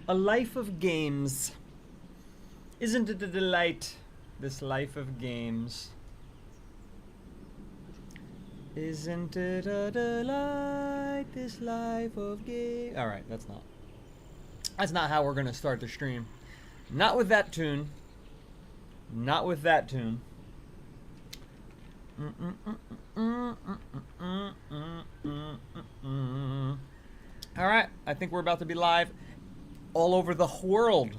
A life of games. Isn't it a delight, this life of games? Isn't it a delight, this life of games? Alright, that's not how we're gonna start the stream. Not with that tune. Not with that tune. Alright, I think we're about to be live all over the world.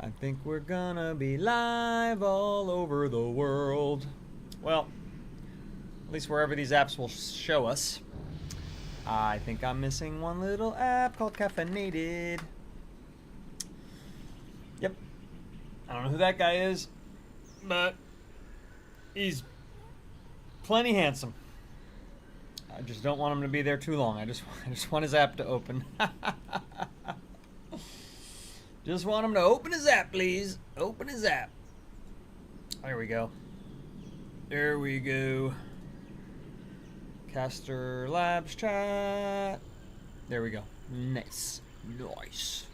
I think we're gonna be live all over the world. Well, at least wherever these apps will show us. I think I'm missing one little app called Caffeinated. Yep. I don't know who that guy is, but he's plenty handsome. I just don't want him to be there too long. I just want his app to open. Just want him to open his app, please. Open his app. There we go. There we go. Caster Labs chat. There we go. Nice. Nice.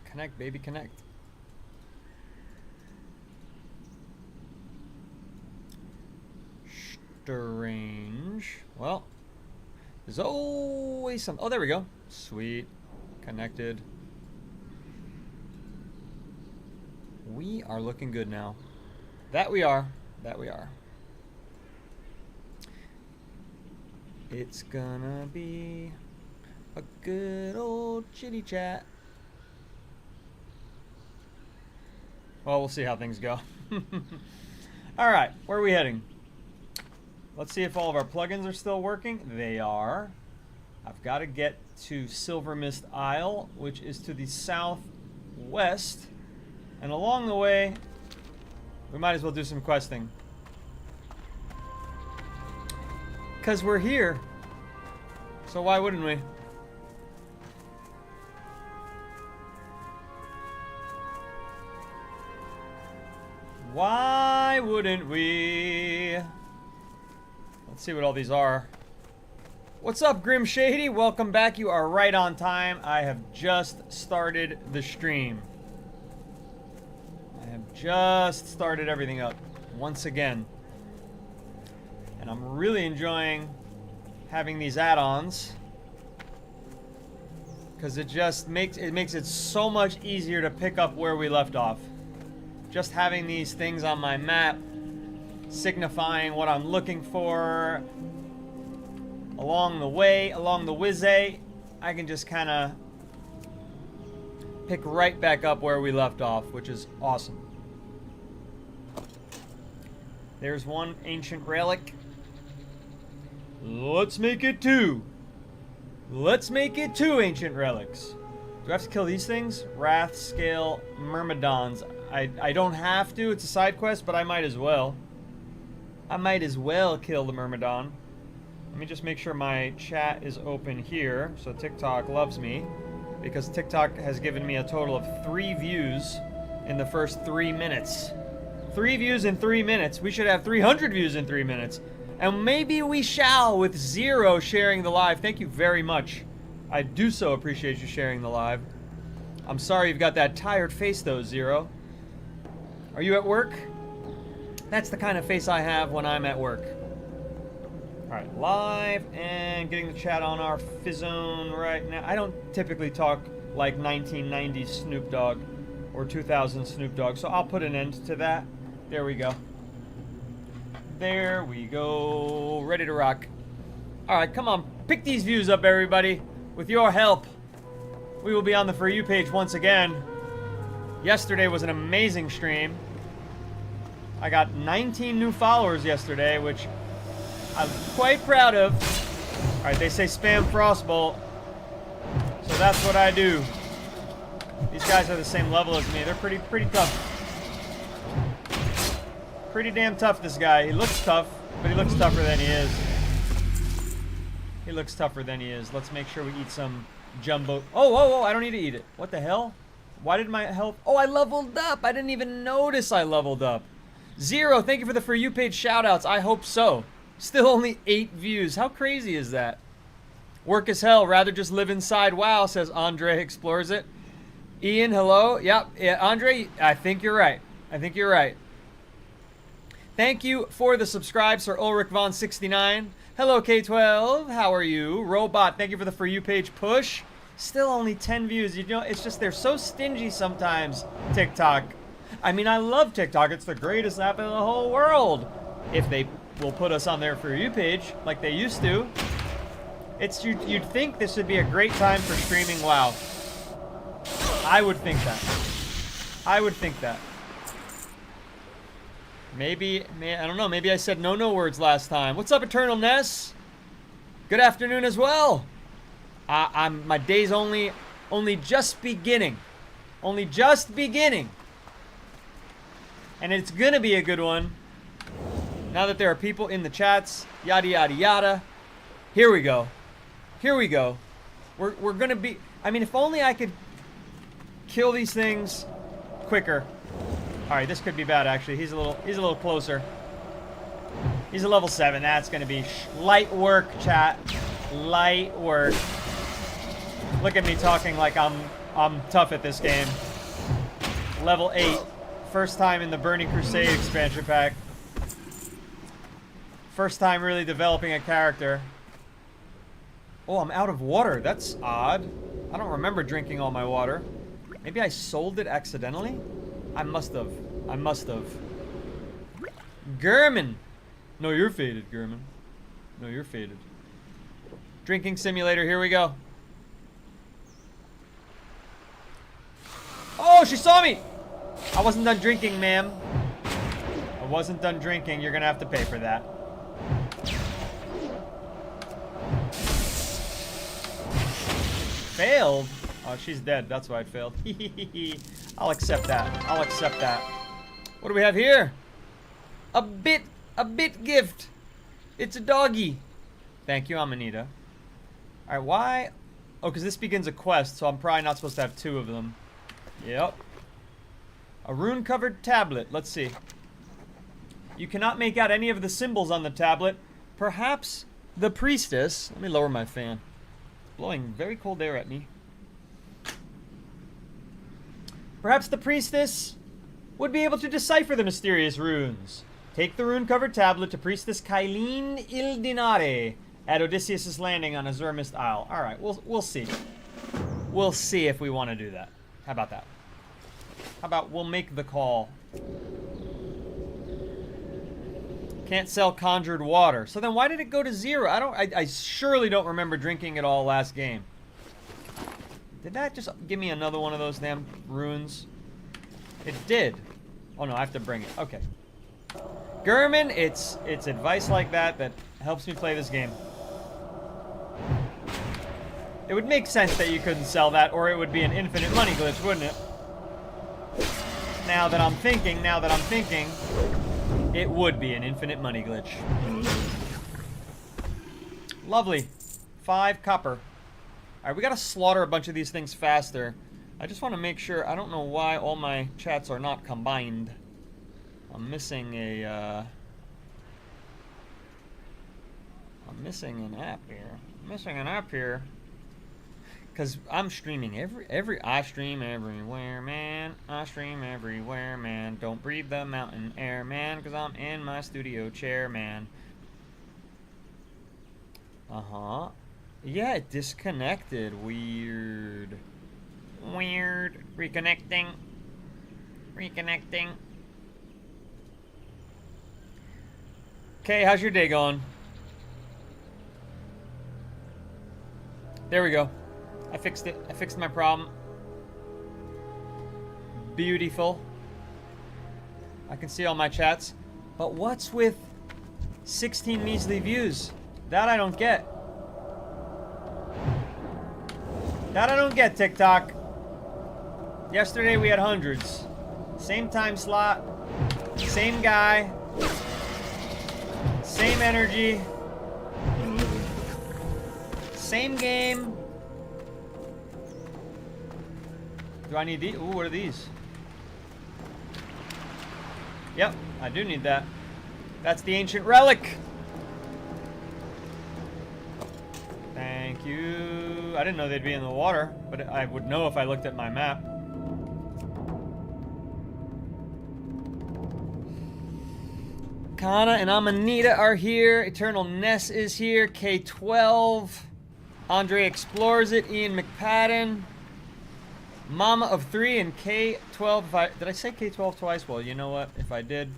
Connect, baby, connect. Strange. Well, there's always some. Oh, there we go. Sweet. Connected. We are looking good now. That we are. That we are. It's gonna be a good old chitty chat. Well, we'll see how things go. All right, where are we heading? Let's see if all of our plugins are still working. They are. I've got to get to Silver Mist Isle, which is to the southwest. And along the way, we might as well do some questing. Because we're here. So why wouldn't we? Why wouldn't we? Let's see what all these are. What's up, Grim Shady? Welcome back. You are right on time. I have just started the stream. I have just started everything up once again. And I'm really enjoying having these add-ons. Because it just makes it so much easier to pick up where we left off. Just having these things on my map signifying what I'm looking for along the way, along the Wizay, I can just kind of pick right back up where we left off, which is awesome. There's one ancient relic. Let's make it two. Let's make it two ancient relics. Do I have to kill these things? Wrath, Scale, Myrmidons. I don't have to. It's a side quest, but I might as well. I might as well kill the Myrmidon. Let me just make sure my chat is open here, so TikTok loves me, because TikTok has given me a total of 3 views in the first 3 minutes. 3 views in 3 minutes. We should have 300 views in 3 minutes. And maybe we shall, with Zero sharing the live. Thank you very much. I do so appreciate you sharing the live. I'm sorry you've got that tired face though, Zero. Are you at work? That's the kind of face I have when I'm at work. Alright, live and getting the chat on our Fizzone right now. I don't typically talk like 1990s Snoop Dogg or 2000 Snoop Dogg, so I'll put an end to that. There we go. There we go. Ready to rock. Alright, come on. Pick these views up, everybody. With your help, we will be on the For You page once again. Yesterday was an amazing stream. I got 19 new followers yesterday, which I'm quite proud of. Alright, they say spam Frostbolt. So that's what I do. These guys are the same level as me. They're pretty tough. Pretty damn tough, this guy. He looks tough, but he looks tougher than he is. He looks tougher than he is. Let's make sure we eat some jumbo. Oh, I don't need to eat it. What the hell? Why did my health... Oh, I leveled up. I didn't even notice I leveled up. Zero, thank you for the For You page shoutouts. I hope so. Still only 8 views. How crazy is that? Work as hell, rather just live inside. Wow, says Andre Explores It. Ian, hello. Yep, yeah, Andre, I think you're right. I think you're right. Thank you for the subscribe, Sir Ulrich Von 69. Hello, K12. How are you? Robot, thank you for the For You page push. Still only 10 views. You know, it's just they're so stingy sometimes, TikTok. I mean, I love TikTok. It's the greatest app in the whole world. If they will put us on their For You page like they used to. It's you'd think this would be a great time for streaming WoW. I would think that. I would think that. Maybe, I don't know, maybe I said no words last time. What's up, Eternal Ness? Good afternoon as well. My day's only just beginning. Only just beginning. And it's gonna be a good one. Now that there are people in the chats, yada yada yada. Here we go. Here we go. We're gonna be, I mean, if only I could kill these things quicker. Alright, this could be bad actually. He's a little closer. He's a level 7. That's gonna be light work, chat. Light work. Look at me talking like I'm tough at this game. Level 8. First time in the Burning Crusade expansion pack. First time really developing a character. Oh, I'm out of water. That's odd. I don't remember drinking all my water. Maybe I sold it accidentally? I must have. I must have. German! No, you're faded, German. No, you're faded. Drinking simulator, here we go. Oh, she saw me! I wasn't done drinking, ma'am. I wasn't done drinking. You're gonna have to pay for that. Failed? Oh, she's dead. That's why I failed. I'll accept that. I'll accept that. What do we have here? A bit gift. It's a doggy. Thank you, Amanita. Alright, why? Oh, because this begins a quest, so I'm probably not supposed to have 2 of them. Yep. A rune-covered tablet. Let's see. You cannot make out any of the symbols on the tablet. Perhaps the priestess... Let me lower my fan. Blowing very cold air at me. Perhaps the priestess would be able to decipher the mysterious runes. Take the rune-covered tablet to Priestess Kylene Ildinare at Odysseus' landing on Azure Mist Isle. Alright, we'll see. We'll see if we want to do that. How about that? How about we'll make the call. Can't sell conjured water. So then why did it go to 0? I surely don't remember drinking it all last game. Did that just give me another one of those damn runes? It did. Oh no, I have to bring it. Okay. German, it's advice like that that helps me play this game. It would make sense that you couldn't sell that, or it would be an infinite money glitch, wouldn't it? Now that I'm thinking, it would be an infinite money glitch. Lovely. 5 copper. Alright, we gotta slaughter a bunch of these things faster. I just want to make sure, I don't know why all my chats are not combined. I'm missing a, I'm missing an app here. Because I'm streaming I stream everywhere, man. I stream everywhere, man. Don't breathe the mountain air, man. Because I'm in my studio chair, man. Uh-huh. Yeah, it disconnected. Weird. Reconnecting. Okay, how's your day going? There we go. I fixed it. I fixed my problem. Beautiful. I can see all my chats. But what's with 16 measly views? That I don't get. That I don't get, TikTok. Yesterday we had hundreds. Same time slot. Same guy. Same energy. Same game. Do I need these? Ooh, what are these? Yep, I do need that. That's the ancient relic. Thank you. I didn't know they'd be in the water, but I would know if I looked at my map. Kana and Amanita are here. Eternal Ness is here. K12. Andre explores it. Ian McPadden. Mama of 3 and K12. Did I say K12 twice? Well, you know what? If I did,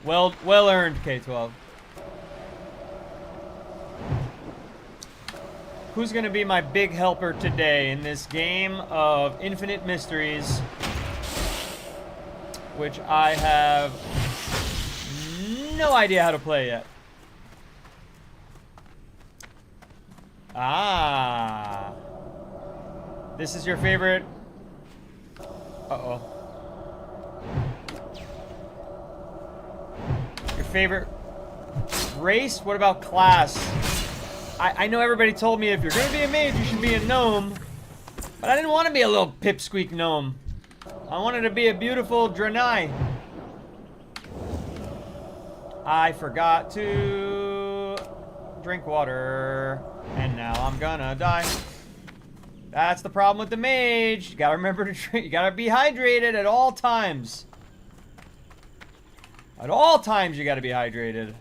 well earned, K12. Who's gonna be my big helper today in this game of Infinite Mysteries, which I have no idea how to play yet? Ah. This is your favorite... Uh-oh. Your favorite race? What about class? I know everybody told me if you're gonna be a mage, you should be a gnome. But I didn't want to be a little pipsqueak gnome. I wanted to be a beautiful Draenei. I forgot to drink water. And now I'm gonna die. That's the problem with the mage. You gotta remember to drink. You gotta be hydrated at all times. At all times you gotta be hydrated.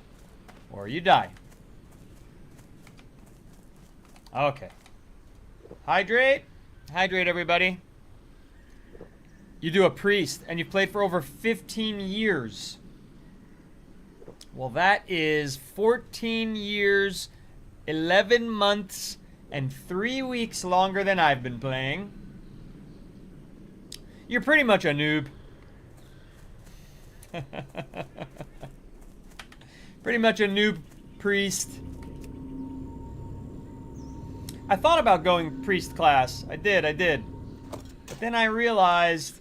Or you die. Okay. Hydrate. Hydrate, everybody. You do a priest, and you've played for over 15 years. Well, that is 14 years, 11 months, and 3 weeks longer than I've been playing. You're pretty much a noob. Pretty much a noob priest. I thought about going priest class. I did. But then I realized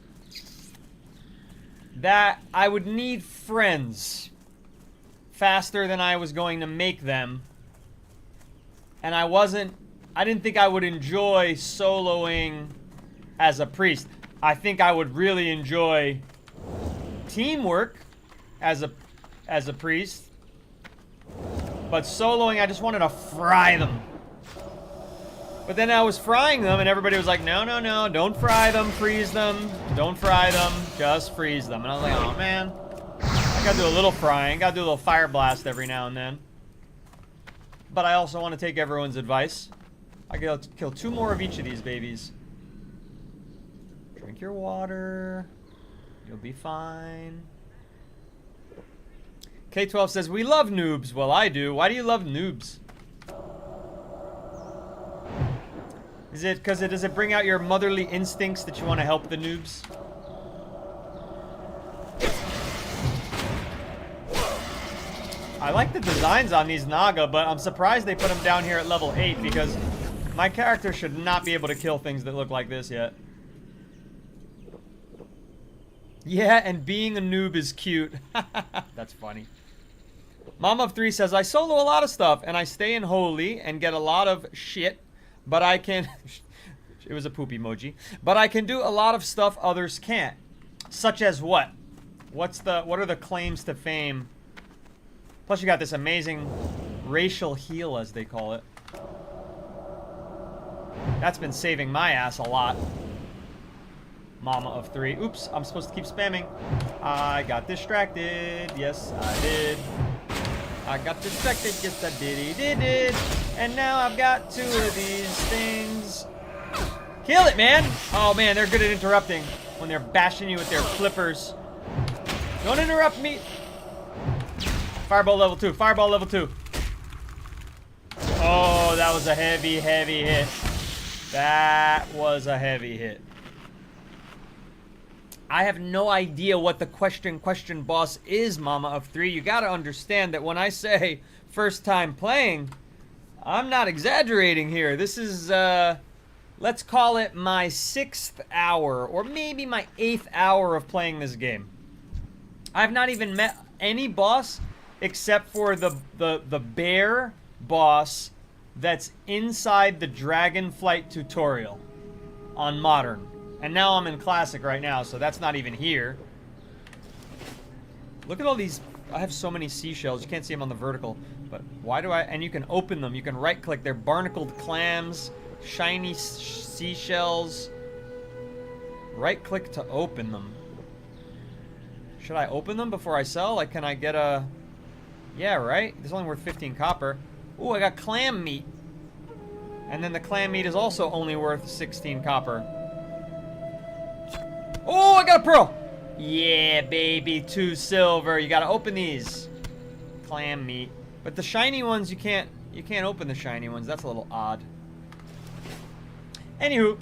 that I would need friends faster than I was going to make them. And I didn't think I would enjoy soloing as a priest. I think I would really enjoy teamwork as a priest. But soloing, I just wanted to fry them. But then I was frying them, and everybody was like, no, don't fry them, freeze them. Don't fry them, just freeze them. And I was like, oh, man. I gotta do a little frying. Gotta do a little fire blast every now and then. But I also want to take everyone's advice. I gotta kill 2 more of each of these babies. Drink your water. You'll be fine. K12 says, we love noobs. Well, I do. Why do you love noobs? Is it because does it bring out your motherly instincts that you want to help the noobs? I like the designs on these Naga, but I'm surprised they put them down here at level 8 because my character should not be able to kill things that look like this yet. Yeah, and being a noob is cute. That's funny. Mom of 3 says, I solo a lot of stuff, and I stay in holy and get a lot of shit, but I can... It was a poop emoji. But I can do a lot of stuff others can't. Such as what? What are the claims to fame? Plus you got this amazing racial heal, as they call it. That's been saving my ass a lot. Mama of 3. Oops, I'm supposed to keep spamming. I got distracted. Yes, I did. I got distracted. Yes, I did. And now I've got 2 of these things. Kill it, man. Oh, man, they're good at interrupting when they're bashing you with their flippers. Don't interrupt me. Fireball level 2. Fireball level 2. Oh, that was a heavy, heavy hit. That was a heavy hit. I have no idea what the question boss is, Mama of 3. You gotta understand that when I say first time playing, I'm not exaggerating here. This is, let's call it my 6th hour, or maybe my 8th hour of playing this game. I've not even met any boss except for the bear boss that's inside the Dragonflight tutorial on Modern. And now I'm in Classic right now, so that's not even here. Look at all these. I have so many seashells. You can't see them on the vertical. But why do I... And you can open them. You can right-click. They're barnacled clams. Shiny seashells. Right-click to open them. Should I open them before I sell? Like, can I get a... Yeah, right? It's only worth 15 copper. Ooh, I got clam meat. And then the clam meat is also only worth 16 copper. Oh, I got a pearl! Yeah, baby, 2 silver. You gotta open these. Clam meat. But the shiny ones, you can't open the shiny ones. That's a little odd. Anywho.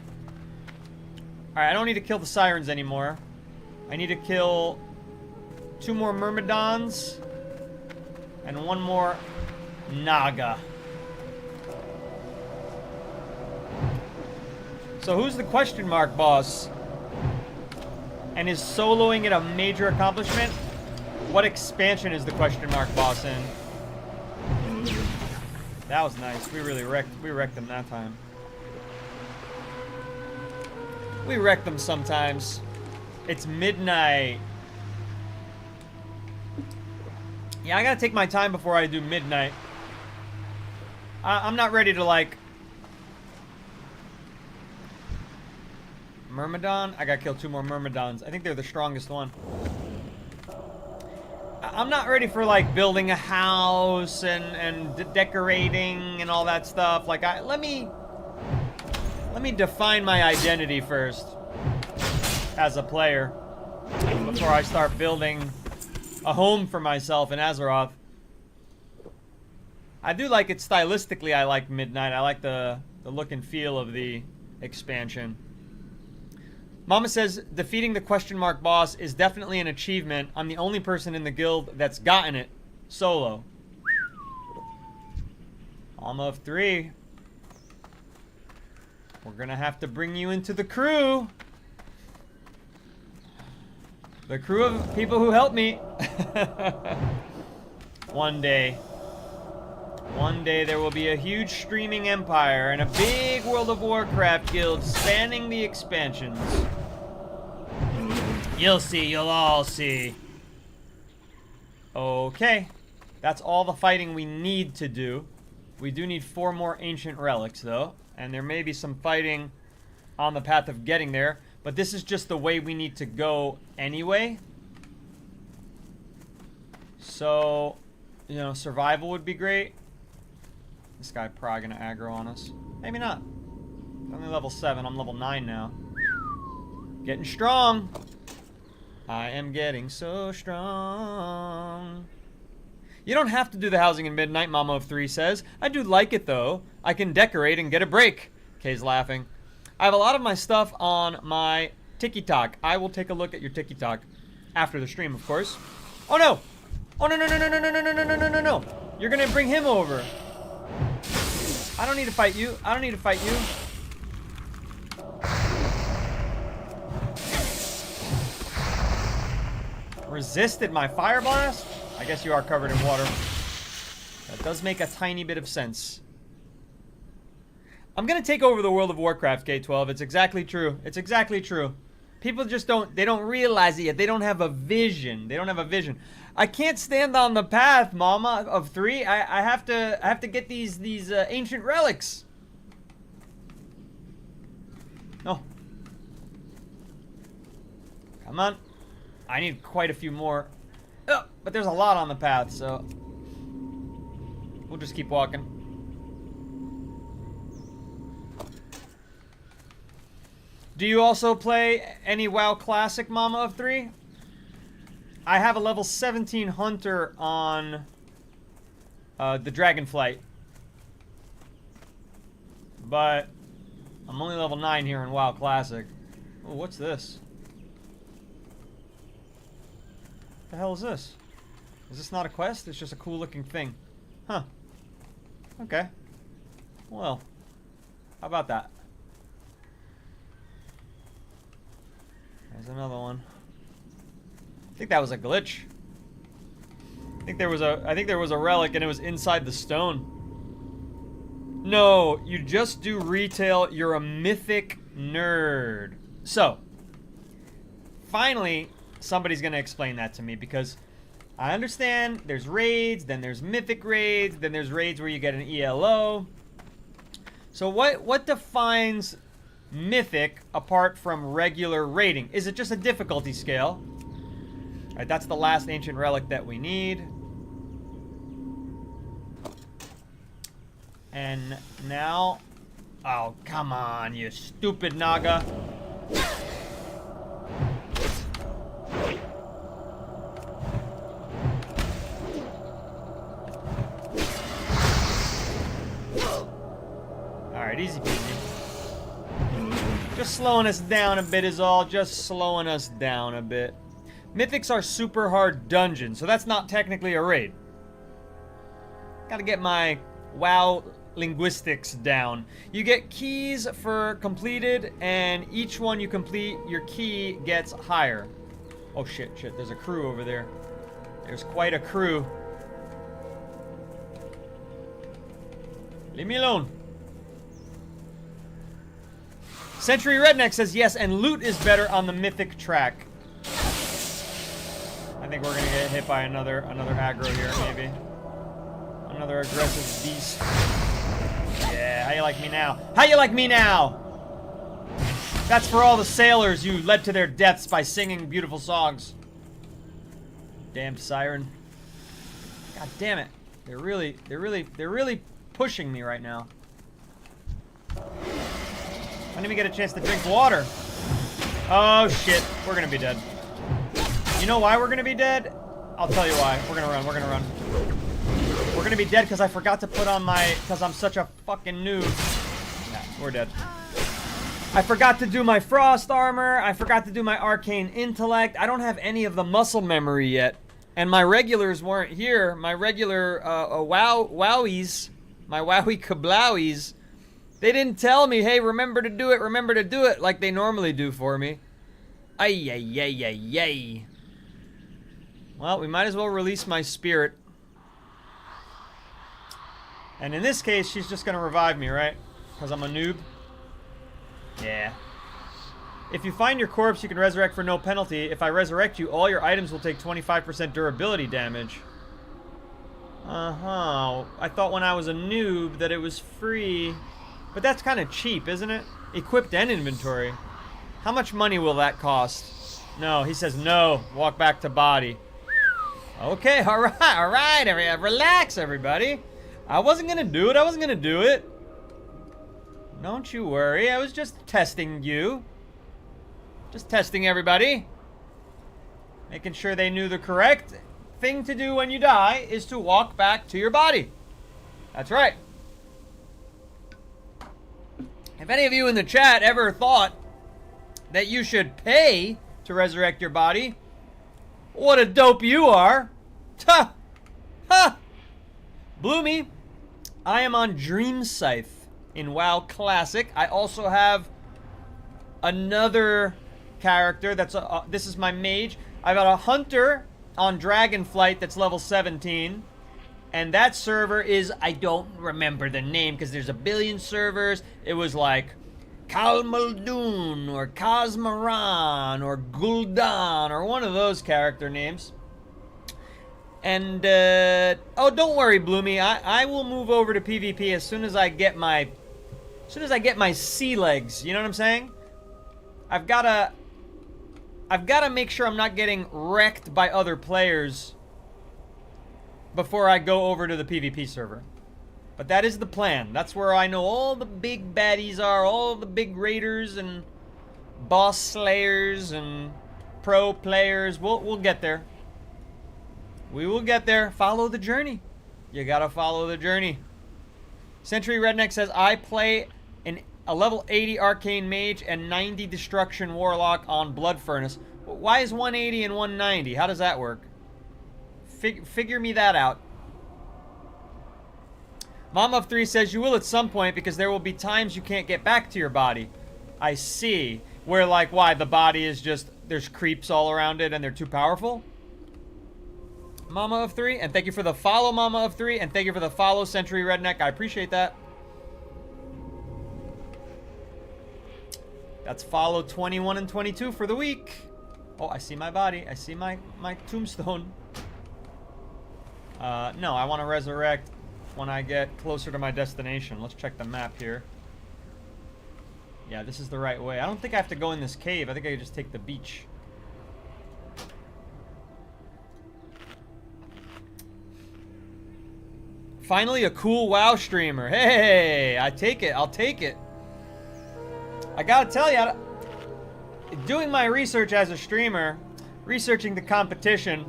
Alright, I don't need to kill the sirens anymore. I need to kill 2 more myrmidons. And 1 more naga. So who's the question mark boss? And is soloing it a major accomplishment? What expansion is the question mark boss in? That was nice. We wrecked them that time. We wreck them sometimes. It's midnight. Yeah, I gotta take my time before I do midnight. I'm not ready to, like... Myrmidon? I gotta kill 2 more myrmidons. I think they're the strongest one. I'm not ready for, like, building a house and decorating and all that stuff. Like, let me define my identity first as a player before I start building a home for myself in Azeroth. I do like it stylistically. I like Midnight. I like the look and feel of the expansion. Mama says, defeating the question mark boss is definitely an achievement. I'm the only person in the guild that's gotten it solo. Mama of 3. We're gonna have to bring you into the crew. The crew of people who helped me. One day there will be a huge streaming empire and a big World of Warcraft guild spanning the expansions. You'll see, you'll all see. Okay. That's all the fighting we need to do. We do need 4 more ancient relics, though. And there may be some fighting on the path of getting there. But this is just the way we need to go anyway. So, you know, survival would be great. This guy probably gonna aggro on us. Maybe not. I'm only level 7. I'm level 9 now. Getting strong. I am getting so strong. You don't have to do the housing in Midnight, Mama of 3 says. I do like it, though. I can decorate and get a break. Kay's laughing. I have a lot of my stuff on my TikTok. I will take a look at your TikTok after the stream, of course. Oh, no! Oh, no, no, no, no, no, no, no, no, no, no, no, no. You're gonna bring him over. I don't need to fight you. I don't need to fight you. Resisted my fire blast? I guess you are covered in water. That does make a tiny bit of sense. I'm gonna take over the World of Warcraft, K12. It's exactly true. It's exactly true. People just don't realize it yet. They don't have a vision. They don't have a vision. I can't stand on the path, Mama of 3. I have to get these ancient relics. No. Come on. I need quite a few more. Oh, but there's a lot on the path, so we'll just keep walking. Do you also play any WoW Classic, Mama of 3? I have a level 17 Hunter on the Dragonflight. But I'm only level 9 here in WoW Classic. Oh, what's this? What the hell is this? Is this not a quest? It's just a cool looking thing. Huh. Okay. Well, how about that? There's another one. I think that was a glitch. I think there was a relic and it was inside the stone. No, you just do retail. You're a mythic nerd. So, finally, somebody's gonna explain that to me, because I understand there's raids, then there's mythic raids, then there's raids where you get an ELO. So what defines mythic apart from regular raiding? Is it just a difficulty scale? All right, that's the last ancient relic that we need. And now... Oh, come on, you stupid Naga. Alright, easy peasy. Just slowing us down a bit is all. Just slowing us down a bit. Mythics are super hard dungeons, so that's not technically a raid. Gotta get my WoW linguistics down. You get keys for completed, and each one you complete, your key gets higher. Oh shit, there's a crew over there. There's quite a crew. Leave me alone. Century Redneck says yes, and loot is better on the mythic track. I think we're gonna get hit by another aggro here, maybe. Another aggressive beast. Yeah, how you like me now? How you like me now? That's for all the sailors you led to their deaths by singing beautiful songs. Damned siren. God damn it. They're really pushing me right now. I didn't even get a chance to drink water. Oh shit, we're gonna be dead. You know why we're gonna be dead? I'll tell you why. We're gonna run. We're gonna be dead because I forgot to put on my... Because I'm such a fucking noob. Nah, we're dead. I forgot to do my frost armor. I forgot to do my arcane intellect. I don't have any of the muscle memory yet. And my regulars weren't here. My regular wowies, my wowie kablowies, they didn't tell me, hey, remember to do it, like they normally do for me. Ay, ay, ay, ay, ay. Well, we might as well release my spirit. And in this case, she's just gonna revive me, right? Because I'm a noob? Yeah. If you find your corpse, you can resurrect for no penalty. If I resurrect you, all your items will take 25% durability damage. Uh-huh. I thought when I was a noob that it was free. But that's kind of cheap, isn't it? Equipped and inventory. How much money will that cost? No, he says no. Walk back to body. Okay, alright, relax, everybody. I wasn't gonna do it. Don't you worry, I was just testing you. Just testing everybody. Making sure they knew the correct thing to do when you die is to walk back to your body. That's right. If any of you in the chat ever thought that you should pay to resurrect your body, what a dope you are. Ha! Ha! Bloomy, I am on Dream Scythe in WoW Classic. I also have another character that's this is my mage. I've got a hunter on Dragonflight that's level 17. And that server is, I don't remember the name because there's a billion servers. It was like Kalmaldun or Kazmaran or Gul'dan or one of those character names. And, oh, don't worry, Bloomy. I will move over to PvP as soon as I get my sea legs. You know what I'm saying? I've gotta make sure I'm not getting wrecked by other players before I go over to the PvP server. But that is the plan. That's where I know all the big baddies are, all the big raiders and boss slayers and pro players. We'll get there. We will get there. Follow the journey. You gotta follow the journey. Century Redneck says, I play a level 80 Arcane Mage and 90 Destruction Warlock on Blood Furnace. Why is 180 and 190? How does that work? Figure me that out. Mom of 3 says, you will at some point because there will be times you can't get back to your body. I see. Where, like, why? The body is just, there's creeps all around it and they're too powerful? Mama of 3, and thank you for the follow, Mama of 3, and thank you for the follow, Century Redneck. I appreciate that. That's follow 21 and 22 for the week. Oh, I see my body. I see my tombstone. No, I want to resurrect when I get closer to my destination. Let's check the map here. Yeah, this is the right way. I don't think I have to go in this cave. I think I can just take the beach. Finally, a cool WoW streamer. Hey, I take it. I'll take it. I gotta tell you, doing my research as a streamer, researching the competition,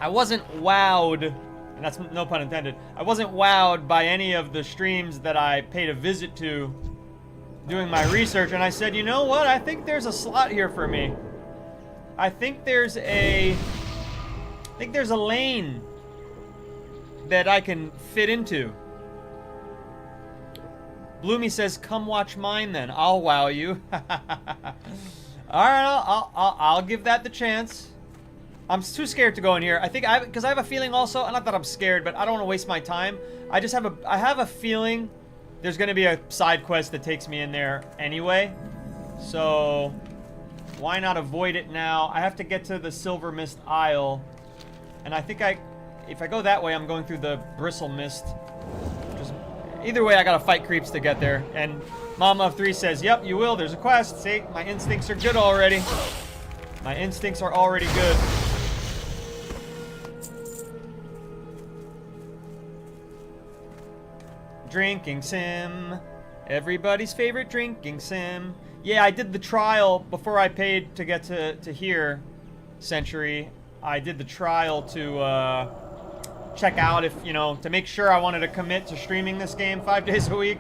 I wasn't wowed, and that's no pun intended, I wasn't wowed by any of the streams that I paid a visit to doing my research, and I said, you know what, I think there's a slot here for me. I think there's a lane that I can fit into. Bloomy says, come watch mine then. I'll wow you. Alright, I'll give that the chance. I'm too scared to go in here. Because I have a feeling also, not that I'm scared, but I don't want to waste my time. I have a feeling there's going to be a side quest that takes me in there anyway. So, why not avoid it now? I have to get to the Silver Mist Isle. And I think if I go that way, I'm going through the Bristle Mist. Either way, I gotta fight creeps to get there. And Mama of 3 says, yep, you will. There's a quest. See, my instincts are good already. My instincts are already good. Drinking sim. Everybody's favorite drinking sim. Yeah, I did the trial before I paid to get to here, Century. I did the trial to check out if, to make sure I wanted to commit to streaming this game 5 days a week.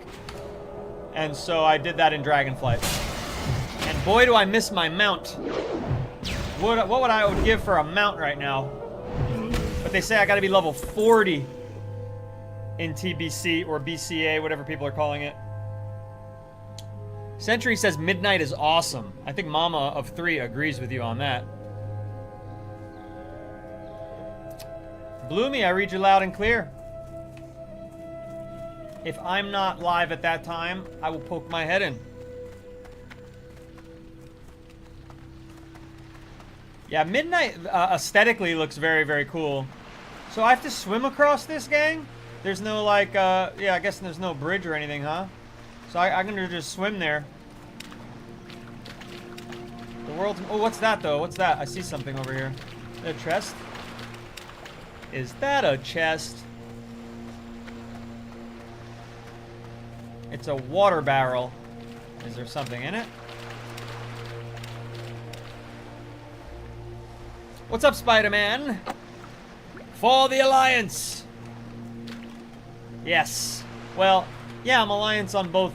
And so I did that in Dragonflight. And boy, do I miss my mount. What would I give for a mount right now? But they say I gotta be level 40 in TBC or BCA, whatever people are calling it. Century says Midnight is awesome. I think Mama of 3 agrees with you on that. Bloomy, I read you loud and clear. If I'm not live at that time, I will poke my head in. Yeah, Midnight aesthetically looks very, very cool. So I have to swim across this, gang? There's no, like, yeah, I guess there's no bridge or anything, huh? So I'm gonna just swim there. The world's... Oh, what's that, though? What's that? I see something over here. Is that a chest? Is that a chest? It's a water barrel. Is there something in it? What's up, Spider-Man? For the Alliance! Yes. Well, yeah, I'm Alliance on both.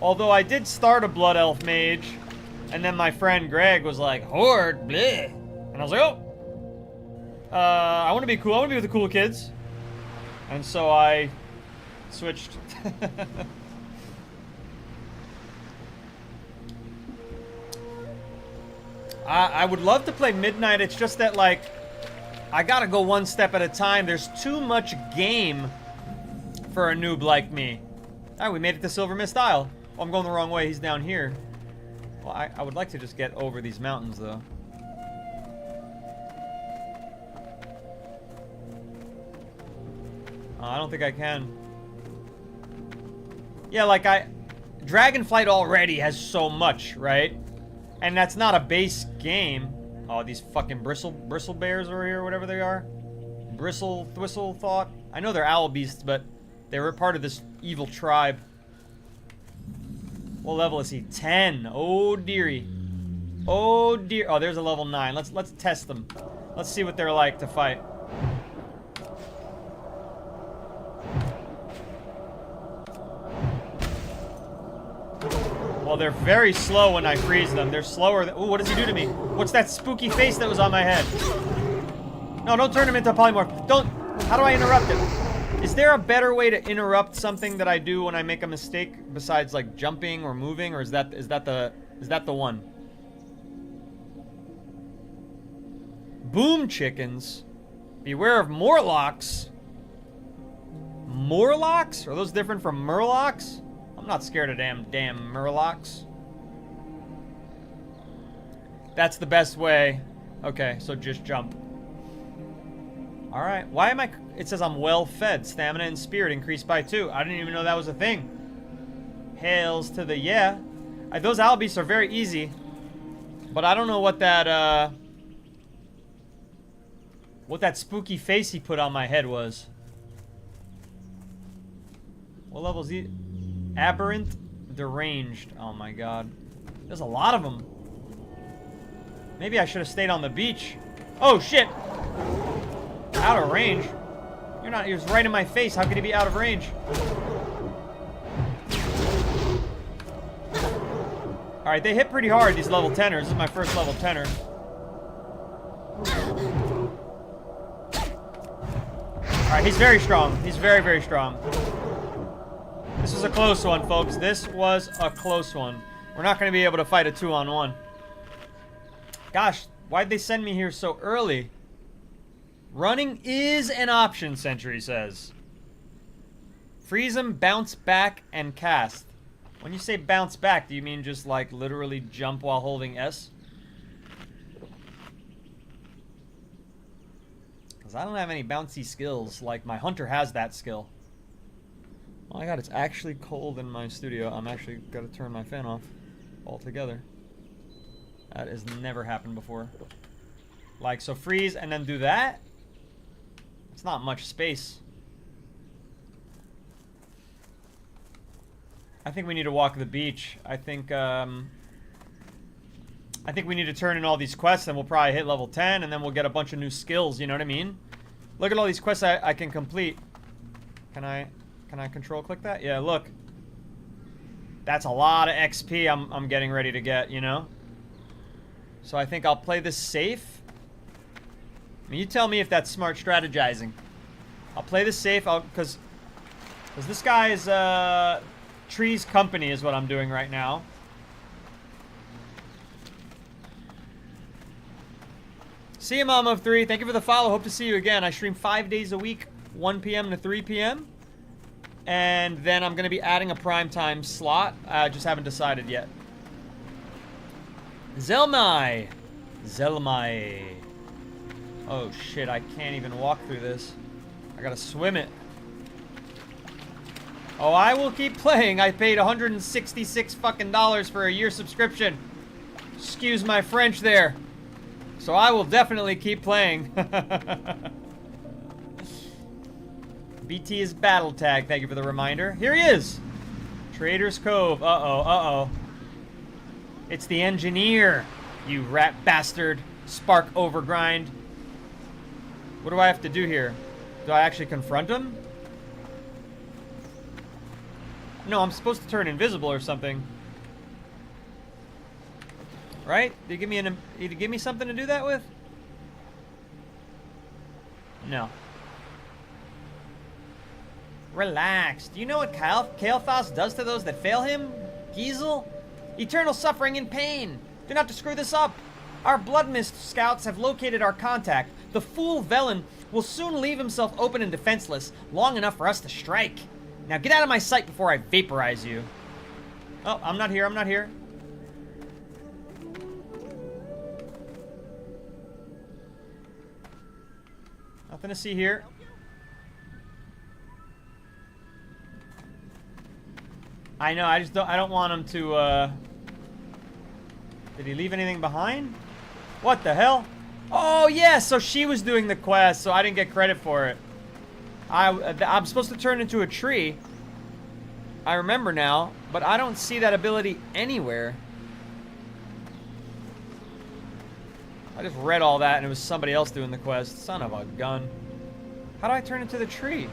Although I did start a Blood Elf Mage, and then my friend Greg was like, Horde, bleh. And I was like, oh! I want to be cool. I want to be with the cool kids. And so I switched. I would love to play Midnight. It's just that, like, I gotta go one step at a time. There's too much game for a noob like me. Alright, we made it to Silver Mist Isle. Oh, I'm going the wrong way. He's down here. Well, I would like to just get over these mountains, though. I don't think I can. Yeah, like Dragonflight already has so much, right? And that's not a base game. Oh, these fucking bristle bears over here, whatever they are. Thwistle thought. I know they're owl beasts, but they were part of this evil tribe. What level is he? 10. Oh dearie. Oh dear. Oh, there's a level 9. Let's test them. Let's see what they're like to fight. Well, they're very slow when I freeze them. They're slower than... Ooh, what does he do to me? What's that spooky face that was on my head? No, don't turn him into a polymorph. Don't... How do I interrupt him? Is there a better way to interrupt something that I do when I make a mistake besides, like, jumping or moving? Or is that the one? Boom chickens. Beware of Morlocks. Morlocks? Are those different from Murlocs? I'm not scared of damn Murlocs. That's the best way. Okay, so just jump. Alright, why am I... It says I'm well fed. Stamina and spirit increased by 2. I didn't even know that was a thing. Hails to the yeah. Those owl beasts are very easy. But I don't know what that, what that spooky face he put on my head was. What level is he? Aberrant, deranged. Oh my god. There's a lot of them. Maybe I should have stayed on the beach. Oh shit! Out of range? You're not, he was right in my face. How could he be out of range? Alright, they hit pretty hard, these level 10ers. This is my first level 10er. Alright, he's very strong. He's very, very strong. This was a close one, folks. This was a close one. We're not going to be able to fight a 2-on-1. Gosh, why'd they send me here so early? Running is an option, Sentry says. Freeze him, bounce back, and cast. When you say bounce back, do you mean just like literally jump while holding S? Because I don't have any bouncy skills. Like my hunter has that skill. Oh my god, it's actually cold in my studio. I'm actually gotta turn my fan off altogether. That has never happened before. Like, so freeze and then do that? It's not much space. I think we need to walk the beach. I think we need to turn in all these quests and we'll probably hit level 10 and then we'll get a bunch of new skills, you know what I mean? Look at all these quests I can complete. Can I control click that? Yeah, look. That's a lot of XP I'm getting ready to get, you know? So I think I'll play this safe. I mean, you tell me if that's smart strategizing. I'll play this safe, because this guy's, Tree's Company is what I'm doing right now. See you, Mom of 3. Thank you for the follow. Hope to see you again. I stream 5 days a week, 1 p.m. to 3 p.m. And then I'm going to be adding a primetime slot. I just haven't decided yet. Zelmai. Oh shit, I can't even walk through this. I gotta swim it. Oh, I will keep playing. I paid $166 fucking for a year subscription. Excuse my French there. So I will definitely keep playing. BT is battle tag. Thank you for the reminder. Here he is. Trader's Cove. Uh-oh. It's the engineer, you rat bastard. Spark overgrind. What do I have to do here? Do I actually confront him? No, I'm supposed to turn invisible or something. Right? Did he give me something to do that with? No. Relax. Do you know what Kael'thas does to those that fail him? Giesel? Eternal suffering and pain. Do not to screw this up. Our Blood Mist scouts have located our contact. The fool Velen will soon leave himself open and defenseless, long enough for us to strike. Now get out of my sight before I vaporize you. Oh, I'm not here, I'm not here. Nothing to see here. I know, I don't want him to, Did he leave anything behind? What the hell? Oh, yeah, so she was doing the quest, so I didn't get credit for it. I'm supposed to turn into a tree. I remember now, but I don't see that ability anywhere. I just read all that and it was somebody else doing the quest. Son of a gun. How do I turn into the tree?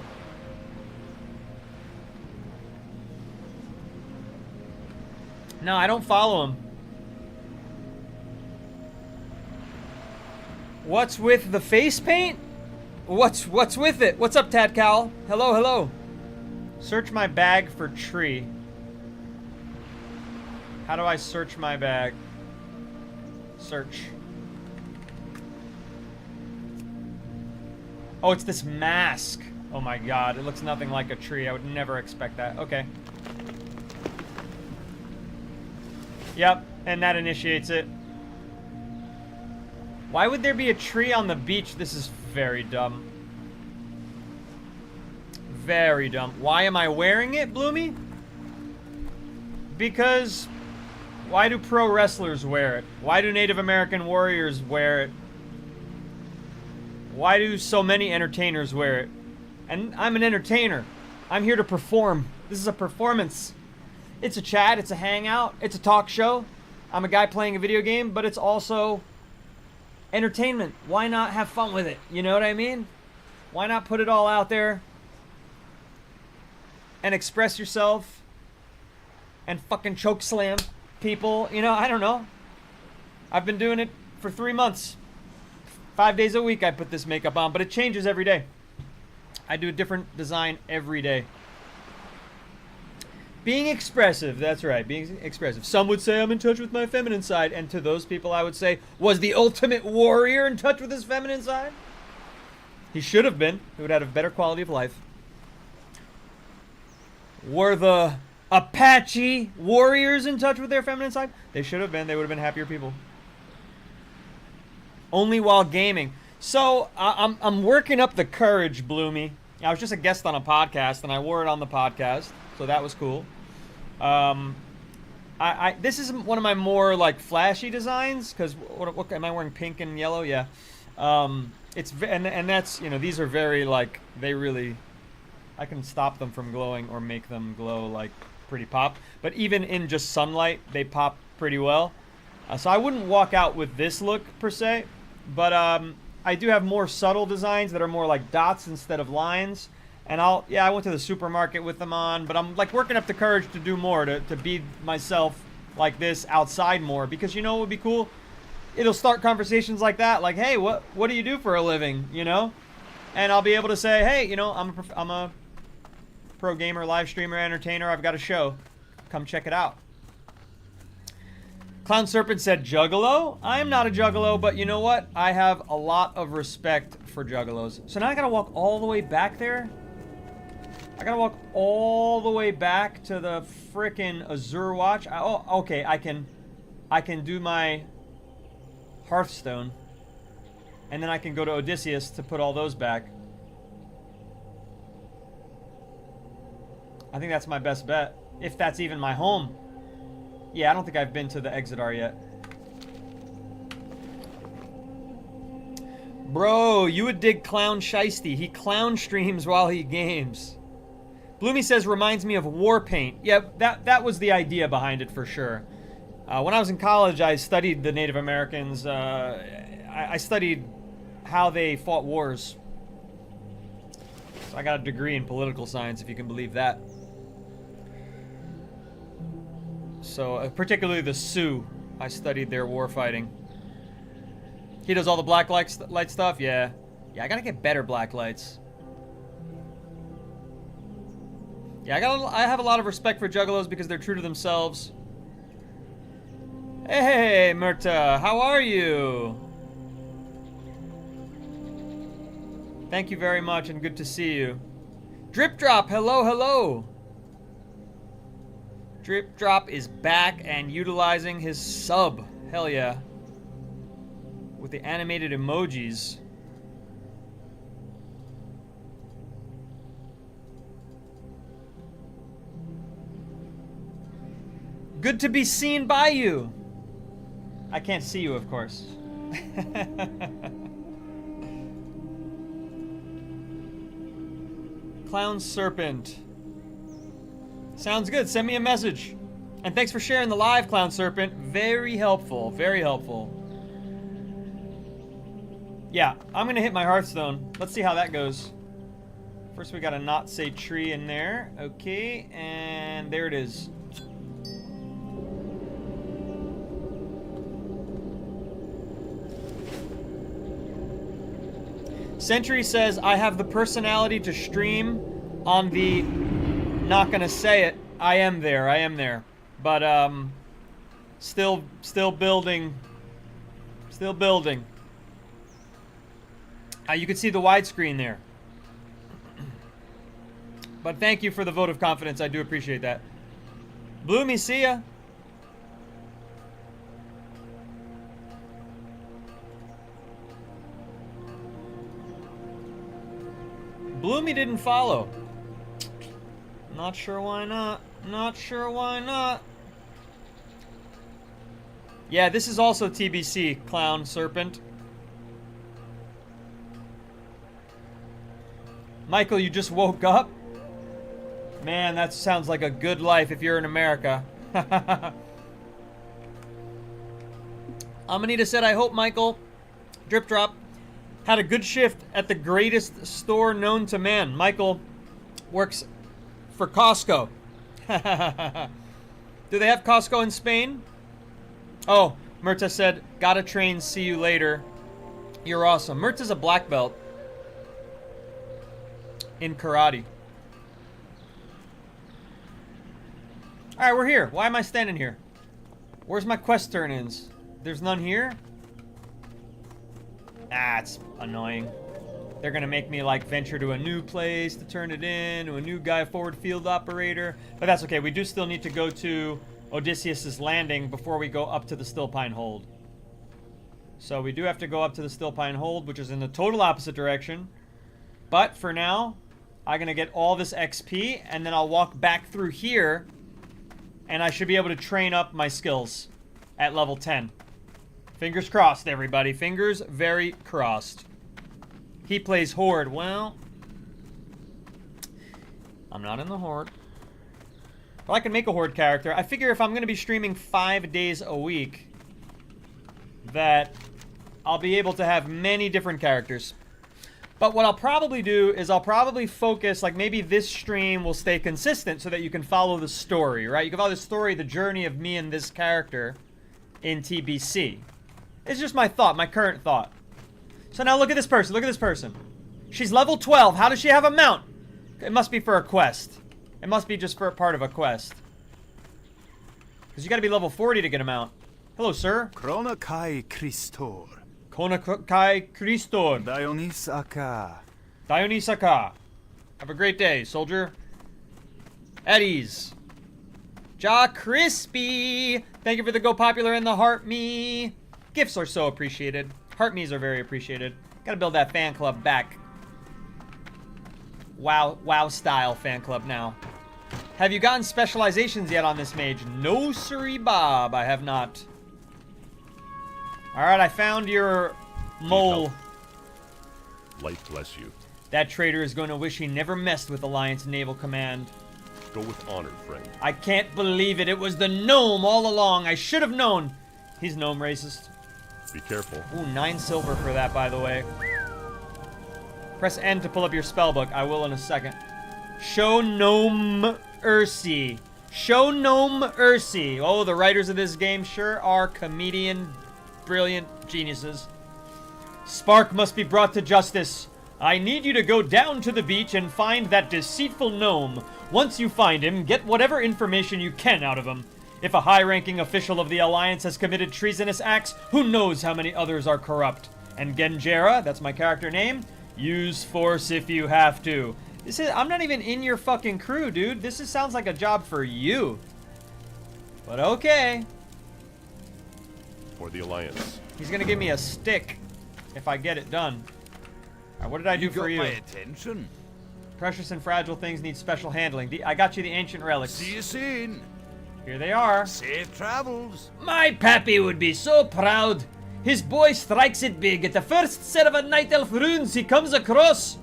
No, I don't follow him. What's with the face paint? What's with it? What's up, Tad Cowl? Hello, hello. Search my bag for tree. How do I search my bag? Search. Oh, it's this mask. Oh my god, it looks nothing like a tree. I would never expect that. Okay. Yep, and that initiates it. Why would there be a tree on the beach? This is very dumb. Very dumb. Why am I wearing it, Bloomy? Because why do pro wrestlers wear it? Why do Native American warriors wear it? Why do so many entertainers wear it? And I'm an entertainer. I'm here to perform. This is a performance. It's a chat, it's a hangout, it's a talk show. I'm a guy playing a video game, but it's also entertainment. Why not have fun with it? You know what I mean? Why not put it all out there and express yourself and fucking choke slam people? You know, I don't know. I've been doing it for 3 months. 5 days a week I put this makeup on, but it changes every day. I do a different design every day. Being expressive, that's right, being expressive. Some would say I'm in touch with my feminine side, and to those people I would say, was the ultimate warrior in touch with his feminine side? He should have been. He would have had a better quality of life. Were the Apache warriors in touch with their feminine side? They should have been. They would have been happier people. Only while gaming. So, I'm working up the courage, Bloomy. I was just a guest on a podcast, and I wore it on the podcast, so that was cool. This is one of my more like flashy designs because what am I wearing? Pink and yellow, yeah. It's and that's, you know, these are very like, they really, I can stop them from glowing or make them glow like pretty pop. But even in just sunlight, they pop pretty well. So I wouldn't walk out with this look per se, but I do have more subtle designs that are more like dots instead of lines. And I went to the supermarket with them on, but I'm like working up the courage to do more, to be myself like this outside more, because you know what would be cool? It'll start conversations like that, like, hey, what do you do for a living, you know? And I'll be able to say, hey, you know, I'm a pro gamer, live streamer, entertainer, I've got a show. Come check it out. Clown Serpent said juggalo. I am not a juggalo, but you know what? I have a lot of respect for juggalos. So now I gotta walk all the way back there? I gotta walk all the way back to the frickin' Azure Watch. Oh, okay, I can do my Hearthstone. And then I can go to Odysseus to put all those back. I think that's my best bet. If that's even my home. Yeah, I don't think I've been to the Exodar yet. Bro, you would dig Clown Shiesty. He clown streams while he games. Bloomy says, reminds me of Warpaint. Yeah, that was the idea behind it for sure. When I was in college, I studied the Native Americans. I studied how they fought wars. So I got a degree in political science, if you can believe that. So, particularly the Sioux, I studied their war fighting. He does all the black light stuff? Yeah. Yeah, I gotta get better black lights. Yeah, I have a lot of respect for juggalos because they're true to themselves. Hey, Murta, how are you? Thank you very much and good to see you. Drip Drop, hello, hello. Drip Drop is back and utilizing his sub. Hell yeah. With the animated emojis. Good to be seen by you. I can't see you, of course. Clown Serpent. Sounds good. Send me a message. And thanks for sharing the live, Clown Serpent. Very helpful. Very helpful. Yeah, I'm gonna hit my Hearthstone. Let's see how that goes. First, we gotta not say tree in there. Okay, and there it is. Sentry says, I have the personality to stream on the... Not gonna say it. I am there. But, still building. Still building. You can see the widescreen there. But thank you for the vote of confidence. I do appreciate that. Bloomy, see ya. Bloomy didn't follow. Not sure why not. Not sure why not. Yeah, this is also TBC, Clown Serpent. Michael, you just woke up? Man, that sounds like a good life if you're in America. Amanita said, I hope Michael, Drip Drop, had a good shift at the greatest store known to man. Michael works for Costco. Do they have Costco in Spain? Oh, Murta said, gotta train, see you later. You're awesome. Murta's a black belt in karate. Alright, we're here. Why am I standing here? Where's my quest turn-ins? There's none here? Ah, it's annoying. They're gonna make me, like, venture to a new place to turn it in, to a new guy forward field operator. But that's okay. We do still need to go to Odysseus' landing before we go up to the Stillpine Hold. So we do have to go up to the Stillpine Hold, which is in the total opposite direction. But for now, I'm gonna get all this XP, and then I'll walk back through here, and I should be able to train up my skills at level 10. Fingers crossed, everybody. Fingers very crossed. He plays Horde. Well, I'm not in the Horde. But I can make a Horde character. I figure if I'm going to be streaming 5 days a week, that I'll be able to have many different characters. But what I'll probably do is I'll probably focus, like maybe this stream will stay consistent so that you can follow the story, right? You can follow the story, the journey of me and this character in TBC. It's just my thought, my current thought. So now look at this person, look at this person. She's level 12, how does she have a mount? It must be for a quest. It must be just for a part of a quest. Because you gotta be level 40 to get a mount. Hello, sir. Krona kai Christor. Kona Kai Christor. Dionysaka. Dionysaka. Have a great day, soldier. At ease. Ja Crispy. Thank you for the Go Popular and the Heart Me. Gifts are so appreciated. Heart Me's are very appreciated. Gotta build that fan club back. WoW style fan club now. Have you gotten specializations yet on this mage? No, siree, Bob. I have not. Alright, I found your mole. Life bless you. That traitor is going to wish he never messed with Alliance Naval Command. Go with honor, friend. I can't believe it. It was the gnome all along. I should have known. He's gnome racist. Be careful. Ooh, 9 silver for that, by the way. Press N to pull up your spellbook. I will in a second. Show Gnome Ursi. Show Gnome Ursi. Oh, the writers of this game sure are comedian, brilliant geniuses. Spark must be brought to justice. I need you to go down to the beach and find that deceitful gnome. Once you find him, get whatever information you can out of him. If a high-ranking official of the Alliance has committed treasonous acts, who knows how many others are corrupt. And Genjera, that's my character name, use force if you have to. I'm not even in your fucking crew, dude. This sounds like a job for you. But okay. For the Alliance. He's gonna give me a stick if I get it done. Alright, what did I do for you? My attention. Precious and fragile things need special handling. I got you the ancient relics. See you soon. Here they are. Safe travels. My pappy would be so proud. His boy strikes it big at the first set of a night elf runes he comes across.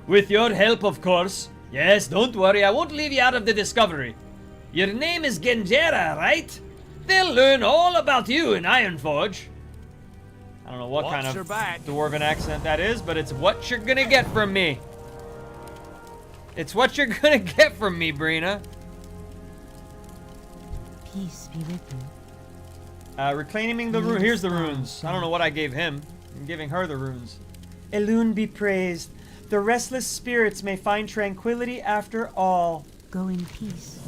With your help, of course. Yes, don't worry, I won't leave you out of the discovery. Your name is Genjera, right? They'll learn all about you in Ironforge. I don't know what kind of dwarven accent that is, but it's what you're gonna get from me. It's what you're gonna get from me, Brina. Peace be with you. Reclaiming the rune. Here's the runes. I don't know what I gave him. I'm giving her the runes. Elune be praised. The restless spirits may find tranquility after all. Go in peace.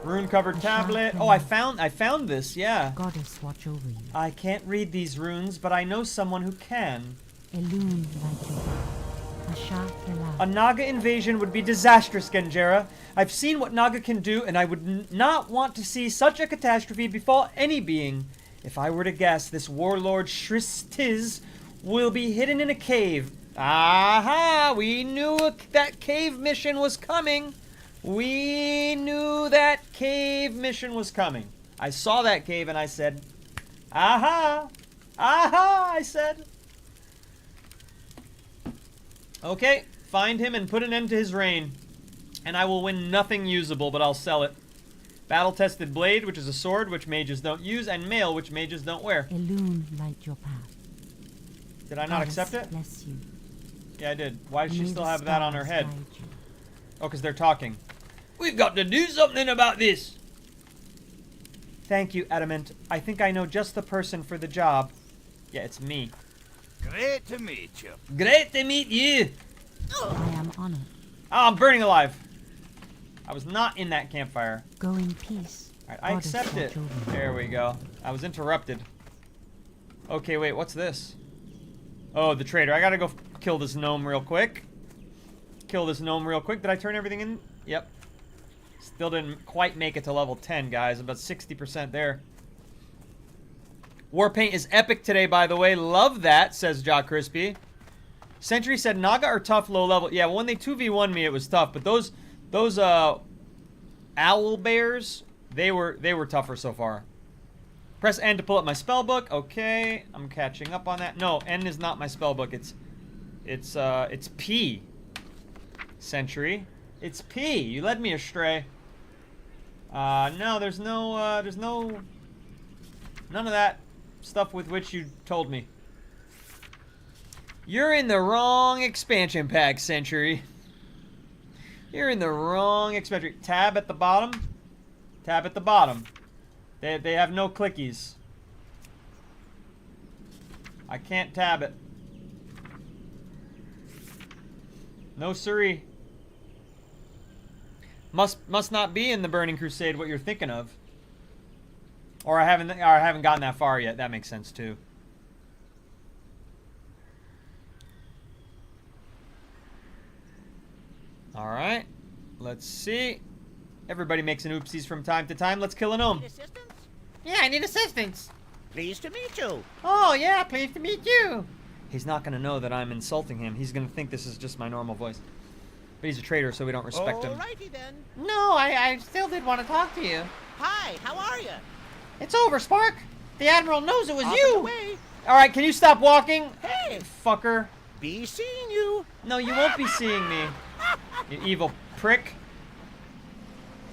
Rune-covered tablet. Oh, I found this, yeah. Goddess watch over you. I can't read these runes, but I know someone who can. Elune like you. A Naga invasion would be disastrous, Genjera. I've seen what Naga can do, and I would not want to see such a catastrophe befall any being. If I were to guess, this warlord Shristiz will be hidden in a cave. Aha! We knew that cave mission was coming. We knew that cave mission was coming. I saw that cave and I said, aha! Aha! I said. Okay, find him and put an end to his reign. And I will win nothing usable, but I'll sell it. Battle-tested blade, which is a sword, which mages don't use, and mail, which mages don't wear. Illume light your path. Did I not Goddess accept it? bless you. Yeah, I did. Why does she May still the have that on her stars head? guide you. Oh, because they're talking. We've got to do something about this. Thank you, Adamant. I think I know just the person for the job. Yeah, it's me. Great to meet you. Great to meet you. I am honored. Oh, I'm burning alive. I was not in that campfire. Go in peace. Alright, I Goddess accept it. watch over you. There we go. I was interrupted. Okay, wait, what's this? Oh, the trader. I gotta go kill this gnome real quick. Kill this gnome real quick. Did I turn everything in? Yep. Still didn't quite make it to level 10, guys. About 60% there. Warpaint is epic today, by the way. Love that, says Jaw Crispy. Sentry said Naga are tough low level. Yeah, when they 2v1 me, it was tough. But those owl bears, they were tougher so far. Press N to pull up my spellbook. Okay, I'm catching up on that. No, N is not my spellbook. It's P. Sentry. It's P. You led me astray. No, there's none of that stuff with which you told me. You're in the wrong expansion pack, Sentry. You're in the wrong expansion. Tab at the bottom. Tab at the bottom. They have no clickies. I can't tab it. No siree. Must not be in the Burning Crusade what you're thinking of. Or I haven't gotten that far yet. That makes sense too. All right. Let's see. Everybody makes an oopsies from time to time. Let's kill a gnome. Need assistance? Yeah, I need assistance. Pleased to meet you. Oh, yeah, pleased to meet you. He's not going to know that I'm insulting him. He's going to think this is just my normal voice. But he's a traitor, so we don't respect him. Alrighty then. No, I still did want to talk to you. Hi, how are you? It's over, Spark. The Admiral knows it was Off you. and away. All right, can you stop walking? Hey. Fucker. Be seeing you. No, you won't be seeing me. You evil prick.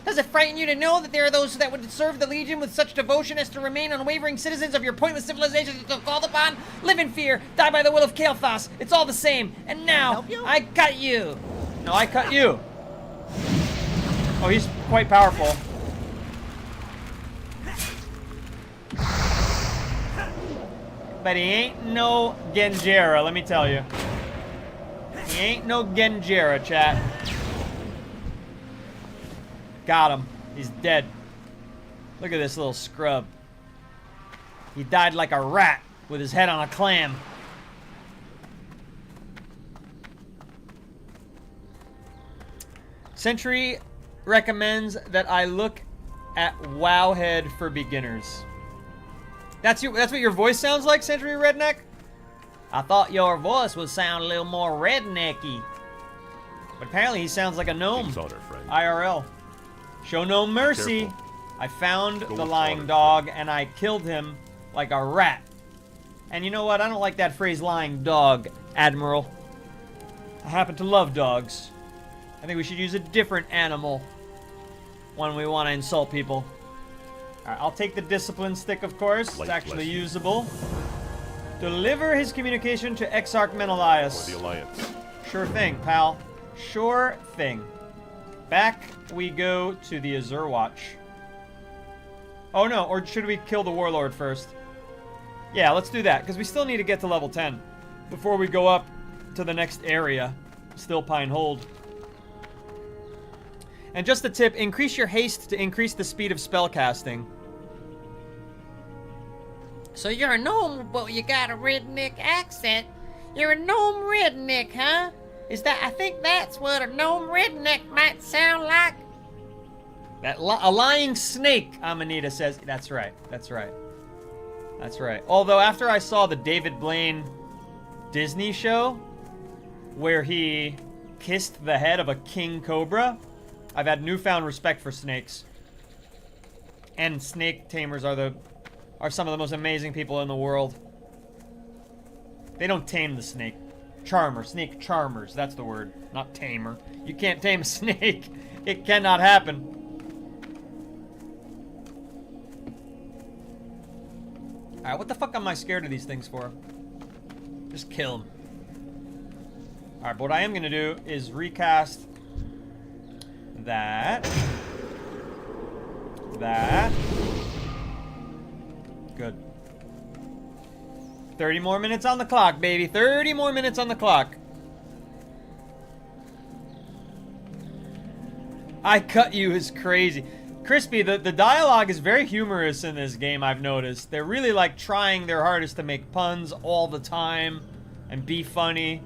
Does it frighten you to know that there are those that would serve the Legion with such devotion as to remain unwavering citizens of your pointless civilization that are called upon? Live in fear, die by the will of Kael'thas. It's all the same. And now, Help you? I cut you. No, I cut you. Oh, he's quite powerful. But he ain't no Genjera, let me tell you. He ain't no Genjera, chat. Got him. He's dead. Look at this little scrub. He died like a rat with his head on a clam. Sentry recommends that I look at Wowhead for beginners. That's what your voice sounds like, Sentry Redneck? I thought your voice would sound a little more rednecky. But apparently he sounds like a gnome. King's honor, friend. IRL. Show no mercy. Careful. I found Go the with lying honor, dog and I killed him like a rat. And you know what? I don't like that phrase lying dog, Admiral. I happen to love dogs. I think we should use a different animal when we want to insult people. Alright, I'll take the discipline stick, of course. Light It's actually bless you. usable. Deliver his communication to Exarch For Menelaus. the Alliance. Sure thing, pal. Sure thing. Back we go to the Azure Watch. Oh no, or should we kill the Warlord first? Yeah, let's do that, because we still need to get to level 10 before we go up to the next area. Still Pine Hold. And just a tip, increase your haste to increase the speed of spellcasting. So you're a gnome, but you got a redneck accent. You're a gnome redneck, huh? I think that's what a gnome redneck might sound like. A lying snake, Amanita says. That's right, that's right. That's right. Although after I saw the David Blaine Disney show, where he kissed the head of a king cobra. I've had newfound respect for snakes. And snake tamers are some of the most amazing people in the world. They don't tame the snake. Charmer. Snake charmers. That's the word. Not tamer. You can't tame a snake. It cannot happen. Alright, what the fuck am I scared of these things for? Just kill them. Alright, but what I am going to do is recast that. That. Good. 30 more minutes on the clock, baby. 30 more minutes on the clock. I cut you is crazy. Crispy, the dialogue is very humorous in this game, I've noticed. They're really like trying their hardest to make puns all the time and be funny.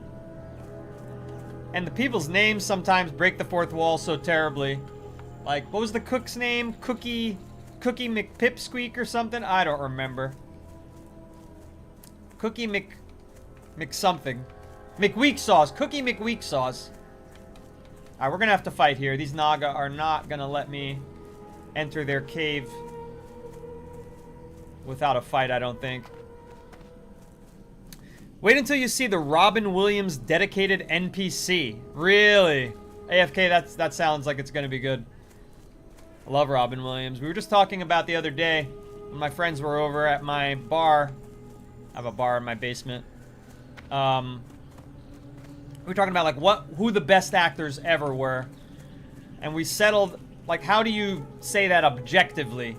And the people's names sometimes break the fourth wall so terribly. Like, what was the cook's name? Cookie McPipsqueak or something? I don't remember. Cookie McSomething. McWeak Sauce. Cookie McWeak Sauce. Alright, we're gonna have to fight here. These Naga are not gonna let me enter their cave without a fight, I don't think. Wait until you see the Robin Williams dedicated NPC. Really? AFK, that sounds like it's gonna be good. I love Robin Williams. We were just talking about the other day when my friends were over at my bar. I have a bar in my basement. We were talking about like who the best actors ever were. And we settled, like, how do you say that objectively?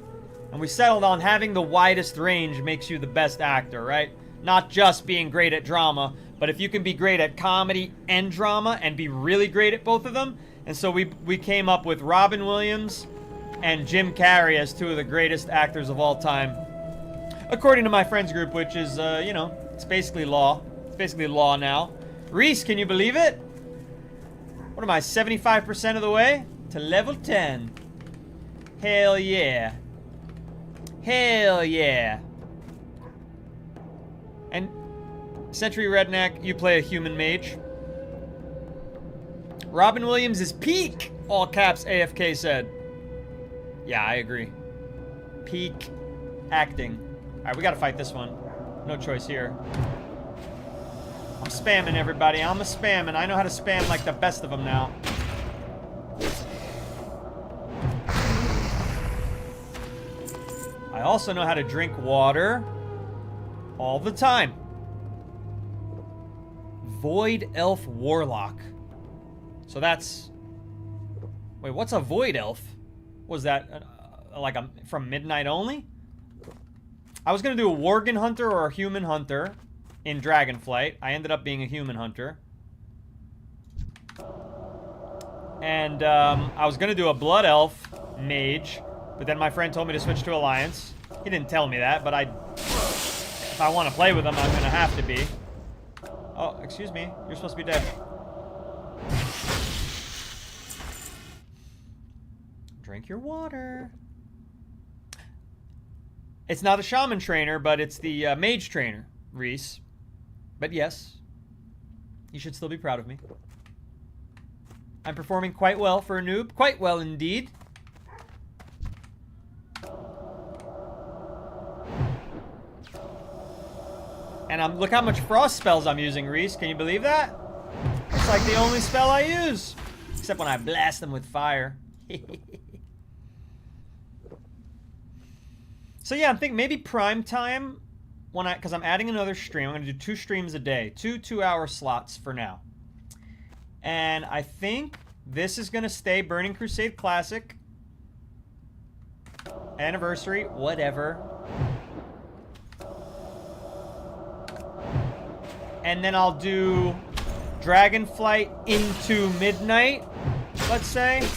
And we settled on having the widest range makes you the best actor, right? Not just being great at drama, but if you can be great at comedy and drama and be really great at both of them. And so we came up with Robin Williams and Jim Carrey as two of the greatest actors of all time. According to my friends group, which is, you know, it's basically law. It's basically law now. Reese, can you believe it? What am I, 75% of the way to level 10? Hell yeah. Hell yeah. And Century Redneck, you play a human mage. Robin Williams is peak, all caps AFK said. Yeah, I agree. Peak acting. Alright, we gotta fight this one. No choice here. I'm spamming everybody. I'm a spamming. I know how to spam like the best of them now. I also know how to drink water all the time. Void Elf Warlock. So that's... Wait, what's a Void Elf? Was that like from Midnight Only? I was going to do a Worgen Hunter or a Human Hunter in Dragonflight. I ended up being a Human Hunter. And I was going to do a Blood Elf Mage, but then my friend told me to switch to Alliance. He didn't tell me that, but if I want to play with him, I'm going to have to be. Oh, excuse me. You're supposed to be dead. Drink your water. It's not a shaman trainer, but it's the mage trainer, Reese. But yes, you should still be proud of me. I'm performing quite well for a noob. Quite well indeed. And look how much frost spells I'm using, Reese. Can you believe that? It's like the only spell I use. Except when I blast them with fire. So yeah, I'm thinking maybe prime time because I'm adding another stream. I'm going to do 2 streams a day. 2 2-hour slots for now. And I think this is going to stay Burning Crusade Classic. Anniversary, whatever. And then I'll do Dragonflight into midnight, let's say.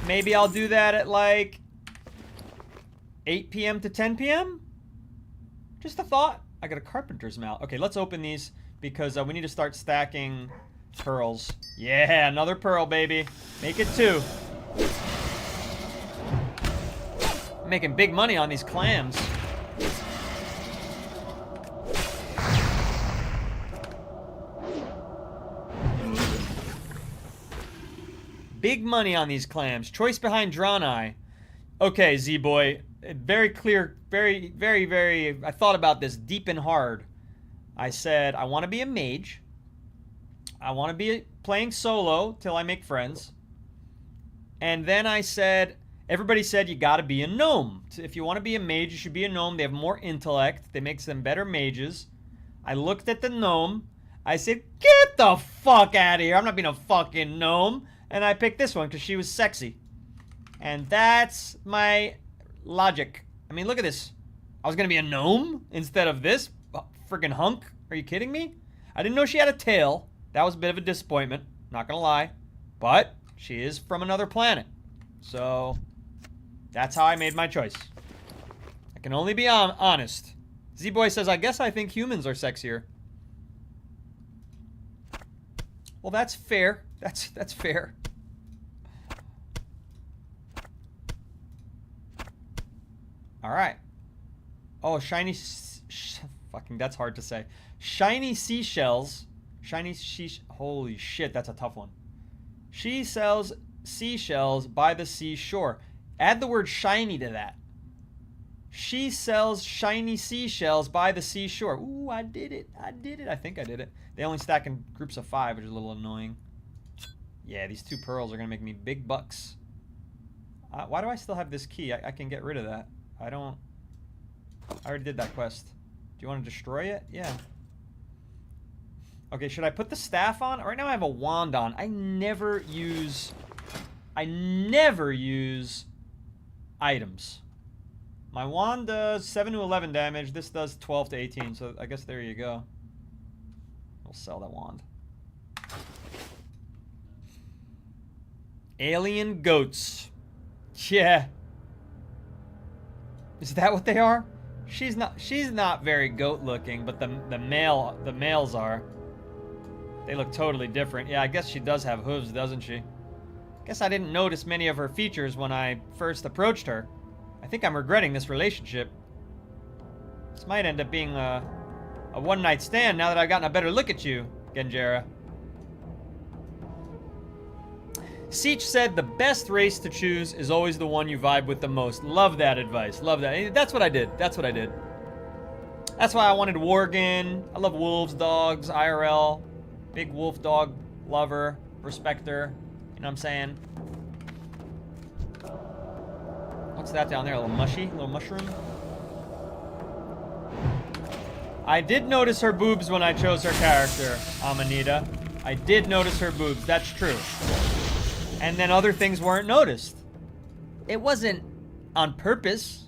Maybe I'll do that at like 8 p.m. to 10 p.m. Just a thought. I got a carpenter's mallet. Okay, let's open these because we need to start stacking pearls. Yeah, another pearl, baby. Make it 2. I'm making big money on these clams. Big money on these clams. Choice behind Draenei. Okay, Z-Boy. Very clear, very, I thought about this deep and hard. I said, I want to be a mage. I want to be playing solo till I make friends. And then I said, everybody said you got to be a gnome. If you want to be a mage, you should be a gnome. They have more intellect. They makes them better mages. I looked at the gnome. I said, get the fuck out of here. I'm not being a fucking gnome. And I picked this one because she was sexy. And that's my logic. I mean, look at this. I was going to be a gnome instead of this freaking hunk. Are you kidding me? I didn't know she had a tail. That was a bit of a disappointment. Not going to lie. But she is from another planet. So that's how I made my choice. I can only be honest. Z-Boy says, I guess I think humans are sexier. Well, that's fair. That's fair. All right. Oh, shiny... fucking, that's hard to say. Shiny seashells. Shiny holy shit, that's a tough one. She sells seashells by the seashore. Add the word shiny to that. She sells shiny seashells by the seashore. Ooh, I did it. I think I did it. They only stack in groups of 5, which is a little annoying. Yeah, these 2 pearls are going to make me big bucks. Why do I still have this key? I can get rid of that. I already did that quest. Do you want to destroy it? Yeah. Okay, should I put the staff on? Right now I have a wand on. I never use items. My wand does 7 to 11 damage. This does 12 to 18, so I guess there you go. We'll sell that wand. Alien goats. Yeah. Is that what they are? She's not very goat looking, but the males are. They look totally different. Yeah, I guess she does have hooves, doesn't she? Guess I didn't notice many of her features when I first approached her. I think I'm regretting this relationship. This might end up being a one-night stand now that I've gotten a better look at you, Genjera. Seach said the best race to choose is always the one you vibe with the most. Love that advice. Love that. That's what I did. That's what I did. That's why I wanted Worgen. I love wolves, dogs, IRL. Big wolf dog lover, respecter. You know what I'm saying? What's that down there? A little mushy? A little mushroom? I did notice her boobs when I chose her character, Amanita. I did notice her boobs. That's true. And then other things weren't noticed. It wasn't on purpose.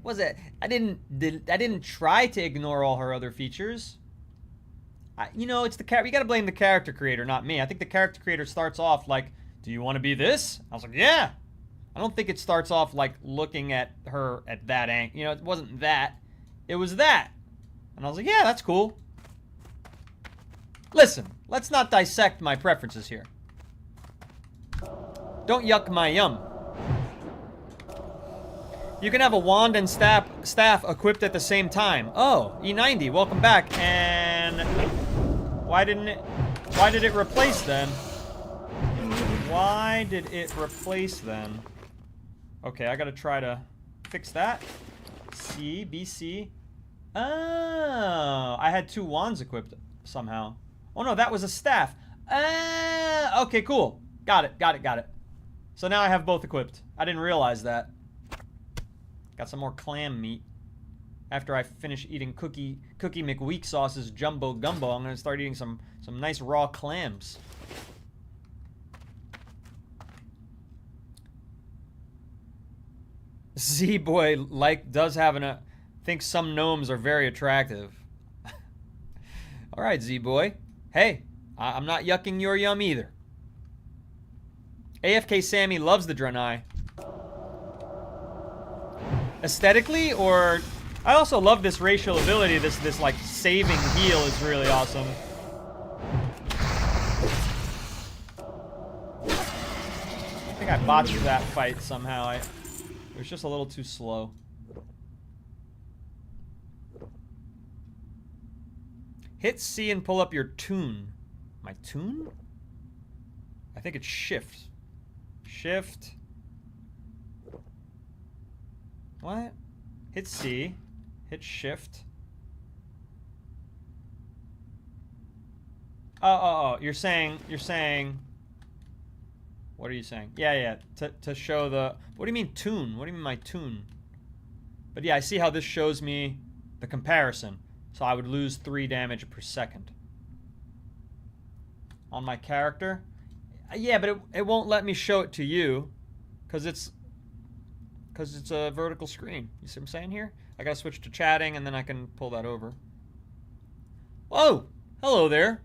Was it? I didn't try to ignore all her other features. You know, it's the you gotta blame the character creator, not me. I think the character creator starts off like, do you want to be this? I was like, yeah. I don't think it starts off like looking at her at that angle. You know, it wasn't that. It was that. And I was like, yeah, that's cool. Listen, let's not dissect my preferences here. Don't yuck my yum. You can have a wand and staff equipped at the same time. Oh, E90, welcome back. And why did it replace then? Why did it replace then? Okay, I gotta try to fix that. C, BC. Oh, I had 2 wands equipped somehow. Oh no, that was a staff. Okay, cool. Got it. So now I have both equipped. I didn't realize that. Got some more clam meat. After I finish eating Cookie McWeak Sauce's Jumbo Gumbo, I'm gonna start eating some nice raw clams. Z-Boy does have thinks some gnomes are very attractive. Alright, Z-Boy. Hey, I'm not yucking your yum either. AFK Sammy loves the Draenei. Aesthetically, or... I also love this racial ability. This like, saving heal is really awesome. I think I botched that fight somehow. It was just a little too slow. Hit C and pull up your tune. My tune? I think it's shift. Shift. What? Hit C. Hit shift. Oh. You're saying. What are you saying? Yeah. To show the. What do you mean tune? What do you mean my tune? But yeah, I see how this shows me the comparison. So I would lose 3 damage per second. On my character. Yeah, but it won't let me show it to you. Because it's a vertical screen. You see what I'm saying here? I gotta switch to chatting and then I can pull that over. Oh! Hello there.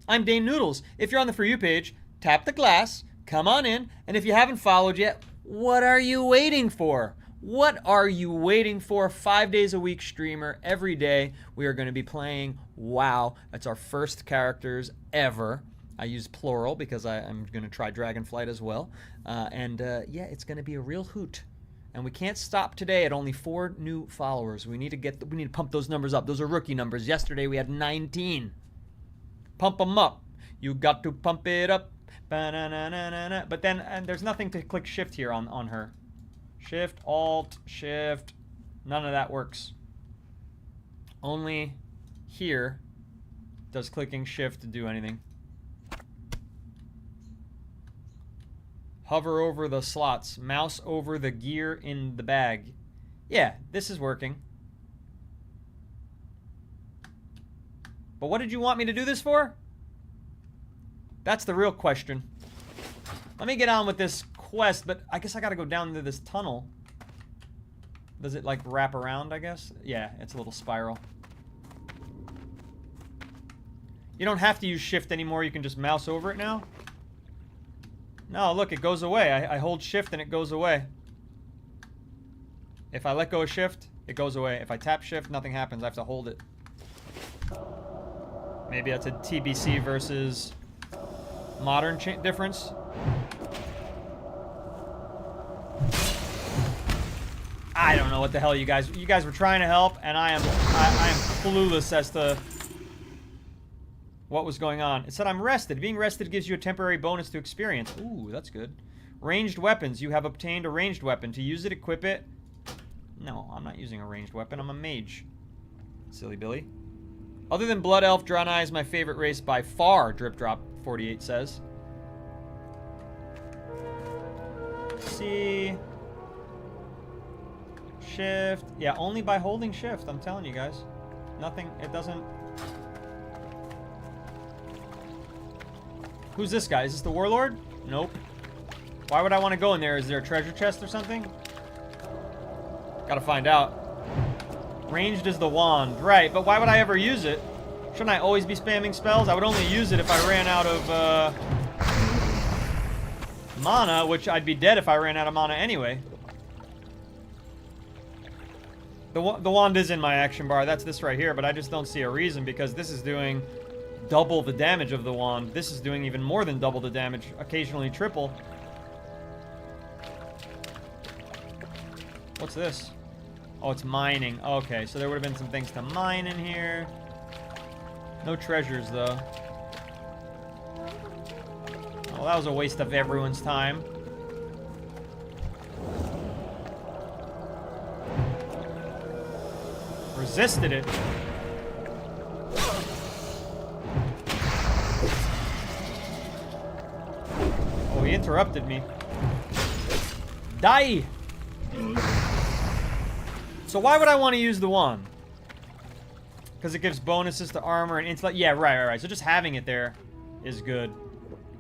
I'm Dane Noodles. If you're on the For You page, tap the glass, come on in, and if you haven't followed yet, what are you waiting for? What are you waiting for? 5 days a week streamer, every day. We are going to be playing WoW. That's our first characters ever. I use plural because I'm going to try Dragonflight as well. Yeah, it's going to be a real hoot. And we can't stop today at only 4 new followers. We need to pump those numbers up. Those are rookie numbers. Yesterday we had 19. Pump them up. You got to pump it up. Ba-na-na-na-na-na. But then there's nothing to click shift here on her. Shift, alt, shift. None of that works. Only here does clicking shift do anything. Hover over the slots. Mouse over the gear in the bag. Yeah, this is working. But what did you want me to do this for? That's the real question. Let me get on with this quest, but I guess I gotta go down into this tunnel. Does it, like, wrap around, I guess? Yeah, it's a little spiral. You don't have to use shift anymore. You can just mouse over it now. No, look, it goes away. I hold shift and it goes away. If I let go of shift, it goes away. If I tap shift, nothing happens. I have to hold it. Maybe that's a TBC versus modern difference. I don't know what the hell you guys were trying to help, and I am clueless as to what was going on. It said I'm rested. Being rested gives you a temporary bonus to experience. Ooh, that's good. Ranged weapons. You have obtained a ranged weapon. To use it, equip it. No, I'm not using a ranged weapon. I'm a mage. Silly Billy. Other than Blood Elf, Draenei is my favorite race by far, Drip Drop 48 says. C. Shift. Yeah, only by holding shift, I'm telling you guys. Nothing, it doesn't... Who's this guy? Is this the Warlord? Nope. Why would I want to go in there? Is there a treasure chest or something? Gotta find out. Ranged is the wand. Right, but why would I ever use it? Shouldn't I always be spamming spells? I would only use it if I ran out of mana, which I'd be dead if I ran out of mana anyway. The wand is in my action bar. That's this right here, but I just don't see a reason because this is doing double the damage of the wand. This is doing even more than double the damage, occasionally triple. What's this? Oh, it's mining. Okay, so there would have been some things to mine in here. No treasures, though. Well, that was a waste of everyone's time. Resisted it. Oh, he interrupted me. Die! So why would I want to use the wand? Because it gives bonuses to armor and intellect. Yeah, right. So just having it there is good.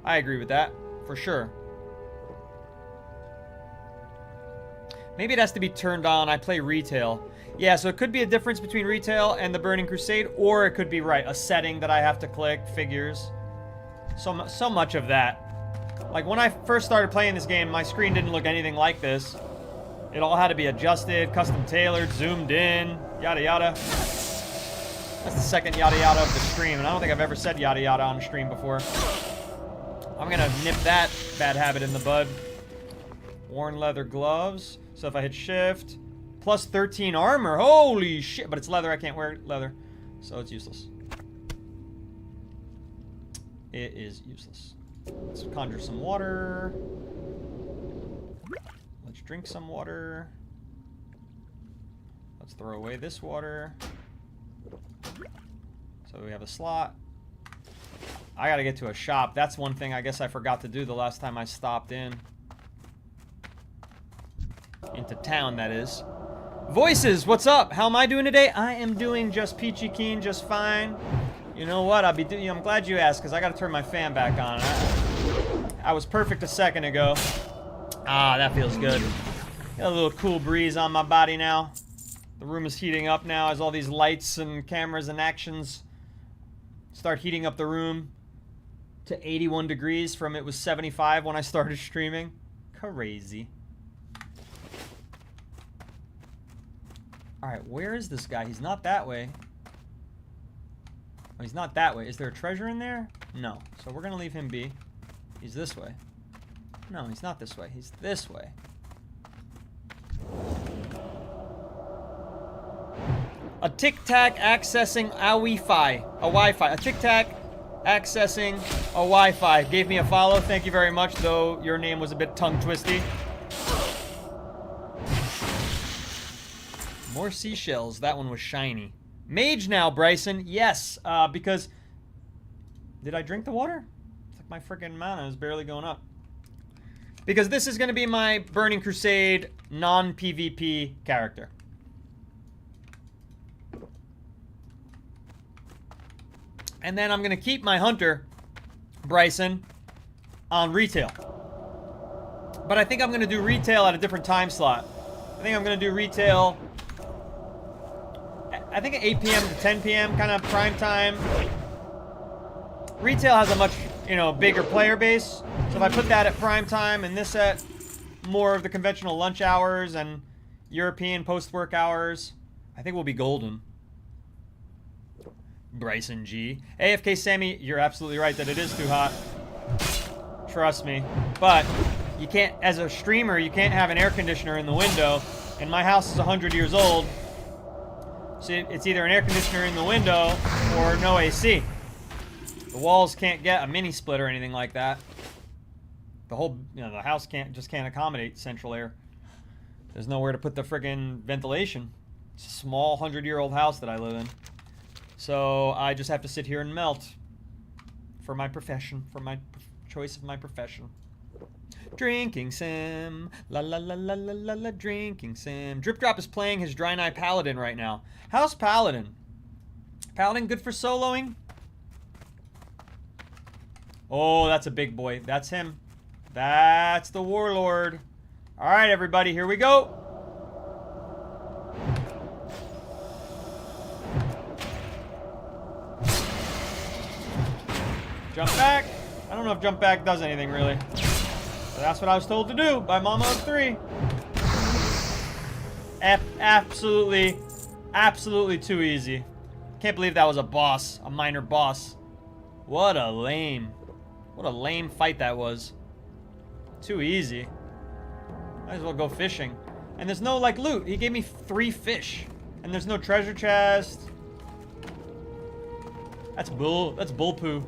I agree with that, for sure. Maybe it has to be turned on. I play retail. Yeah, so it could be a difference between retail and the Burning Crusade, or it could be, right, a setting that I have to click, figures. So much of that. Like, when I first started playing this game, my screen didn't look anything like this. It all had to be adjusted, custom tailored, zoomed in, yada yada. That's the second yada yada of the stream, and I don't think I've ever said yada yada on stream before. I'm gonna nip that bad habit in the bud. Worn leather gloves. So if I hit shift, plus 13 armor. Holy shit! But it's leather. I can't wear leather, so it's useless. It is useless. Let's conjure some water. Let's drink some water. Let's throw away this water. So we have a slot. I gotta get to a shop. That's one thing I guess I forgot to do the last time I stopped in. Into town, that is. Voices, what's up? How am I doing today? I am doing just peachy keen, just fine. You know what? I'm glad you asked, because I gotta turn my fan back on. I was perfect a second ago. Ah, that feels good. Got a little cool breeze on my body now. The room is heating up now as all these lights and cameras and actions start heating up the room to 81 degrees from it was 75 when I started streaming. Crazy. Alright, where is this guy? He's not that way. Oh, he's not that way. Is there a treasure in there? No. So we're gonna leave him be. He's this way. No, he's not this way. He's this way. A tic-tac accessing a Wi-Fi. A Wi-Fi. A tic-tac accessing a Wi-Fi. Gave me a follow. Thank you very much, though your name was a bit tongue-twisty. More seashells. That one was shiny. Mage now, Bryson. Yes, because... Did I drink the water? It's like my freaking mana is barely going up. Because this is going to be my Burning Crusade non-PvP character. And then I'm going to keep my hunter, Bryson, on retail. But I think I'm going to do retail at a different time slot. I think I'm going to do retail... I think at 8 p.m. to 10 p.m. kind of prime time. Retail has a much, bigger player base. So if I put that at prime time and this at more of the conventional lunch hours and European post-work hours, I think we'll be golden. Bryson G. AFK Sammy, you're absolutely right that it is too hot. Trust me. But you can't, as a streamer, you can't have an air conditioner in the window. And my house is 100 years old. So it's either an air conditioner in the window or no AC. The walls can't get a mini split or anything like that. The whole, the house can't accommodate central air. There's nowhere to put the friggin' ventilation. It's a small 100-year-old house that I live in. So I just have to sit here and melt for my profession, for my choice of my profession. Drinking sim, la la la la la la la, drinking sim. Drip Drop is playing his Draenei Paladin right now. How's Paladin? Paladin good for soloing? Oh, that's a big boy. That's him. That's the Warlord. All right, everybody, here we go. Jump back. I don't know if jump back does anything, really. But that's what I was told to do by Mama of 3. Absolutely too easy. Can't believe that was a boss, a minor boss. What a lame fight that was. Too easy. Might as well go fishing. And there's no, loot. He gave me 3 fish. And there's no treasure chest. That's bull poo.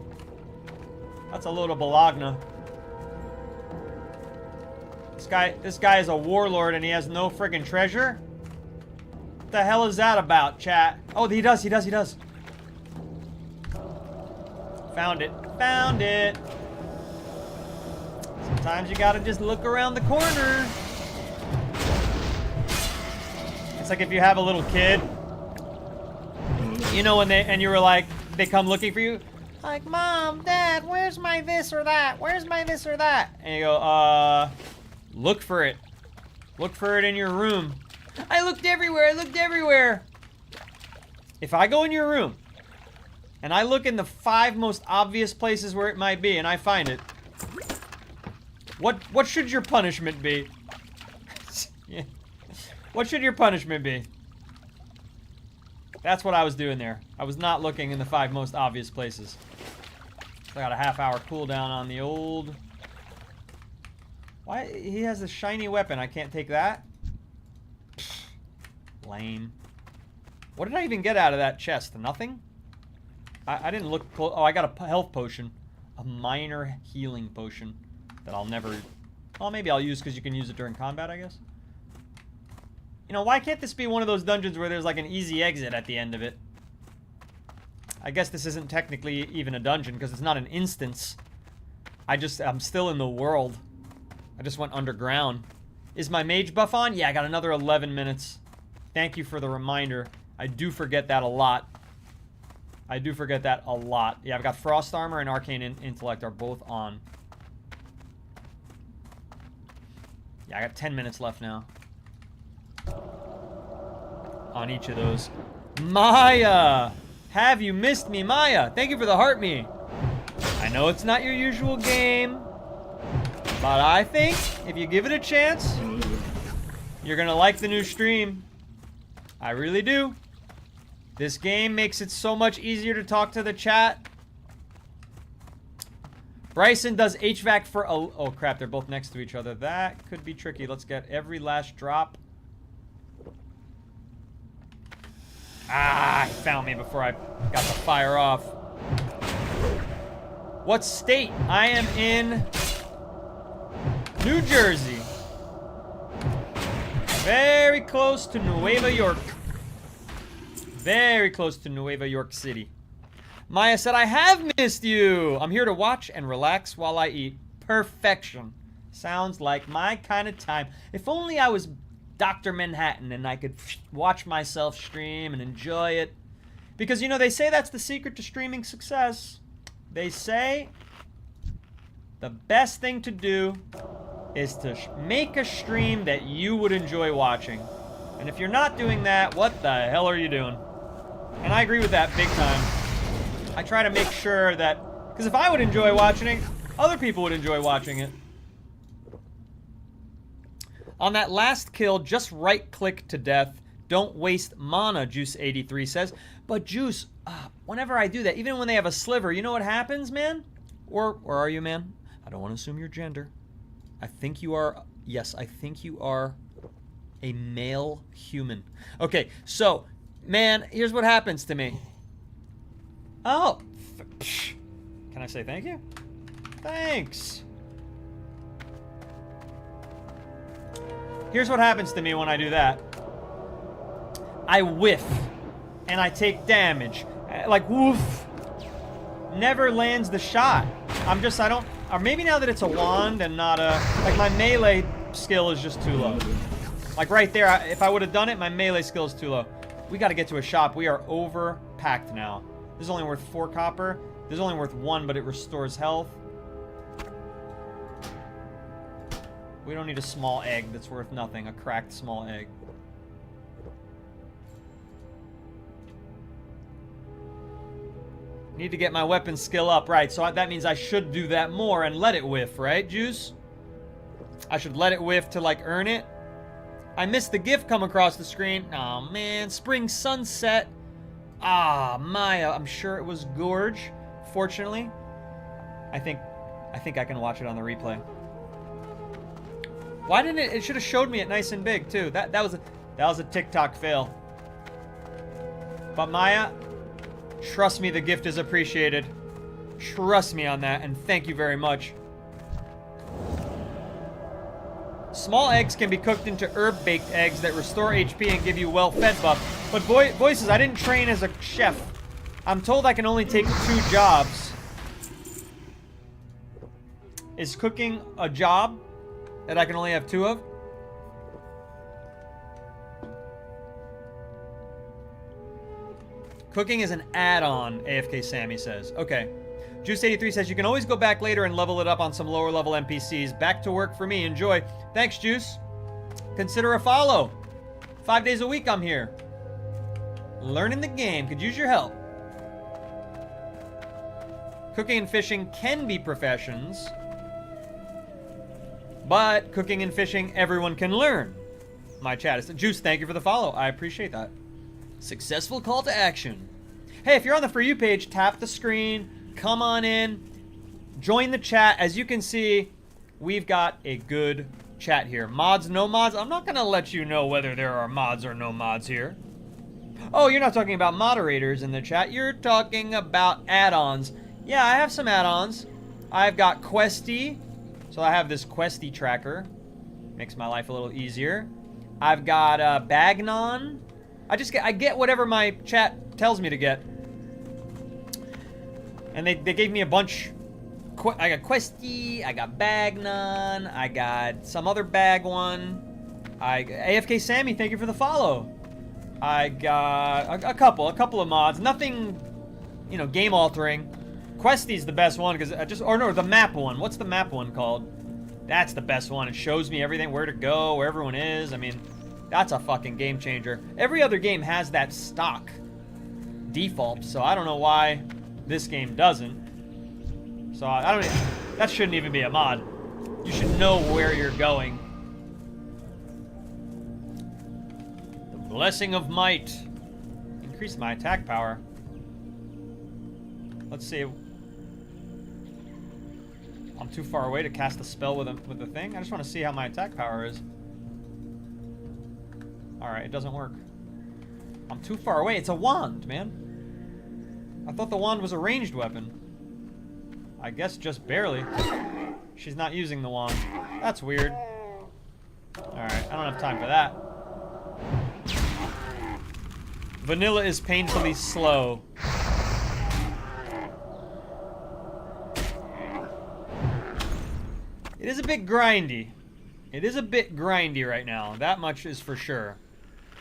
That's a load of balagna. This guy is a warlord and he has no friggin' treasure? What the hell is that about, chat? Oh, he does. Found it. Sometimes you gotta just look around the corner. It's like if you have a little kid. When you were like, they come looking for you. Like, Mom, Dad, where's my this or that? Where's my this or that? And you go, look for it. Look for it in your room. I looked everywhere. If I go in your room and I look in the 5 most obvious places where it might be and I find it, what should your punishment be? Yeah. What should your punishment be? That's what I was doing there. I was not looking in the 5 most obvious places. I got a half-hour cooldown on the old... Why? He has a shiny weapon. I can't take that? Pfft, lame. What did I even get out of that chest? Nothing? I didn't look... Oh, I got a health potion. a minor healing potion that I'll never... Well, maybe I'll use because you can use it during combat, I guess. You know, why can't this be one of those dungeons where there's like an easy exit at the end of it? I guess this isn't technically even a dungeon because it's not an instance. I'm still in the world. I just went underground. Is my mage buff on? Yeah, I got another 11 minutes. Thank you for the reminder. I do forget that a lot. I do forget that a lot. Yeah, I've got Frost Armor and Arcane Intellect are both on. Yeah, I got 10 minutes left now. On each of those. Maya! Have you missed me, Maya? Thank you for the heart me. I know it's not your usual game, but I think if you give it a chance, you're gonna like the new stream. I really do. This game makes it so much easier to talk to the chat. Bryson does HVAC for a... Oh, crap. They're both next to each other. That could be tricky. Let's get every last drop. Ah, he found me before I got the fire off. What state? I am in New Jersey. Very close to Nueva York. Very close to Nueva York City. Maya said, I have missed you. I'm here to watch and relax while I eat. Perfection. Sounds like my kind of time. If only I was Dr. Manhattan and I could watch myself stream and enjoy it. Because, you know, they say that's the secret to streaming success. They say the best thing to do is to make a stream that you would enjoy watching. And if you're not doing that, what the hell are you doing? And I agree with that big time. I try to make sure that, because if I would enjoy watching it, other people would enjoy watching it. On that last kill, just right-click to death. Don't waste mana, Juice83 says. But Juice, whenever I do that, even when they have a sliver, you know what happens, man? Or are you, man? I don't want to assume your gender. I think you are, yes, I think you are a male human. Okay, so, man, here's what happens to me. Oh, can I say thank you? Thanks. Here's what happens to me when I do that. I whiff, and I take damage. Like, woof. Never lands the shot. Or maybe now that it's a wand and not a, like my melee skill is just too low. Like right there, if I would have done it, my melee skill is too low. We got to get to a shop. We are overpacked now. This is only worth 4 copper. This is only worth 1, but it restores health. We don't need a small egg that's worth nothing. A cracked small egg. Need to get my weapon skill up, right? So that means I should do that more and let it whiff, right, Juice? I should let it whiff to, like, earn it. I missed the GIF come across the screen. Oh man, spring sunset. Ah, Maya, I'm sure it was gorge. Fortunately, I think I can watch it on the replay. Why didn't it? It should have showed me it nice and big too. That was a TikTok fail. But Maya, trust me, the gift is appreciated. Trust me on that, and thank you very much. Small eggs can be cooked into herb-baked eggs that restore HP and give you well-fed buff. But voices, I didn't train as a chef. I'm told I can only take 2 jobs. Is cooking a job that I can only have 2 of? Cooking is an add-on, AFK Sammy says. Okay. Juice83 says, you can always go back later and level it up on some lower level NPCs. Back to work for me. Enjoy. Thanks, Juice. Consider a follow. 5 days a week I'm here. Learning the game. Could use your help. Cooking and fishing can be professions. But cooking and fishing, everyone can learn. My chat is... Juice, thank you for the follow. I appreciate that. Successful call to action. Hey, if you're on the For You page, tap the screen. Come on in, join the chat. As you can see, we've got a good chat here. Mods, no mods. I'm not gonna let you know whether there are mods or no mods here. Oh, you're not talking about moderators in the chat. You're talking about add-ons. Yeah, I have some add-ons. I've got Questy. So I have this Questy tracker. Makes my life a little easier. I've got Bagnon. I get whatever my chat tells me to get. And they gave me a bunch. I got Questy, I got Bagnon, I got some other bag one. AFK Sammy, thank you for the follow. I got a couple of mods. Nothing, you know, game altering. Questy's the best one because the map one. What's the map one called? That's the best one. It shows me everything, where to go, where everyone is. I mean, that's a fucking game changer. Every other game has that stock default, so I don't know why this game doesn't. So I don't. That shouldn't even be a mod. You should know where you're going. The Blessing of Might. Increase my attack power. Let's see. I'm too far away to cast a spell with the thing. I just want to see how my attack power is. Alright, it doesn't work. I'm too far away. It's a wand, man. I thought the wand was a ranged weapon. I guess just barely. She's not using the wand. That's weird. Alright, I don't have time for that. Vanilla is painfully slow. It is a bit grindy. It is a bit grindy right now. That much is for sure.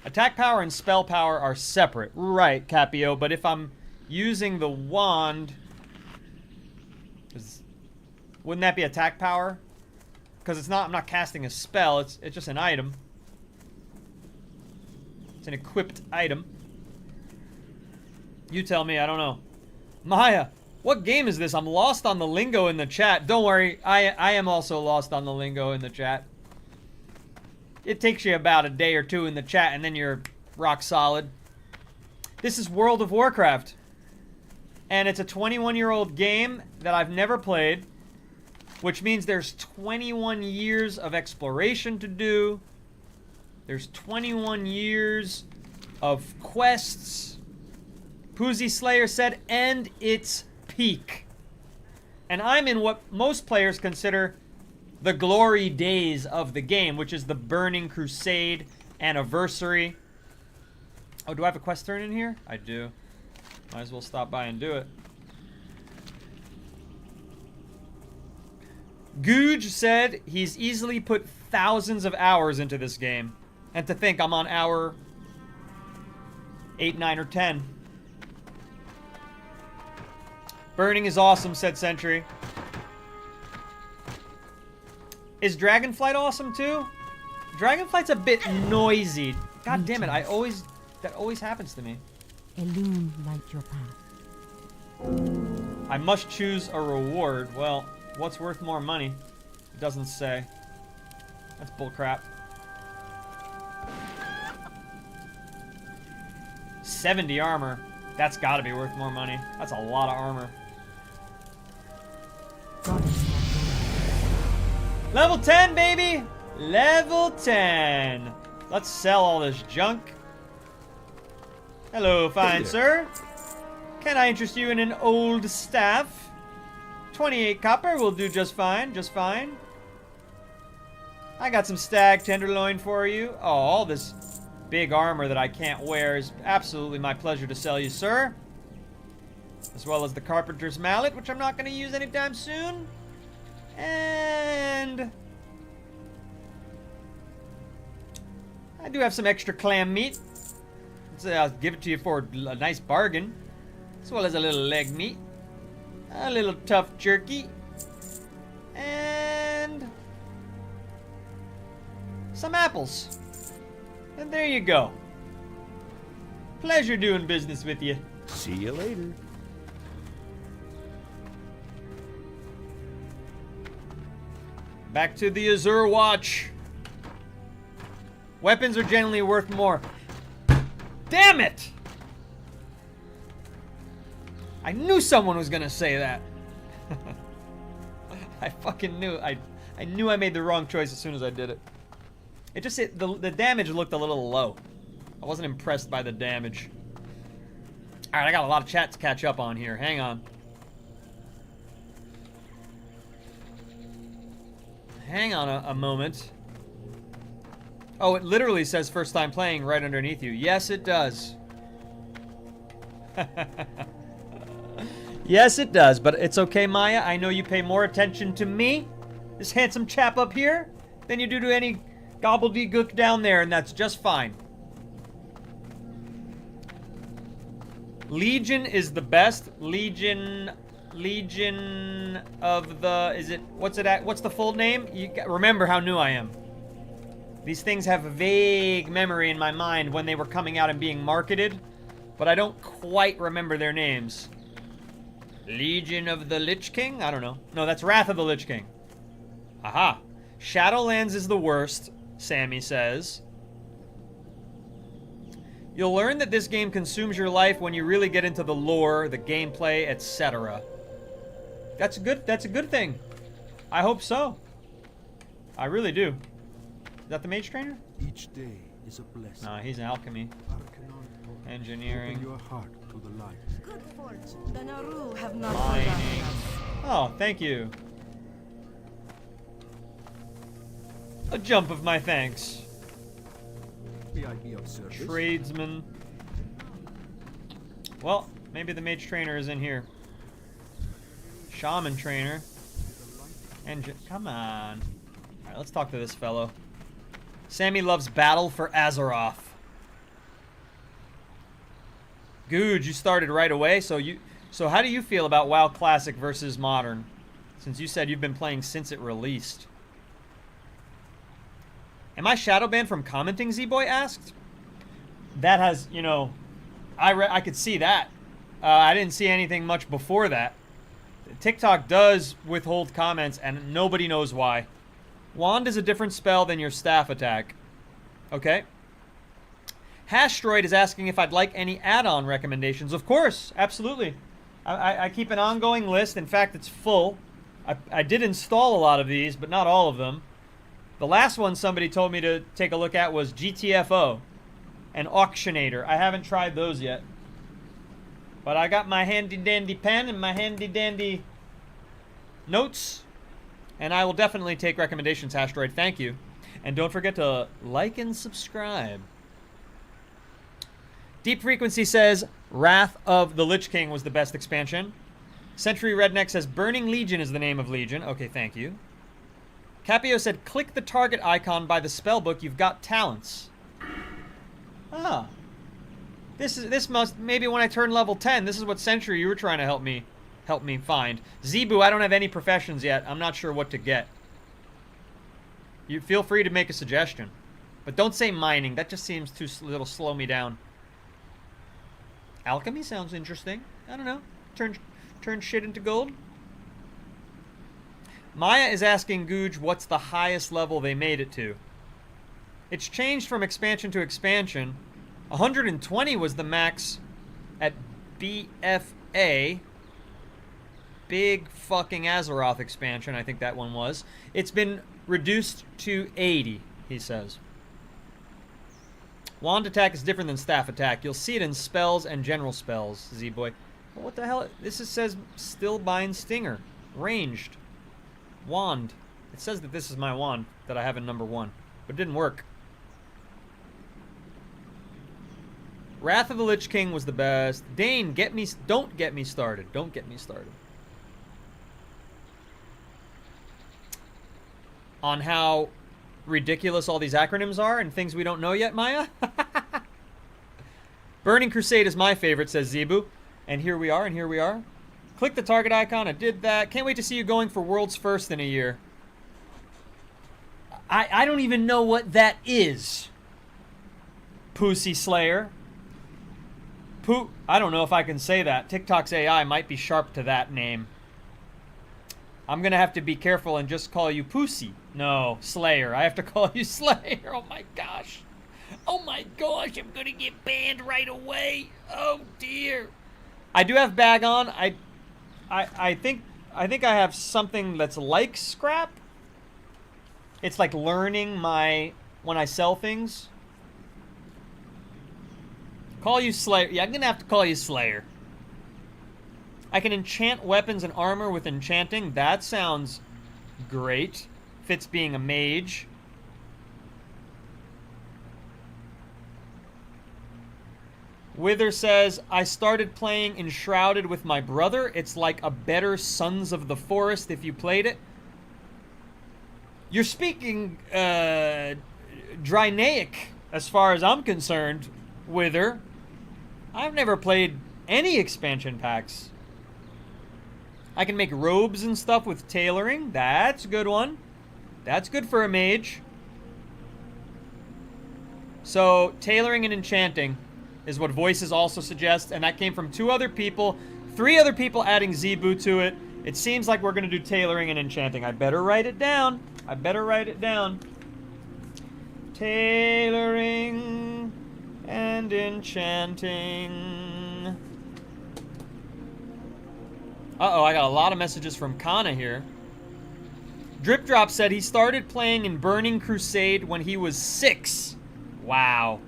Attack power and spell power are separate. Right, Capio, but if I'm using the wand... Wouldn't that be attack power? Because it's not, I'm not casting a spell, it's just an item. It's an equipped item. You tell me, I don't know. Maya, what game is this? I'm lost on the lingo in the chat. Don't worry, I am also lost on the lingo in the chat. It takes you about a day or two in the chat and then you're rock solid. This is World of Warcraft. And it's a 21-year-old game that I've never played. Which means there's 21 years of exploration to do. There's 21 years of quests. Poozy Slayer said, and it's peak. And I'm in what most players consider the glory days of the game, which is the Burning Crusade anniversary. Oh, do I have a quest turn in here? I do. Might as well stop by and do it. Googe said he's easily put thousands of hours into this game. And to think I'm on hour 8, 9, or 10. Burning is awesome, said Sentry. Is Dragonflight awesome too? Dragonflight's a bit noisy. God damn it, that always happens to me. Illume light your path. I must choose a reward. Well, what's worth more money? It doesn't say. That's bullcrap. 70 armor. That's gotta be worth more money. That's a lot of armor. Level 10, baby! Level 10. Let's sell all this junk. Hello, fine sir. Can I interest you in an old staff? 28 copper will do just fine, just fine. I got some stag tenderloin for you. Oh, all this big armor that I can't wear is absolutely my pleasure to sell you, sir. As well as the carpenter's mallet, which I'm not going to use anytime soon. And I do have some extra clam meat. So I'll give it to you for a nice bargain. As well as a little leg meat. A little tough jerky. And some apples. And there you go. Pleasure doing business with you. See you later. Back to the Azure Watch. Weapons are generally worth more. Damn it! I knew someone was gonna say that. I fucking knew. I knew I made the wrong choice as soon as I did it. It just the damage looked a little low. I wasn't impressed by the damage. Alright, I got a lot of chat to catch up on here. Hang on. Hang on a moment. Oh, it literally says first time playing right underneath you. Yes, it does. Yes, it does, but it's okay, Maya. I know you pay more attention to me, this handsome chap up here, than you do to any gobbledygook down there, and that's just fine. Legion is the best. Legion of the... Is it... What's it at? What's the full name? Remember how new I am. These things have a vague memory in my mind when they were coming out and being marketed, but I don't quite remember their names. Legion of the Lich King? I don't know. No, that's Wrath of the Lich King. Aha. Shadowlands is the worst, Sammy says. You'll learn that this game consumes your life when you really get into the lore, the gameplay, etc. That's a good thing. I hope so. I really do. Is that the mage trainer? Each day is a blessing. Nah, he's an alchemy. Engineering. Open your heart to the light. Good fortune. The Naru have not Mining. forgotten us. Oh, thank you. A jump of my thanks. May I be of service? Tradesman. Well, maybe the mage trainer is in here. Shaman trainer. Come on. Alright, let's talk to this fellow. Sammy loves battle for Azeroth. Good, you started right away. So how do you feel about WoW Classic versus Modern? Since you said you've been playing since it released. Am I shadow banned from commenting, Z-Boy asked? That has, you know, I could see that. I didn't see anything much before that. TikTok does withhold comments, and nobody knows why. Wand is a different spell than your staff attack. Okay. Hashtroid is asking if I'd like any add-on recommendations. Of course, absolutely. I keep an ongoing list. In fact, it's full. I did install a lot of these, but not all of them. The last one somebody told me to take a look at was GTFO and Auctionator. I haven't tried those yet. But I got my handy-dandy pen and my handy-dandy notes. And I will definitely take recommendations, Hashtroid. Thank you. And don't forget to like and subscribe. Deep Frequency says Wrath of the Lich King was the best expansion. Century Redneck says Burning Legion is the name of Legion. Okay, thank you. Capio said, click the target icon by the spellbook. You've got talents. Ah. This must, maybe when I turn level 10, this is what Century you were trying to help me find. Zebu, I don't have any professions yet. I'm not sure what to get. You feel free to make a suggestion. But don't say mining. That just seems too little slow me down. Alchemy sounds interesting. I don't know. Turn shit into gold. Maya is asking Gooj what's the highest level they made it to. It's changed from expansion to expansion. 120 was the max at BFA. Big fucking Azeroth expansion, I think that one was. It's been reduced to 80, he says. Wand attack is different than staff attack. You'll see it in spells and general spells, Z-Boy. Well, what the hell? This says Still Bind Stinger. Ranged. Wand. It says that this is my wand that I have in number 1, but it didn't work. Wrath of the Lich King was the best. Dane, don't get me started. Don't get me started. On how ridiculous all these acronyms are and things we don't know yet, Maya? Burning Crusade is my favorite, says Zebu. And here we are, and here we are. Click the target icon. I did that. Can't wait to see you going for World's First in a year. I don't even know what that is. Pussy Slayer. I don't know if I can say that. TikTok's AI might be sharp to that name. I'm going to have to be careful and just call you Pussy. No, Slayer. I have to call you Slayer. Oh my gosh. Oh my gosh, I'm going to get banned right away. Oh dear. I do have bag on. I think I have something that's like scrap. It's like learning when I sell things. Call you Slayer. Yeah, I'm gonna have to call you Slayer. I can enchant weapons and armor with enchanting. That sounds great. fits being a mage. Wither says, I started playing Enshrouded with my brother. It's like a better Sons of the Forest if you played it. You're speaking Drynaic as far as I'm concerned, Wither. I've never played any expansion packs. I can make robes and stuff with tailoring. That's a good one. That's good for a mage. So, tailoring and enchanting is what Voices also suggest, and that came from 2 other people, 3 other people adding Zebu to it. It seems like we're going to do tailoring and enchanting. I better write it down. I better write it down. Tailoring and enchanting. Uh-oh, I got a lot of messages from Kana here. Drip Drop said he started playing in Burning Crusade when he was 6. Wow.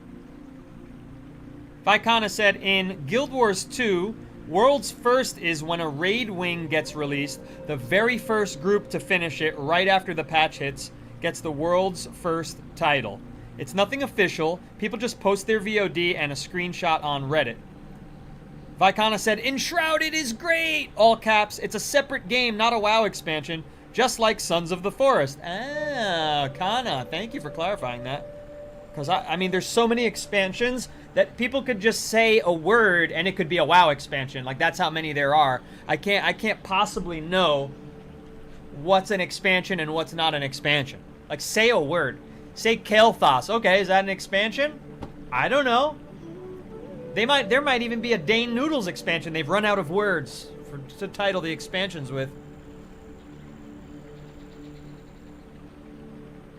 Vicana said, in Guild Wars 2, World's First is when a raid wing gets released. The very first group to finish it right after the patch hits gets the World's First title. It's nothing official. People just post their VOD and a screenshot on Reddit. Vicana said, Enshrouded is great! All caps. It's a separate game, not a WoW expansion. Just like Sons of the Forest. Ah, Kana, thank you for clarifying that. Because, I mean, there's so many expansions that people could just say a word and it could be a WoW expansion. Like, that's how many there are. I can't possibly know what's an expansion and what's not an expansion. Like, say a word. Say Kael'thas. Okay, is that an expansion? I don't know. There might even be a Dane Noodles expansion. They've run out of words to title the expansions with.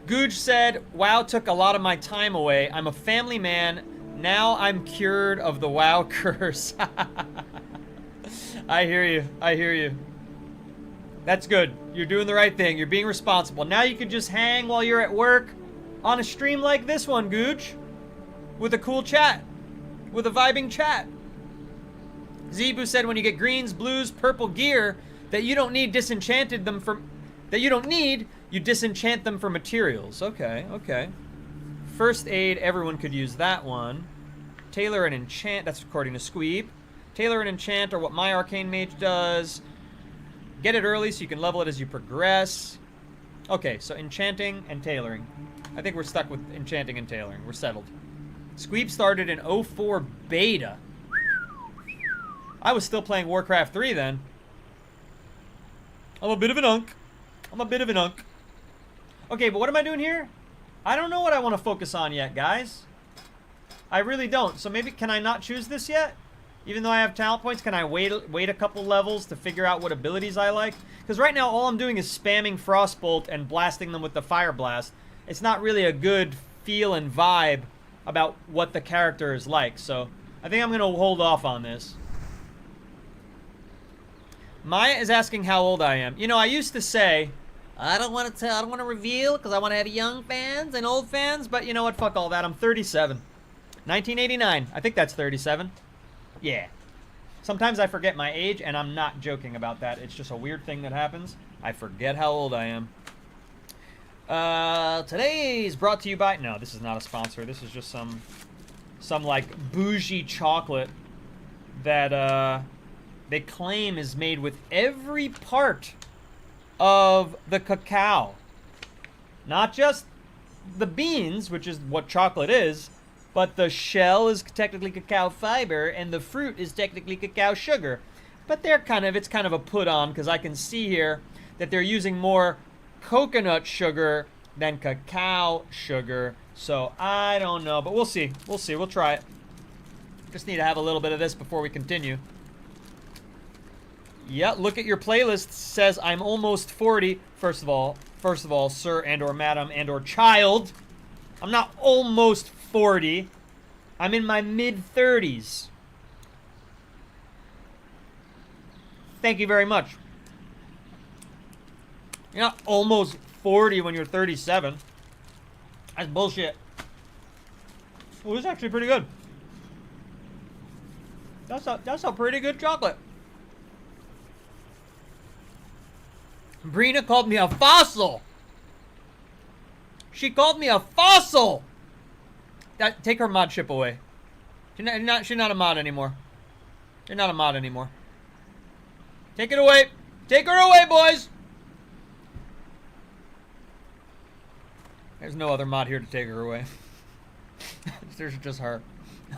Googe said, WoW took a lot of my time away. I'm a family man. Now I'm cured of the WoW curse. I hear you. I hear you. That's good. You're doing the right thing. You're being responsible. Now you can just hang while you're at work on a stream like this one, Googe. With a cool chat. With a vibing chat. Zebu said when you get greens, blues, purple gear, that you don't need disenchanted them from... That you don't need... You disenchant them for materials. Okay, okay. First aid, everyone could use that one. Tailor and enchant, that's according to Squeeb. Tailor and enchant are what my arcane mage does. Get it early so you can level it as you progress. Okay, so enchanting and tailoring. I think we're stuck with enchanting and tailoring. We're settled. Squeeb started in 04 beta. I was still playing Warcraft 3 then. I'm a bit of an unk. I'm a bit of an unk. Okay, but what am I doing here? I don't know what I want to focus on yet, guys. I really don't. So maybe, can I not choose this yet? Even though I have talent points, can I wait a couple levels to figure out what abilities I like? Because right now, all I'm doing is spamming Frostbolt and blasting them with the Fire Blast. It's not really a good feel and vibe about what the character is like. So I think I'm going to hold off on this. Maya is asking how old I am. You know, I used to say... I don't want to reveal because I want to have young fans and old fans, but you know what? Fuck all that. I'm 37. 1989. I think that's 37. Yeah. Sometimes I forget my age, and I'm not joking about that. It's just a weird thing that happens. I forget how old I am. Today's brought to you by... No, this is not a sponsor. This is just some like bougie chocolate that they claim is made with every part of the cacao. Not just the beans, which is what chocolate is, but the shell is technically cacao fiber and the fruit is technically cacao sugar. But it's kind of a put on because I can see here that they're using more coconut sugar than cacao sugar. So I don't know, but we'll see. We'll see. We'll try it. Just need to have a little bit of this before we continue. Yeah, look at your playlist. Says I'm almost 40. First of all, sir and or madam and or child. I'm not almost 40. I'm in my mid-30s. Thank you very much. You're not almost 40 when you're 37. That's bullshit. Oh, this is actually pretty good. That's a pretty good chocolate. Brina called me a fossil. She called me a fossil! Take her mod ship away. She's not a mod anymore. You're not a mod anymore. Take it away. Take her away, boys! There's no other mod here to take her away. There's just her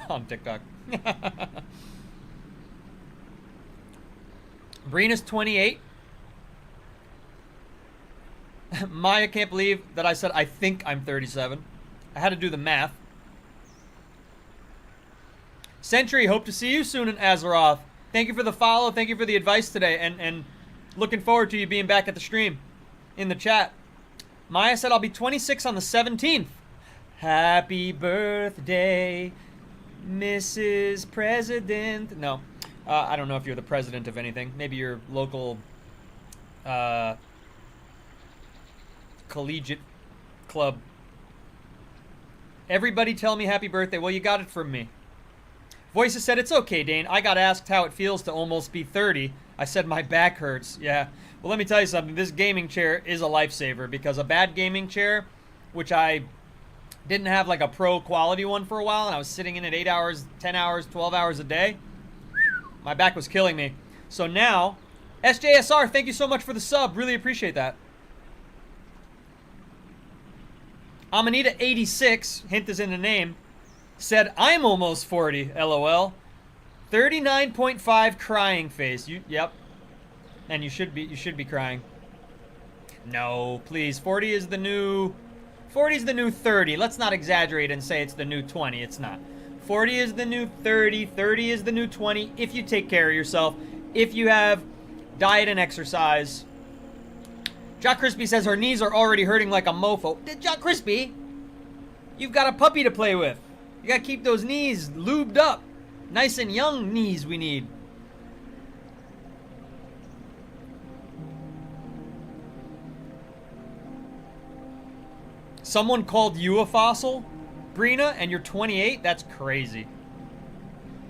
on TikTok. Brina's 28. Maya can't believe that I said I think I'm 37. I had to do the math. Sentry, hope to see you soon in Azeroth. Thank you for the follow. Thank you for the advice today. And looking forward to you being back at the stream. In the chat. Maya said I'll be 26 on the 17th. Happy birthday, Mrs. President. No. I don't know if you're the president of anything. Maybe your local collegiate club. Everybody tell me happy birthday. Well, you got it from me. Voices said, it's okay, Dane. I got asked how it feels to almost be 30. I said my back hurts. Yeah. Well, let me tell you something. This gaming chair is a lifesaver because a bad gaming chair, which I didn't have like a pro quality one for a while, and I was sitting in it 8 hours, 10 hours, 12 hours a day. My back was killing me. So now, SJSR, thank you so much for the sub. Really appreciate that. Amanita86, hint is in the name, said, I'm almost 40, LOL. 39.5 crying face. Yep. And you should be crying. No, please. 40 is the new 30. Let's not exaggerate and say it's the new 20. It's not. 40 is the new 30. 30 is the new 20 if you take care of yourself. If you have diet and exercise. Jock Crispy says her knees are already hurting like a mofo. Jock Crispy, you've got a puppy to play with. You gotta keep those knees lubed up. Nice and young knees we need. Someone called you a fossil, Brina, and you're 28? That's crazy.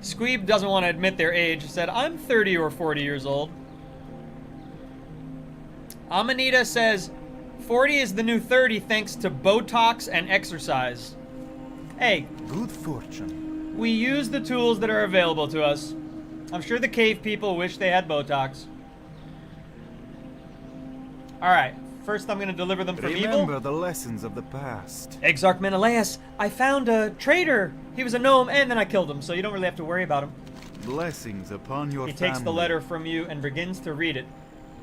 Squeeb doesn't want to admit their age. Said, I'm 30 or 40 years old. Amanita says, 40 is the new 30 thanks to Botox and exercise. Hey. Good fortune. We use the tools that are available to us. I'm sure the cave people wish they had Botox. Alright. First, I'm going to deliver them from evil. Remember the lessons of the past. Exarch Menelaus, I found a traitor. He was a gnome, and then I killed him, so you don't really have to worry about him. Blessings upon your He family. takes the letter from you and begins to read it.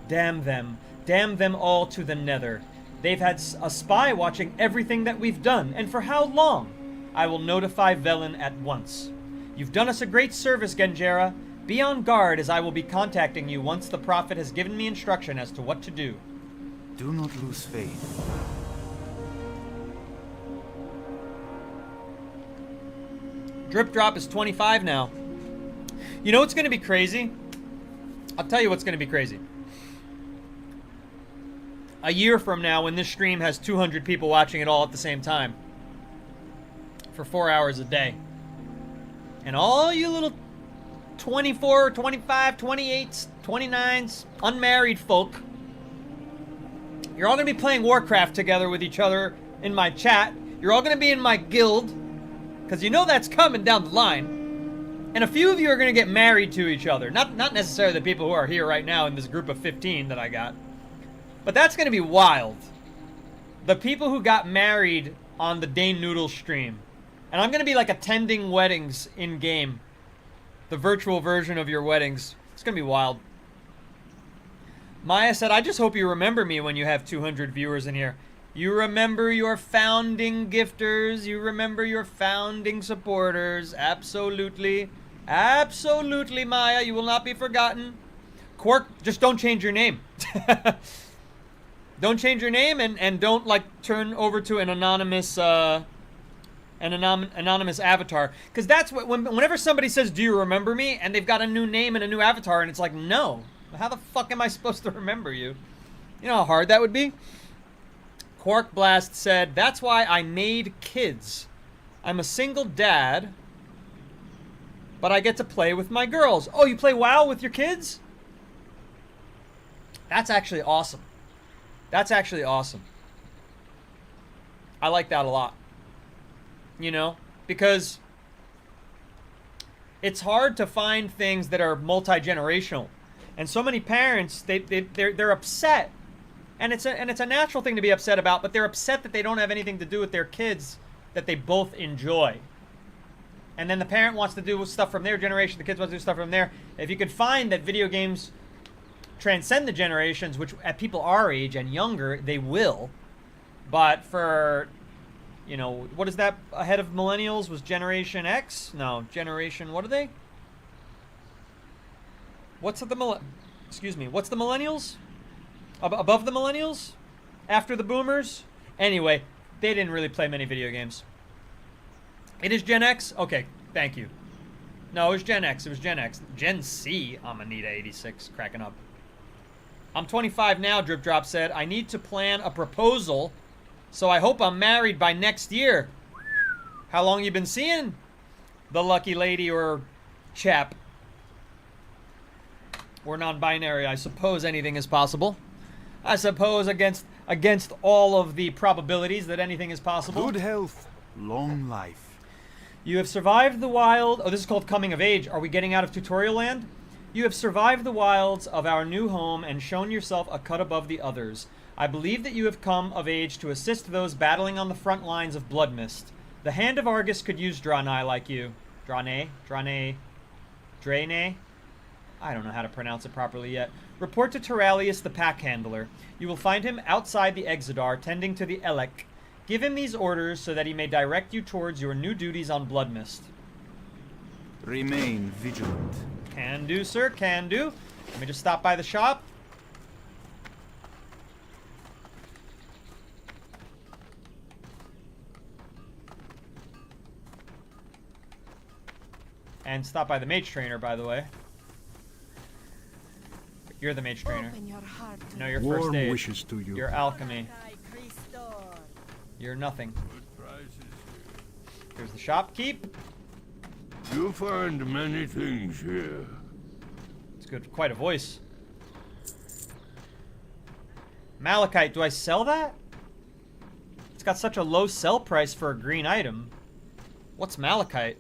Damn them. Damn them all to the nether. They've had a spy watching everything that we've done, and for how long? I will notify Velen at once. You've done us a great service, Genjera. Be on guard, as I will be contacting you once the prophet has given me instruction as to what to do. Do not lose faith. Drip Drop is 25 now. You know what's going to be crazy? I'll tell you what's going to be crazy. A year from now, when this stream has 200 people watching it all at the same time. For 4 hours a day. And all you little 24, 25, 28s, 29s, unmarried folk, you're all going to be playing Warcraft together with each other in my chat. You're all going to be in my guild. Because you know that's coming down the line. And a few of you are going to get married to each other. Not necessarily the people who are here right now in this group of 15 that I got. But that's going to be wild. The people who got married on the Dane Noodle stream. And I'm going to be like attending weddings in-game. The virtual version of your weddings. It's going to be wild. Maya said, I just hope you remember me when you have 200 viewers in here. You remember your founding gifters. You remember your founding supporters. Absolutely. Absolutely, Maya. You will not be forgotten. Quark, just don't change your name. Don't change your name and don't, like, turn over to an anonymous avatar. Because that's what, whenever somebody says, do you remember me? And they've got a new name and a new avatar, and it's like, no. How the fuck am I supposed to remember you? You know how hard that would be? Quark Blast said, that's why I made kids. I'm a single dad, but I get to play with my girls. Oh, you play WoW with your kids? That's actually awesome. That's actually awesome. I like that a lot. You know? Because it's hard to find things that are multi-generational. And so many parents, they're upset. And it's a natural thing to be upset about, but they're upset that they don't have anything to do with their kids that they both enjoy. And then the parent wants to do stuff from their generation, the kids want to do stuff from there. If you could find that video games transcend the generations, which at people our age and younger, they will. But for, you know, what is that ahead of millennials? Was Generation X? No, Generation, what are they? What's the excuse me, what's the millennials? Above the millennials? After the boomers? Anyway, they didn't really play many video games. It is Gen X? Okay, thank you. No, it was Gen X. It was Gen X. Gen C, Amanita86, cracking up. I'm 25 now, Drip Drop said. I need to plan a proposal, so I hope I'm married by next year. How long you been seeing the lucky lady or chap? We're non-binary. I suppose anything is possible. I suppose against all of the probabilities that anything is possible. Good health, long life. You have survived the wild... Oh, this is called Coming of Age. Are we getting out of tutorial land? You have survived the wilds of our new home and shown yourself a cut above the others. I believe that you have come of age to assist those battling on the front lines of Bloodmist. The Hand of Argus could use Draenei like you. Draenei? I don't know how to pronounce it properly yet. Report to Terralius, the pack handler. You will find him outside the Exodar, tending to the Elec. Give him these orders so that he may direct you towards your new duties on Bloodmist. Remain vigilant. Can do, sir, can do. Let me just stop by the shop. And stop by the mage trainer, by the way. You're the mage trainer. Open your heart to No, you're first Warm aid. wishes to you. You're alchemy. You're nothing. Here's the shopkeep. You find many things here. It's good. Quite a voice. Malachite. Do I sell that? It's got such a low sell price for a green item. What's malachite?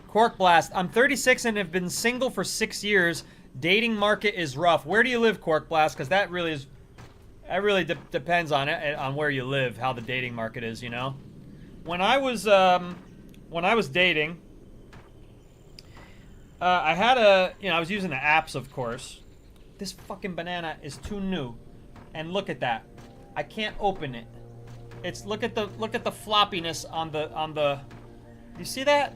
Cork Blast. I'm 36 and have been single for 6 years. Dating market is rough. Where do you live, Cork Blast? Because that really is... That really depends on it, on where you live, how the dating market is, you know? When I was dating, I had I was using the apps, of course. This fucking banana is too new. And look at that. I can't open it. It's, look at the floppiness on the, you see that?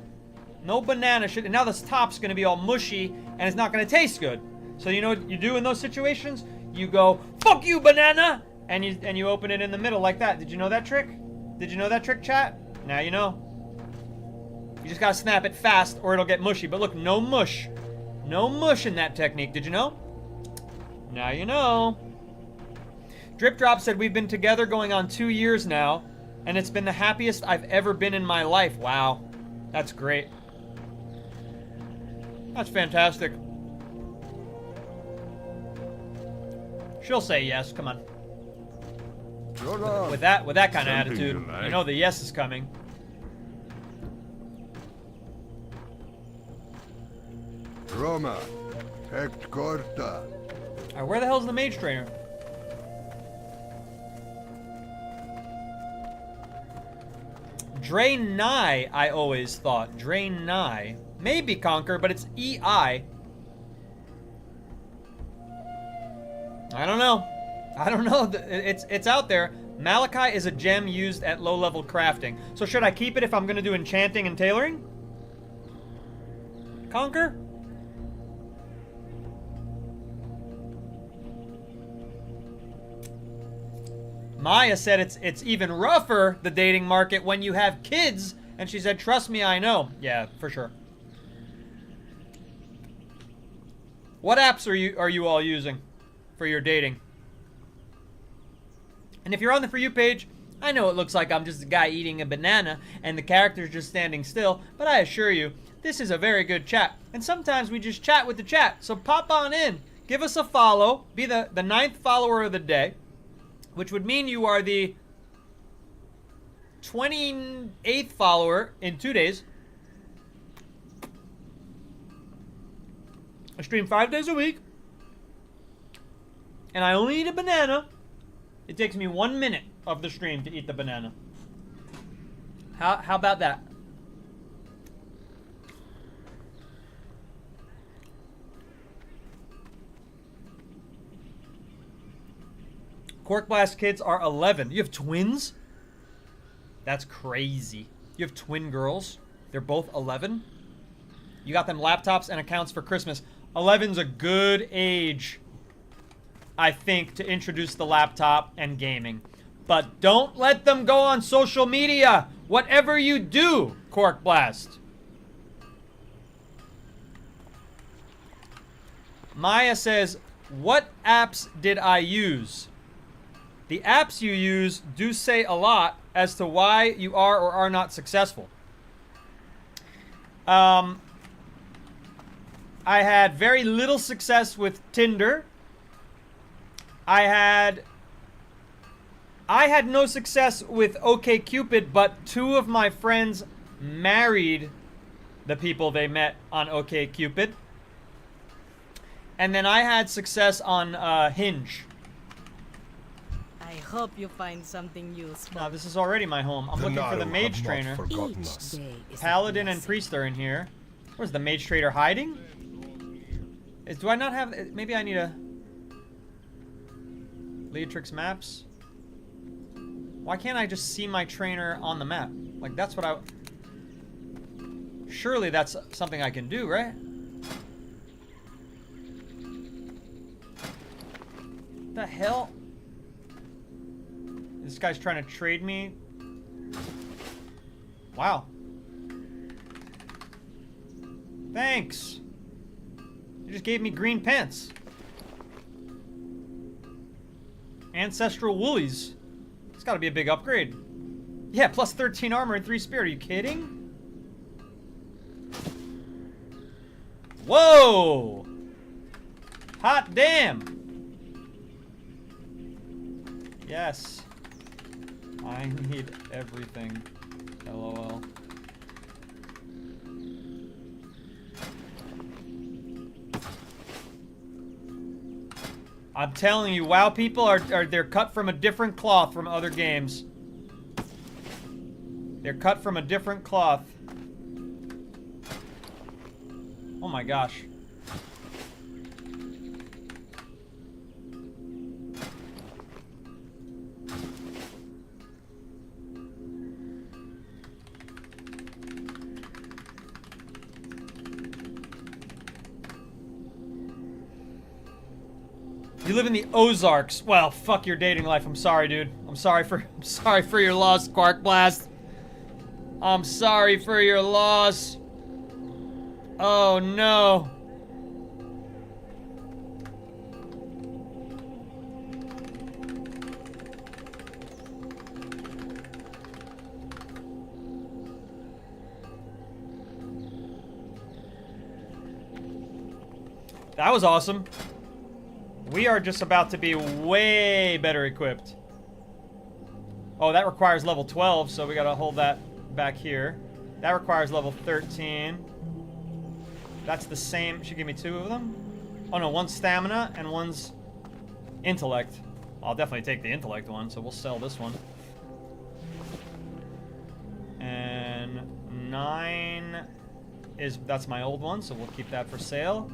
No banana shit. And now this top's gonna be all mushy, and it's not gonna taste good. So you know what you do in those situations? You go, fuck you, banana! And you open it in the middle like that. Did you know that trick? Did you know that trick, chat? Now you know. You just gotta snap it fast, or it'll get mushy. But look, no mush. No mush in that technique. Did you know? Now you know. Drip Drop said, we've been together going on 2 years now, and it's been the happiest I've ever been in my life. Wow. That's great. That's fantastic. She'll say yes. Come on. With that kind of Something attitude, you like. you know the yes is coming. Roma, Hect Corta. Alright, where the hell's the mage trainer? Draenei, I always thought. Draenei. Maybe Conquer, but it's E-I. I don't know. I don't know. It's out there. Malachite is a gem used at low-level crafting. So should I keep it if I'm going to do enchanting and tailoring? Conquer? Maya said it's even rougher, the dating market, when you have kids. And she said, trust me, I know. Yeah, for sure. What apps are you all using for your dating? And if you're on the For You page, I know it looks like I'm just a guy eating a banana and the character's just standing still, but I assure you, this is a very good chat. And sometimes we just chat with the chat, so pop on in. give us a follow. Be the 9th follower of the day, which would mean you are the 28th follower in 2 days. I stream 5 days a week, and I only eat a banana. It takes me 1 minute of the stream to eat the banana. How about that? Cork Blast kids are 11. You have twins? That's crazy. You have twin girls? They're both 11? You got them laptops and accounts for Christmas. 11's a good age, I think, to introduce the laptop and gaming. But don't let them go on social media. Whatever you do, Cork Blast. Maya says, what apps did I use? The apps you use do say a lot as to why you are or are not successful. I had very little success with Tinder. I had no success with OkCupid, but 2 of my friends married the people they met on OkCupid. And then I had success on Hinge. I hope you find something useful. Now, this is already my home. I'm looking for the mage trainer. Each day is a Paladin and blessing. priest are in here. Where's the mage trader hiding? Do I not have... Maybe I need a... Leatrix maps? Why can't I just see my trainer on the map? Like, that's what I... Surely that's something I can do, right? The hell? This guy's trying to trade me. Wow. Thanks. You just gave me green pants. Ancestral woolies. It's gotta be a big upgrade. Yeah, plus 13 armor and 3 spirit. Are you kidding? Whoa! Hot damn! Yes. I need everything. LOL. I'm telling you, WoW people are they're cut from a different cloth from other games. They're cut from a different cloth. Oh my gosh. You live in the Ozarks. Well, fuck your dating life. I'm sorry, dude. I'm sorry for your loss, Quark Blast. I'm sorry for your loss. Oh no. That was awesome. We are just about to be way better equipped. Oh, that requires level 12, so we gotta hold that back here. That requires level 13. That's the same. Should give me 2 of them. Oh no, one's stamina and one's intellect. I'll definitely take the intellect one, so we'll sell this one. And 9 is, that's my old one, so we'll keep that for sale.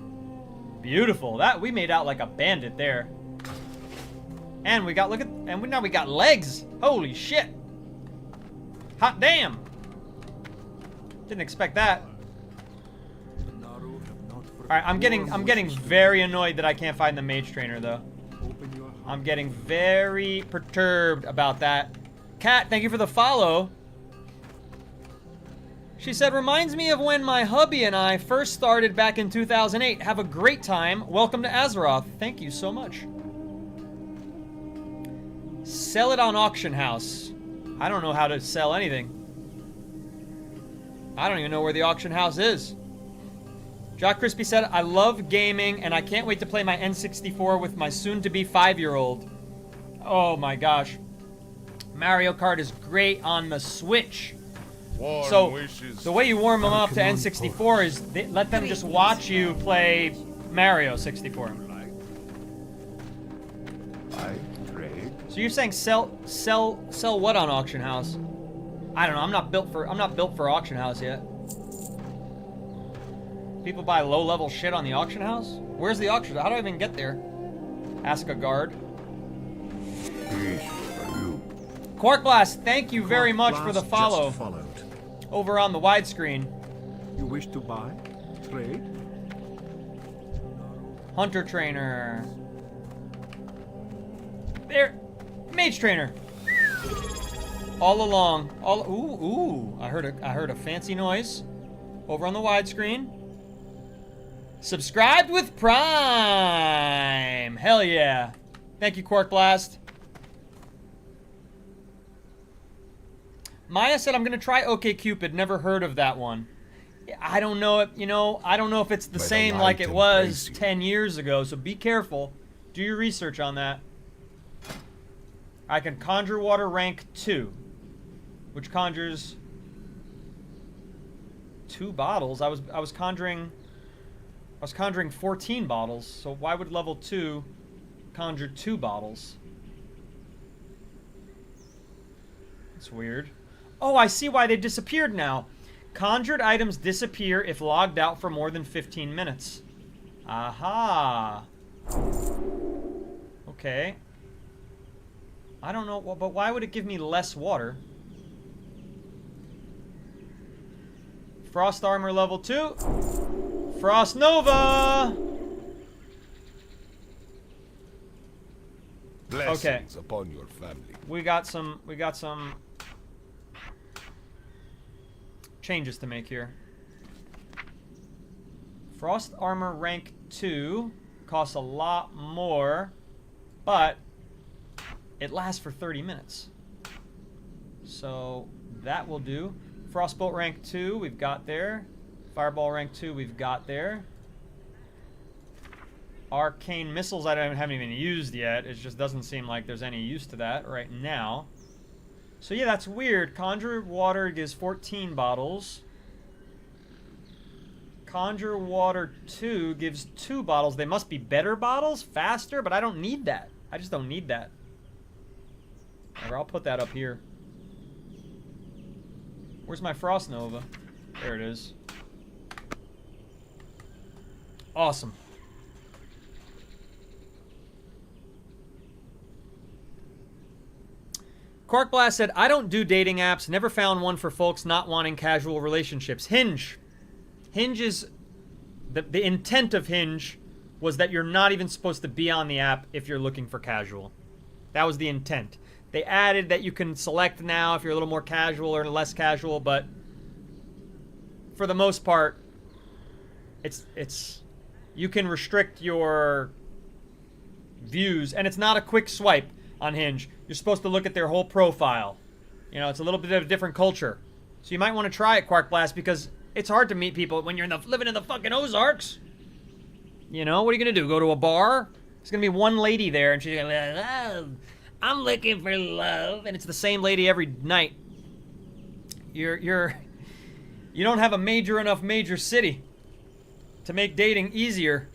Beautiful. That we made out like a bandit there. And we got, look at, and now we got legs. Holy shit. Hot damn. Didn't expect that. Alright, I'm getting very annoyed that I can't find the mage trainer though. I'm getting very perturbed about that. Kat, thank you for the follow. She said, reminds me of when my hubby and I first started back in 2008. Have a great time. Welcome to Azeroth. Thank you so much. Sell it on auction house. I don't know how to sell anything. I don't even know where the auction house is. Jock Crispy said, I love gaming and I can't wait to play my N64 with my soon-to-be 5-year-old. Oh my gosh. Mario Kart is great on the Switch. So, the way you warm them up to N64 is let them just watch you play Mario 64. I trade. So you're saying sell what on auction house? I don't know. I'm not built for auction house yet. People buy low-level shit on the auction house? Where's the auction? How do I even get there? Ask a guard. Peace for you. Quark Blast, thank you very much for the follow. Just followed. Over on the widescreen. You wish to buy? Trade? Hunter Trainer. There. Mage Trainer. All along. Ooh. I heard a fancy noise. Over on the widescreen. Subscribed with Prime. Hell yeah. Thank you, Quark Blast. Maya said, I'm going to try OkCupid. Never heard of that one. I don't know if, I don't know if it's the same like it was 10 years ago, so be careful. Do your research on that. I can conjure water rank 2, which conjures 2 bottles. I was conjuring 14 bottles, so why would level 2 conjure 2 bottles? That's weird. Oh, I see why they disappeared now. Conjured items disappear if logged out for more than 15 minutes. Aha. Okay. I don't know, but why would it give me less water? Frost Armor level 2. Frost Nova! Blessings upon your family. We got some changes to make here. Frost Armor rank 2 costs a lot more, but it lasts for 30 minutes. So that will do. Frostbolt rank 2 we've got there. Fireball rank 2 we've got there. Arcane Missiles I haven't even used yet. It just doesn't seem like there's any use to that right now. So yeah, that's weird. Conjure Water gives 14 bottles. Conjure Water 2 gives 2 bottles. They must be better bottles, faster, but I don't need that. I just don't need that. Or I'll put that up here. Where's my Frost Nova? There it is. Awesome. Quark Blast said, I don't do dating apps. Never found one for folks not wanting casual relationships. Hinge. Hinge is... The intent of Hinge was that you're not even supposed to be on the app if you're looking for casual. That was the intent. They added that you can select now if you're a little more casual or less casual, but for the most part, it's you can restrict your views, and it's not a quick swipe on Hinge. You're supposed to look at their whole profile. You know, it's a little bit of a different culture. So you might want to try it, Quark Blast, because it's hard to meet people when you're living in the fucking Ozarks. You know, what are you going to do? Go to a bar? There's going to be one lady there, and she's going to be I'm looking for love. And it's the same lady every night. You don't have a major city to make dating easier.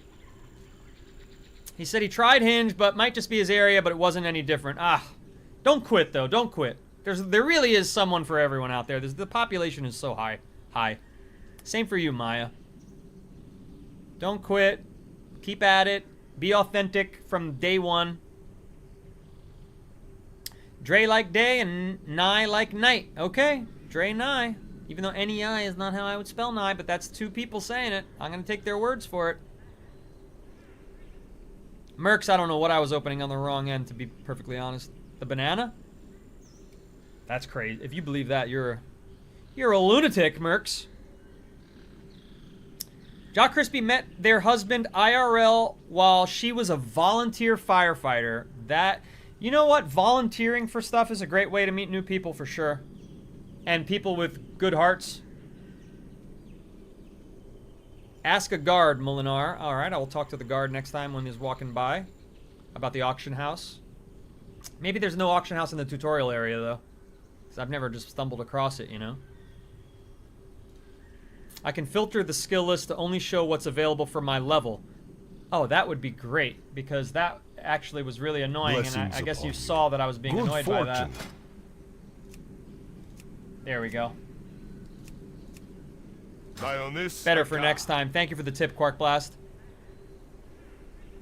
He said he tried Hinge, but might just be his area, but it wasn't any different. Don't quit, though. Don't quit. There really is someone for everyone out there. The population is so high. Same for you, Maya. Don't quit. Keep at it. Be authentic from day one. Dre like day and Nye like night. Okay. Dre Nye. Even though N-E-I is not how I would spell Nye, but that's 2 people saying it. I'm going to take their words for it. Mercs, I don't know what I was opening on the wrong end, to be perfectly honest. The banana? That's crazy. If you believe that, you're a lunatic, Mercs. Jock Crispy met their husband IRL while she was a volunteer firefighter. You know what? Volunteering for stuff is a great way to meet new people for sure. And people with good hearts. Ask a guard, Molinar. Alright, I will talk to the guard next time when he's walking by. About the auction house. Maybe there's no auction house in the tutorial area, though. Because I've never just stumbled across it, you know? I can filter the skill list to only show what's available for my level. Oh, that would be great. Because that actually was really annoying. And I guess you saw that I was being annoyed by that. There we go. Better for next time. Thank you for the tip, Quark Blast.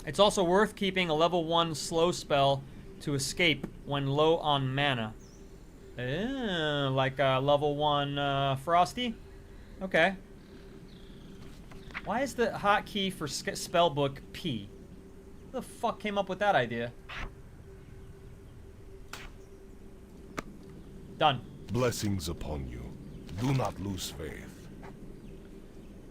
It's also worth keeping a level 1 slow spell to escape when low on mana. Like level 1 Frosty? Okay. Why is the hotkey for spellbook P? Who the fuck came up with that idea? Done. Blessings upon you. Do not lose faith.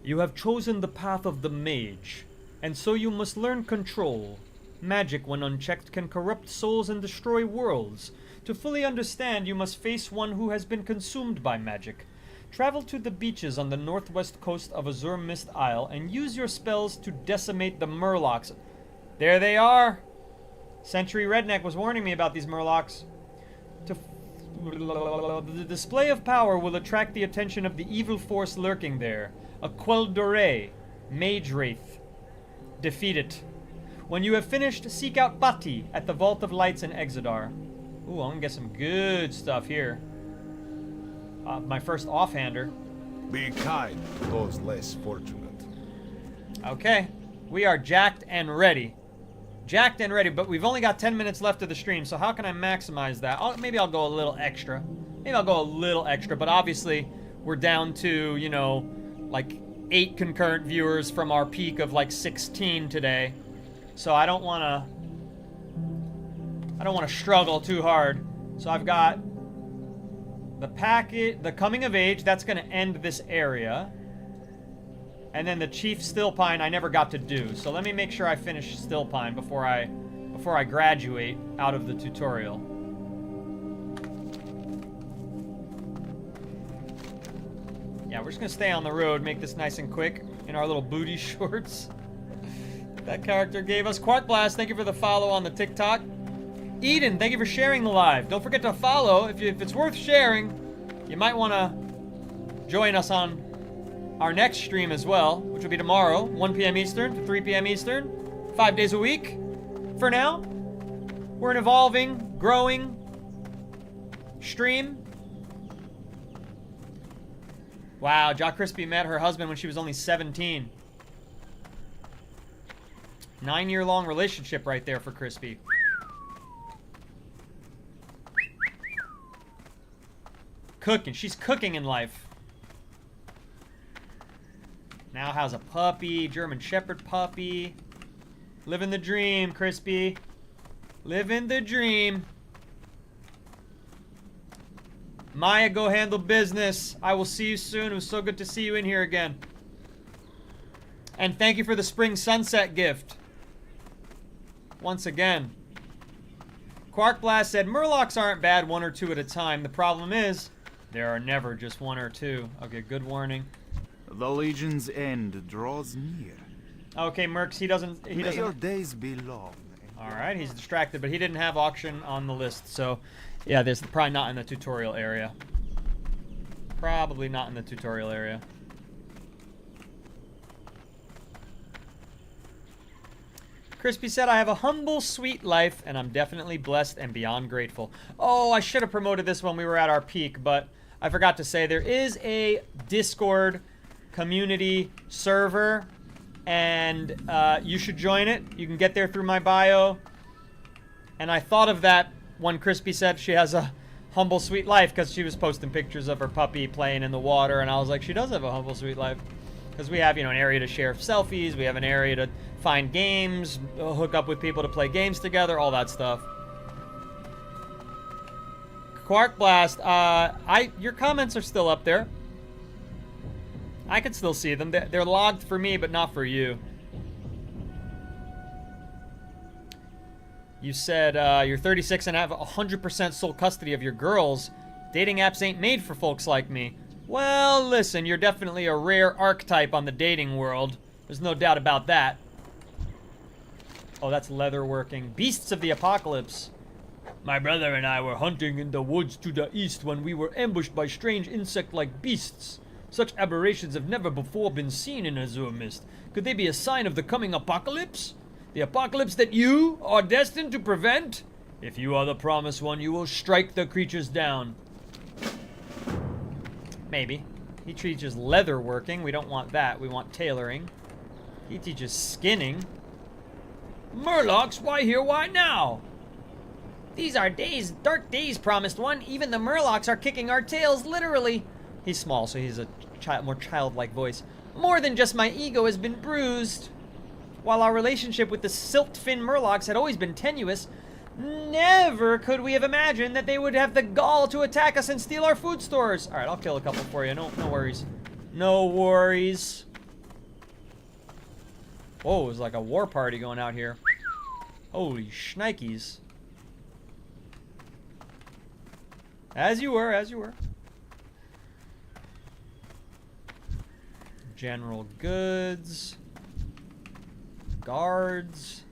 You have chosen the path of the mage, and so you must learn control. Magic, when unchecked, can corrupt souls and destroy worlds. To fully understand, you must face one who has been consumed by magic. Travel to the beaches on the northwest coast of Azure Mist Isle and use your spells to decimate the Murlocs. There they are! Century Redneck was warning me about these Murlocs. The display of power will attract the attention of the evil force lurking there. A Quel'Dore, Mage Wraith. Defeat it. When you have finished, seek out Bati at the Vault of Lights in Exodar. Ooh, I'm gonna get some good stuff here. My first offhander. Be kind to those less fortunate. Okay, we are jacked and ready. Jacked and ready, but we've only got 10 minutes left of the stream, so how can I maximize that? Maybe I'll go a little extra. Maybe I'll go a little extra, but obviously we're down to, you know, like 8 concurrent viewers from our peak of like 16 today. So I don't want to struggle too hard. So I've got the coming of age, that's going to end this area. And then the Chief Stillpine I never got to do. So let me make sure I finish Stillpine before I graduate out of the tutorial. Yeah, we're just gonna stay on the road, make this nice and quick in our little booty shorts. That character gave us. Quark Blast, thank you for the follow on the TikTok. Eden, thank you for sharing the live. Don't forget to follow. If it's worth sharing, you might want to join us on our next stream as well, which will be tomorrow, 1 p.m. Eastern to 3 p.m. Eastern, 5 days a week. For now, we're an evolving, growing stream. Wow, Jaw Crispy met her husband when she was only 17. 9-year-long relationship right there for Crispy. Cooking. She's cooking in life. Now has a puppy, German Shepherd puppy. Living the dream, Crispy. Living the dream. Maya, go handle business. I will see you soon. It was so good to see you in here again. And thank you for the spring sunset gift. Once again. Quark Blast said, Murlocs aren't bad 1 or 2 at a time. The problem is, there are never just 1 or 2. Okay, good warning. The Legion's end draws near. Okay, Mercs, he doesn't... May your days be long. Alright, he's distracted, but he didn't have auction on the list, so... Yeah, there's probably not in the tutorial area. Probably not in the tutorial area. Crispy said, I have a humble, sweet life, and I'm definitely blessed and beyond grateful. Oh, I should have promoted this when we were at our peak, but I forgot to say there is a Discord community server, and you should join it. You can get there through my bio. And I thought of that when Crispy said she has a humble, sweet life, because she was posting pictures of her puppy playing in the water, and I was like, she does have a humble, sweet life. Because we have, you know, an area to share selfies, we have an area to find games, hook up with people to play games together, all that stuff. Quark Blast, your comments are still up there. I can still see them. They're logged for me, but not for you. You said you're 36 and have 100% sole custody of your girls. Dating apps ain't made for folks like me. Well, listen, you're definitely a rare archetype on the dating world. There's no doubt about that. Oh, that's leather working. Beasts of the Apocalypse. My brother and I were hunting in the woods to the east when we were ambushed by strange insect-like beasts. Such aberrations have never before been seen in Azure Mist. Could they be a sign of the coming apocalypse? The apocalypse that you are destined to prevent? If you are the promised one, you will strike the creatures down. Maybe. He teaches leather working. We don't want that. We want tailoring. He teaches skinning. Murlocs, why here, why now? These are days, dark days, promised one. Even the Murlocs are kicking our tails, literally. He's small, so he's a more childlike voice. More than just my ego has been bruised. While our relationship with the Siltfin Murlocs had always been tenuous, never could we have imagined that they would have the gall to attack us and steal our food stores. All right, I'll kill a couple for you. No worries. No worries. Whoa, it was like a war party going out here. Holy shnikes. As you were, as you were. General goods. Guards.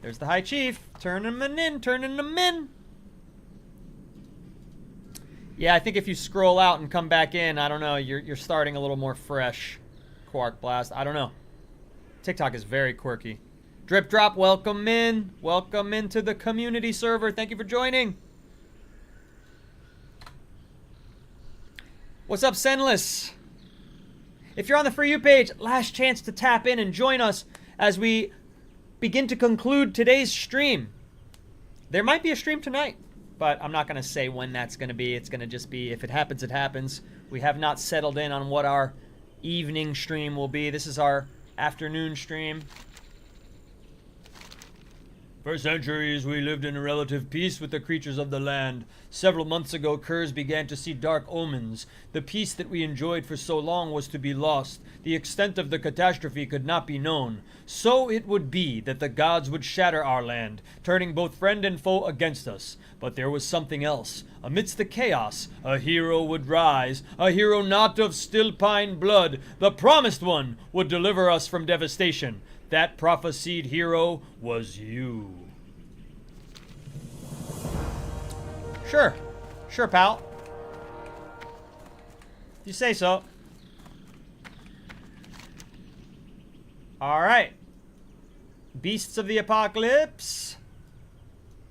There's the High Chief. Turning them in, turning them in. Yeah, I think if you scroll out and come back in, I don't know, you're starting a little more fresh. Quark Blast, I don't know. TikTok is very quirky. Drip Drop, welcome in. Welcome into the community server. Thank you for joining. What's up, Senless? If you're on the For You page, last chance to tap in and join us as we begin to conclude today's stream. There might be a stream tonight, but I'm not going to say when that's going to be. It's going to just be, if it happens, it happens. We have not settled in on what our evening stream will be. This is our afternoon stream. For centuries, we lived in relative peace with the creatures of the land. Several months ago, Kurz began to see dark omens. The peace that we enjoyed for so long was to be lost. The extent of the catastrophe could not be known. So it would be that the gods would shatter our land, turning both friend and foe against us. But there was something else. Amidst the chaos, a hero would rise, a hero not of still pine blood. The promised one would deliver us from devastation. That prophesied hero was you. Sure. Sure, pal. You say so. Alright. Beasts of the Apocalypse.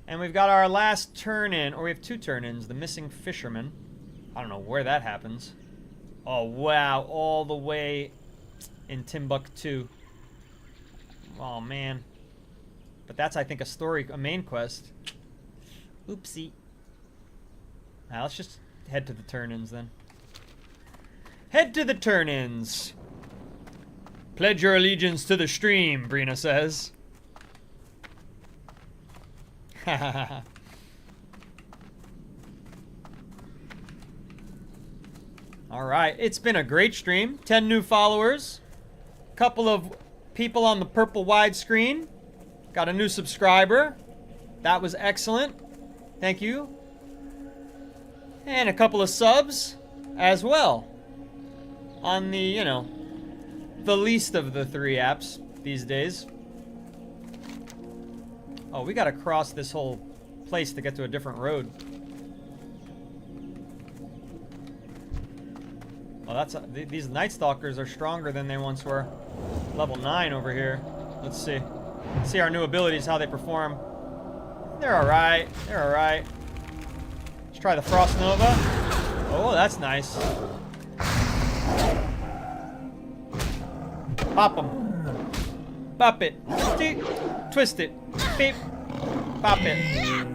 And we've got our last turn-in. Or we have two turn-ins. The Missing Fisherman. I don't know where that happens. Oh, wow. All the way in Timbuktu. Oh, man. But that's, I think, a main quest. Oopsie. Now, let's just head to the turn-ins, then. Head to the turn-ins. Pledge your allegiance to the stream, Brina says. Alright, it's been a great stream. 10 new followers. Couple of people on the purple widescreen. Got a new subscriber. That was excellent. Thank you. And a couple of subs as well. On the, you know, the least of the three apps these days. Oh, we gotta cross this whole place to get to a different road. Oh, that's these Night Stalkers are stronger than they once were. Level 9 over here. Let's see. See our new abilities, how they perform. They're alright. They're alright. Let's try the Frost Nova. Oh, that's nice. Pop them. Pop it. Twist it. Beep. Pop it.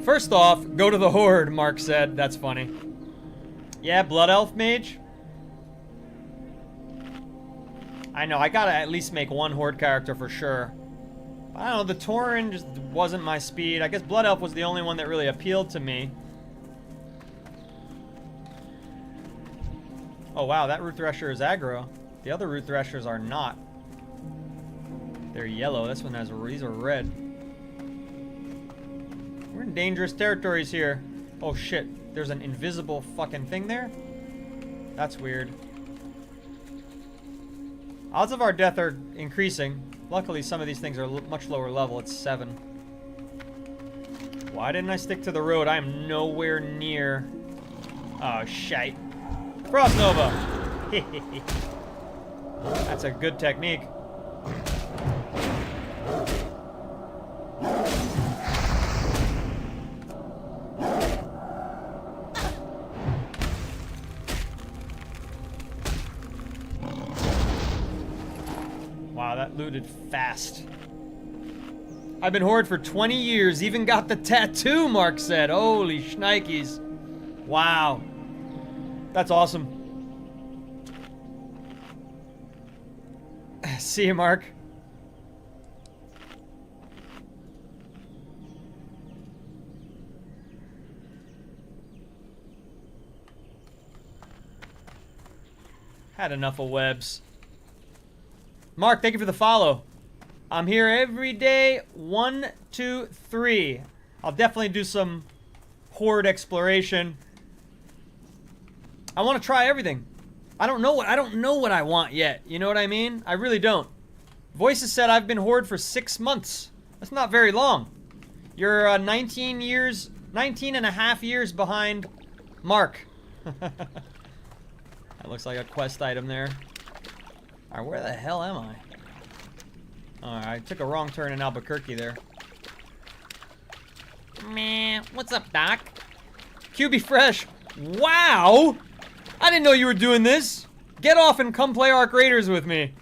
First off, go to the Horde, Mark said. That's funny. Yeah, Blood Elf Mage. I know, I gotta at least make one Horde character for sure. I don't know, the Tauren just wasn't my speed. I guess Blood Elf was the only one that really appealed to me. Oh wow, that Root Thresher is aggro. The other Root Threshers are not. They're yellow. This one has, these are red. We're in dangerous territories here. Oh shit, there's an invisible fucking thing there? That's weird. Odds of our death are increasing. Luckily, some of these things are much lower level. It's 7. Why didn't I stick to the road? I am nowhere near... Oh, shite. Frost Nova! That's a good technique. Wow, that looted fast. I've been Horde for 20 years, even got the tattoo, Mark said. Holy shnikes. Wow. That's awesome. See you, Mark. Had enough of webs. Mark, thank you for the follow. I'm here every day, 1, 2, 3. I'll definitely do some Horde exploration. I want to try everything. I don't know what I want yet. You know what I mean? I really don't. Voices said I've been Horde for 6 months. That's not very long. You're 19 and a half years behind Mark. That looks like a quest item there. Alright, where the hell am I? Alright, I took a wrong turn in Albuquerque there. Meh. What's up, Doc? QB Fresh. Wow! I didn't know you were doing this. Get off and come play Arc Raiders with me.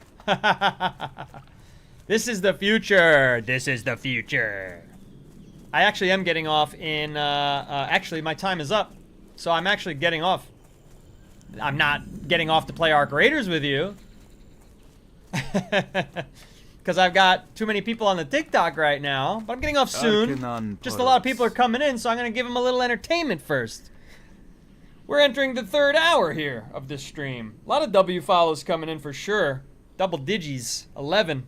This is the future. This is the future. I actually am getting off in, actually my time is up. So I'm actually getting off. I'm not getting off to play Arc Raiders with you. Because I've got too many people on the TikTok right now. But I'm getting off soon. Just a lot of people are coming in, so I'm going to give them a little entertainment first. We're entering the 3rd hour here of this stream. A lot of W follows coming in for sure. Double digis, 11.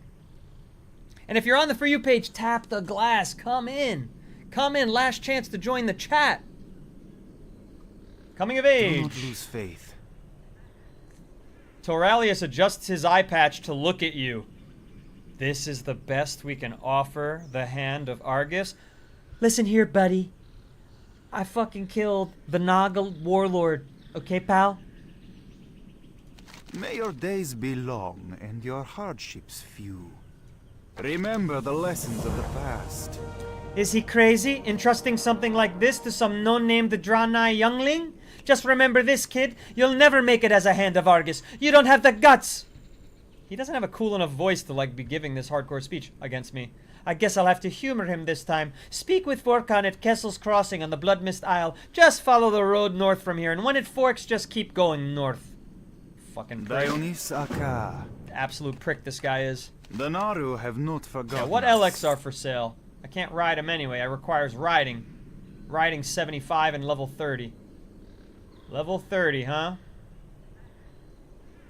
And if you're on the For You page, tap the glass. Come in. Come in. Last chance to join the chat. Coming of age. Do not lose faith. Toralius adjusts his eye patch to look at you. This is the best we can offer the hand of Argus. Listen here, buddy. I fucking killed the Naga warlord. Okay, pal? May your days be long and your hardships few. Remember the lessons of the past. Is he crazy, entrusting something like this to some no-named Draenei youngling? Just remember this, kid. You'll never make it as a hand of Argus. You don't have the guts. He doesn't have a cool enough voice to, like, be giving this hardcore speech against me. I guess I'll have to humor him this time. Speak with Vorkon at Kessel's Crossing on the Blood Mist Isle. Just follow the road north from here, and when it forks, just keep going north. Fucking prick. Dionys Aka. Absolute prick this guy is. The Naru have not forgotten. Yeah, what us. LX are for sale? I can't ride them anyway. It requires riding. Riding 75 and level 30. Level 30, huh?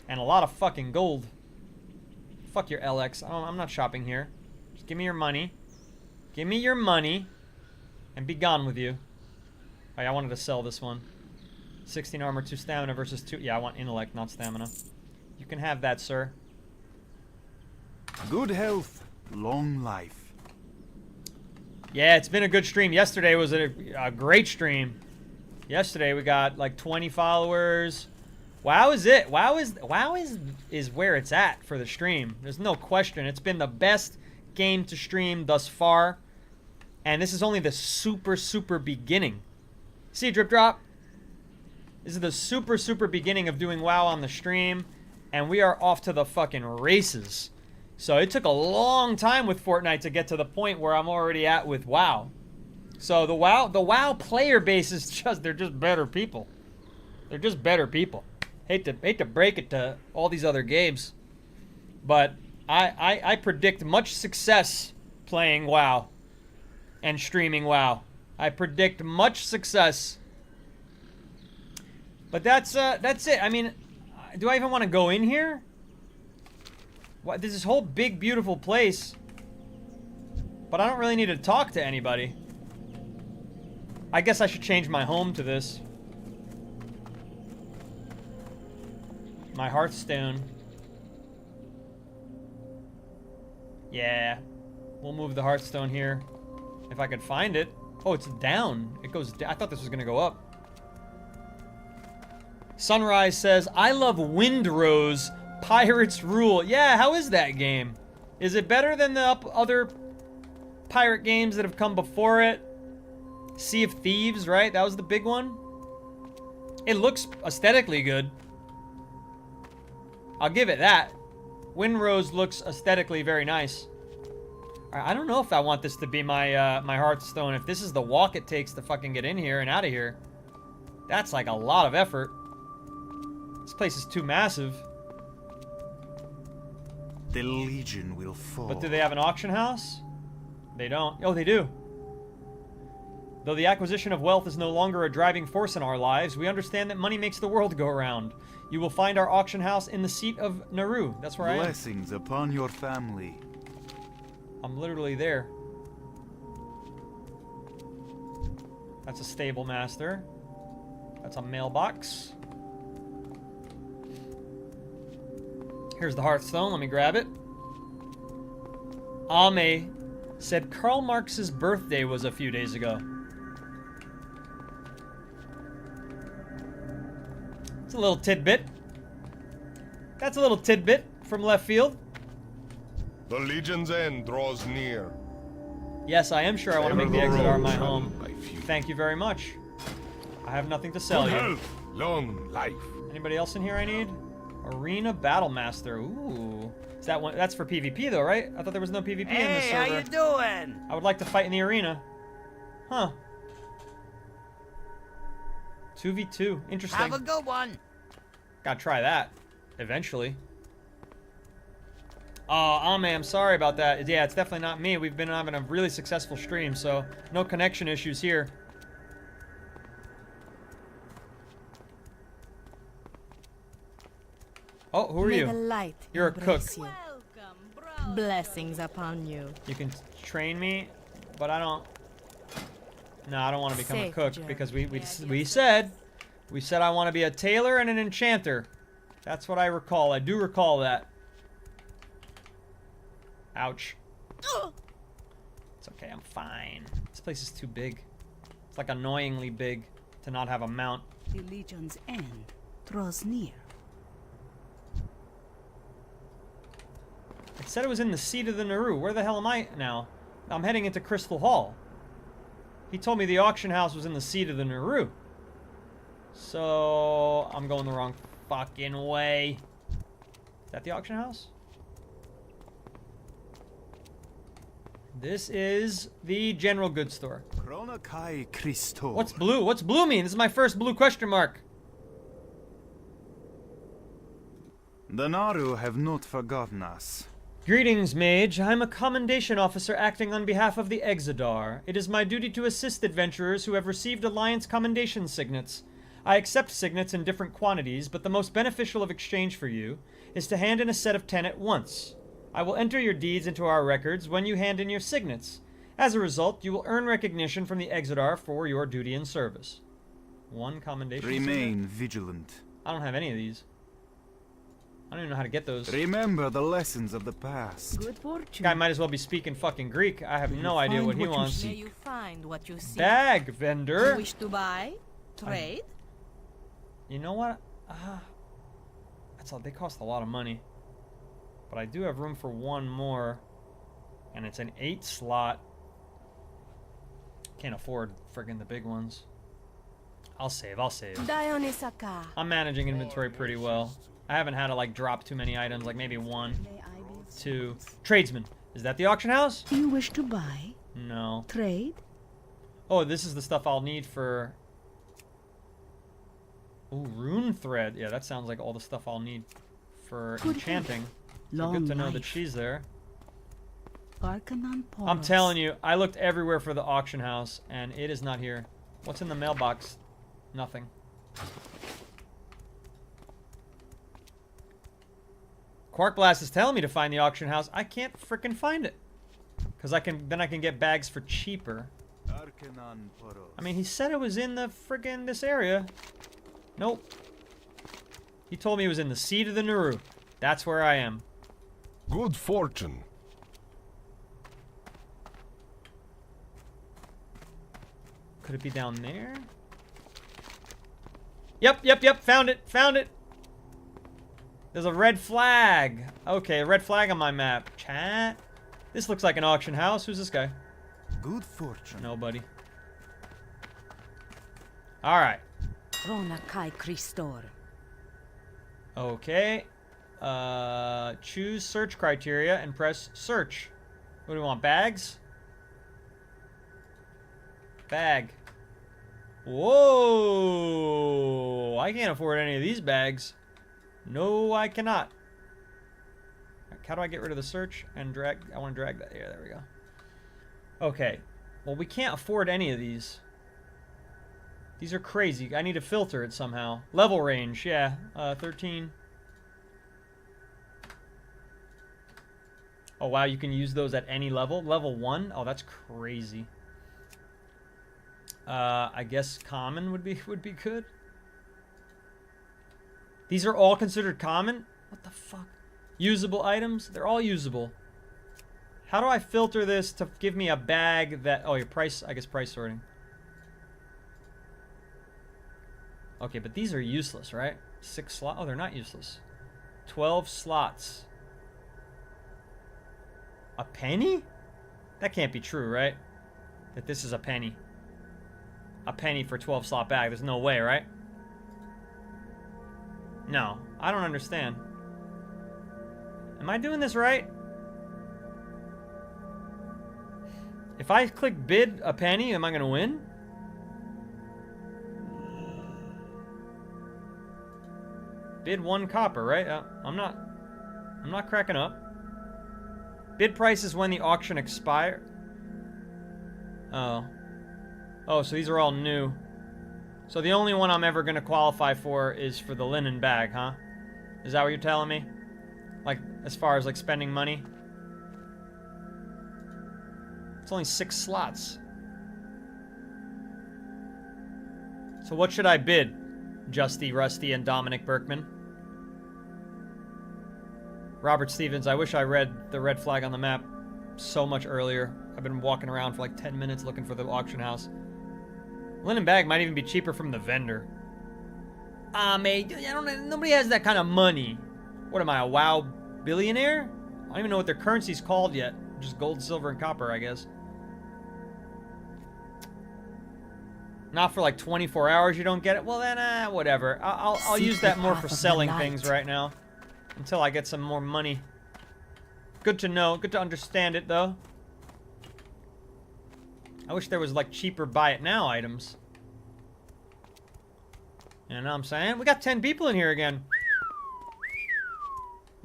And a lot of fucking gold. Fuck your LX. I'm not shopping here. Just give me your money. Give me your money. And be gone with you. Oh, yeah, I wanted to sell this one. 16 armor, 2 stamina versus 2... Yeah, I want intellect, not stamina. You can have that, sir. Good health, long life. Yeah, it's been a good stream. Yesterday was a great stream. Yesterday we got like 20 followers. WoW is it. WoW is where it's at for the stream. There's no question. It's been the best game to stream thus far. And this is only the super beginning. See, Drip Drop? This is the super beginning of doing WoW on the stream. And we are off to the fucking races. So it took a long time with Fortnite to get to the point where I'm already at with WoW. So the WoW player base is just, they're just better people. They're just better people. Hate to break it to all these other games. But I predict much success playing WoW and streaming WoW. I predict much success. But that's it. I mean, do I even want to go in here? What, there's this whole big, beautiful place. But I don't really need to talk to anybody. I guess I should change my home to this. My Hearthstone. Yeah. We'll move the Hearthstone here. If I could find it. Oh, it's down. It goes down. I thought this was going to go up. Sunrise says, I love Windrose. Pirates rule. Yeah, how is that game? Is it better than the other pirate games that have come before it? Sea of Thieves, right? That was the big one. It looks aesthetically good. I'll give it that. Windrose looks aesthetically very nice. I don't know if I want this to be my my Hearthstone. If this is the walk it takes to fucking get in here and out of here, that's like a lot of effort. This place is too massive. The Legion will fall. But do they have an auction house? They don't. Oh, they do. Though the acquisition of wealth is no longer a driving force in our lives, we understand that money makes the world go round. You will find our auction house in the seat of Naru. That's where I am. Blessings upon your family. I'm literally there. That's a stable master. That's a mailbox. Here's the Hearthstone. Let me grab it. Ame said Karl Marx's birthday was a few days ago. It's a little tidbit. That's a little tidbit from left field. The Legion's end draws near. Yes, I am sure I want to make the Exodar my home. By few. Thank you very much. I have nothing to sell Good you. health, long life. Anybody else in here I need? Arena Battle Master. Ooh. Is that one? That's for PvP though, right? I thought there was no PvP in this Hey, server. how you doing? I would like to fight in the arena. Huh. 2v2. Interesting. Have a good one. Gotta try that. Eventually. Oh, man, I'm sorry about that. Yeah, it's definitely not me. We've been having a really successful stream, so no connection issues here. Oh, who are May you? the light You're a cook. embrace you. Blessings upon you. You can train me, but I don't... No, I don't want to become a Safe cook journey. because we said I want to be a tailor and an enchanter. That's what I recall. I do recall that. Ouch. It's okay, I'm fine. This place is too big. It's like annoyingly big to not have a mount. The Legion's end draws near. It said it was in the seat of the Naru. Where the hell am I now? I'm heading into Crystal Hall. He told me the auction house was in the seat of the Naru. So I'm going the wrong fucking way. Is that the auction house? This is the general goods store. Chronokai Christo. What's blue? What's blue mean? This is my first blue question mark. The Naru have not forgotten us. Greetings, mage. I'm a commendation officer acting on behalf of the Exodar. It is my duty to assist adventurers who have received Alliance commendation signets. I accept signets in different quantities, but the most beneficial of exchange for you is to hand in a set of 10 at once. I will enter your deeds into our records when you hand in your signets. As a result, you will earn recognition from the Exodar for your duty and service. One commendation Remain signet? vigilant. I don't have any of these. I don't even know how to get those. Remember the lessons of the past. Good fortune. Guy might as well be speaking fucking Greek. I have no idea what he wants. May you find what you seek. Bag You vendor. wish to buy? Trade? You know what? That's all. They cost a lot of money. But I do have room for one more. And it's an 8 slot. Can't afford friggin' the big ones. I'll save. Dionysaka. I'm managing inventory pretty well. I haven't had to like drop too many items, like maybe 1, 2. Tradesman. Is that the auction house? Do you wish to buy? No. Trade? Oh, this is the stuff I'll need for... Ooh, rune thread. Yeah, that sounds like all the stuff I'll need for Good enchanting. So Long good to know that life. she's there. Arcanon Porus. I'm telling you, I looked everywhere for the auction house, and it is not here. What's in the mailbox? Nothing. Quark Blast is telling me to find the auction house. I can't frickin' find it. Because then I can get bags for cheaper. Arcanon Poros. I mean, he said it was in the friggin' this area. Nope. He told me it was in the seat of the Naru. That's where I am. Good fortune. Could it be down there? Yep. Found it. There's a red flag. Okay, a red flag on my map. Chat. This looks like an auction house. Who's this guy? Good fortune. Nobody. Alright. Rona Kai Christor. Okay. Choose search criteria and press search. What do we want? Bags? Bag. Whoa! I can't afford any of these bags. No, I cannot. How do I get rid of the search and drag? I want to drag that. Yeah, there we go. Okay. Well, we can't afford any of these. These are crazy. I need to filter it somehow. Level range, yeah. 13. Oh, wow, you can use those at any level. Level 1? Oh, that's crazy. I guess common would be good. These are all considered common? What the fuck? Usable items? They're all usable. How do I filter this to give me a bag that... Oh, your price... I guess price sorting. Okay, but these are useless, right? 6 slots... Oh, they're not useless. 12 slots. A penny? That can't be true, right? That this is a penny. A penny for 12 slot bag. There's no way, right? No. I don't understand. Am I doing this right? If I click bid a penny, am I gonna win? Bid 1 copper, right? I'm not cracking up. Bid price is when the auction expire. Oh. Oh, so these are all new. So the only one I'm ever gonna qualify for is for the linen bag, huh? Is that what you're telling me? Like, as far as like spending money? It's only 6 slots. So what should I bid? Justy, Rusty, and Dominic Berkman. Robert Stevens, I wish I read the red flag on the map so much earlier. I've been walking around for like 10 minutes looking for the auction house. Linen bag might even be cheaper from the vendor. Mate, nobody has that kind of money. What am I, a WoW billionaire? I don't even know what their currency's called yet. Just gold, silver, and copper, I guess. Not for like 24 hours you don't get it? Well then, whatever. I'll use that more for selling things right now. Until I get some more money. Good to know. Good to understand it, though. I wish there was, like, cheaper buy-it-now items. You know what I'm saying? We got 10 people in here again.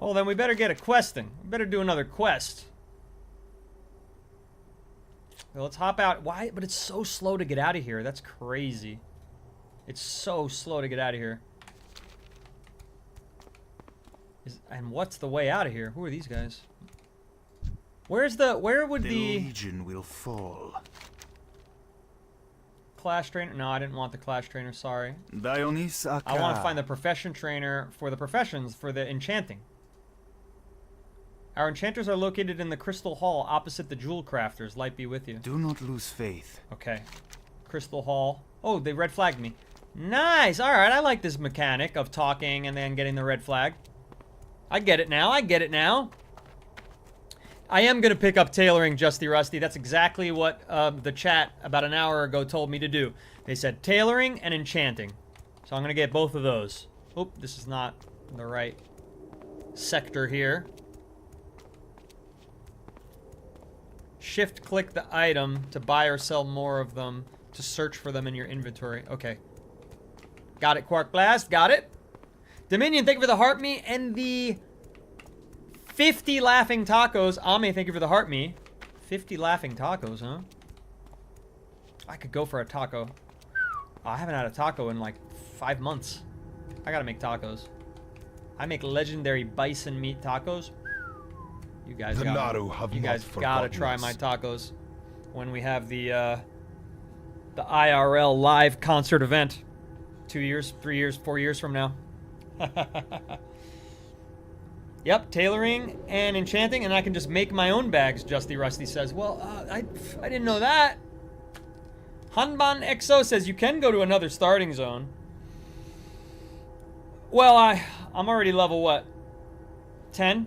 Oh, then we better get a questing. We better do another quest. So let's hop out. Why? But it's so slow to get out of here. That's crazy. It's so slow to get out of here. And what's the way out of here? Who are these guys? Where would the Legion will fall. Clash trainer? No, I didn't want the Clash trainer, sorry. Dionys Akka. I want to find the profession trainer for the professions for the enchanting. Our enchanters are located in the Crystal Hall opposite the Jewel Crafters. Light be with you. Do not lose faith. Okay. Crystal Hall. Oh, they red flagged me. Nice! Alright, I like this mechanic of talking and then getting the red flag. I get it now. I get it now. I am going to pick up tailoring, Justy Rusty. That's exactly what the chat about an hour ago told me to do. They said tailoring and enchanting. So I'm going to get both of those. Oop, this is not the right sector here. Shift-click the item to buy or sell more of them to search for them in your inventory. Okay. Got it, Quark Blast. Got it. Dominion, thank you for the heart me and the 50 laughing tacos. Ame, thank you for the heart me. 50 laughing tacos, huh? I could go for a taco. Oh, I haven't had a taco in like 5 months. I gotta make tacos. I make legendary bison meat tacos. You guys gotta try my tacos when we have the The IRL live concert event. 2 years, 3 years, 4 years from now. Yep, tailoring and enchanting, and I can just make my own bags, Justy Rusty says. Well, I didn't know that. Hanban XO says you can go to another starting zone. Well, I'm already level what? 10?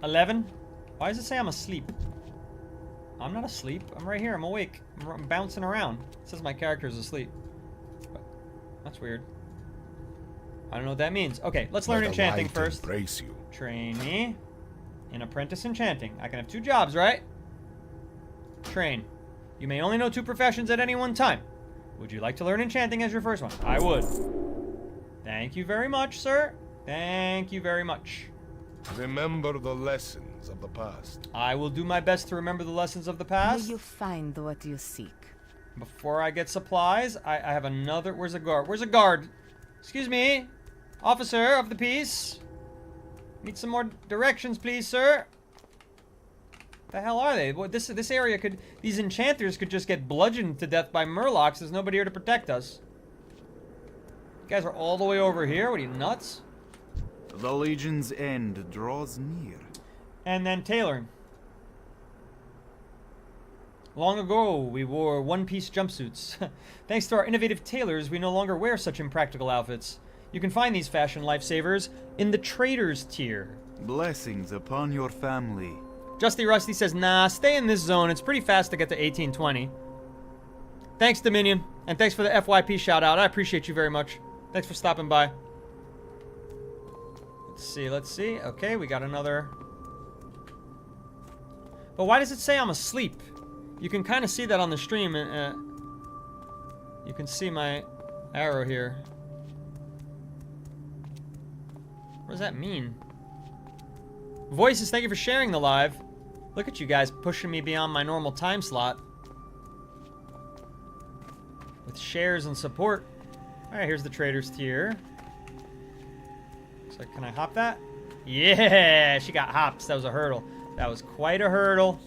11? Why does it say I'm asleep? I'm not asleep. I'm right here. I'm awake. I'm bouncing around. It says my character's asleep. That's weird. I don't know what that means. Okay, let's learn enchanting first. Embrace you. Train me in apprentice enchanting. I can have 2 jobs, right? Train. You may only know 2 professions at any one time. Would you like to learn enchanting as your first one? I would. Thank you very much, sir. Thank you very much. Remember the lessons of the past. I will do my best to remember the lessons of the past. May you find what you seek. Before I get supplies, I have another... Where's a guard? Where's a guard? Excuse me. Officer of the peace. Need some more directions, please, sir. The hell are they? Well, this area could... These enchanters could just get bludgeoned to death by murlocs. There's nobody here to protect us. You guys are all the way over here? What are you, nuts? The Legion's end draws near. And then tailoring. Long ago, we wore one-piece jumpsuits. Thanks to our innovative tailors, we no longer wear such impractical outfits. You can find these fashion lifesavers in the traders tier. Blessings upon your family. Justy Rusty says, nah, stay in this zone. It's pretty fast to get to 1820. Thanks, Dominion. And thanks for the FYP shout out. I appreciate you very much. Thanks for stopping by. Let's see. Okay, we got another. But why does it say I'm asleep? You can kind of see that on the stream. You can see my arrow here. What does that mean? Voices, thank you for sharing the live. Look at you guys pushing me beyond my normal time slot. With shares and support. Alright, here's the traders tier. So can I hop that? Yeah, she got hops. That was a hurdle. That was quite a hurdle.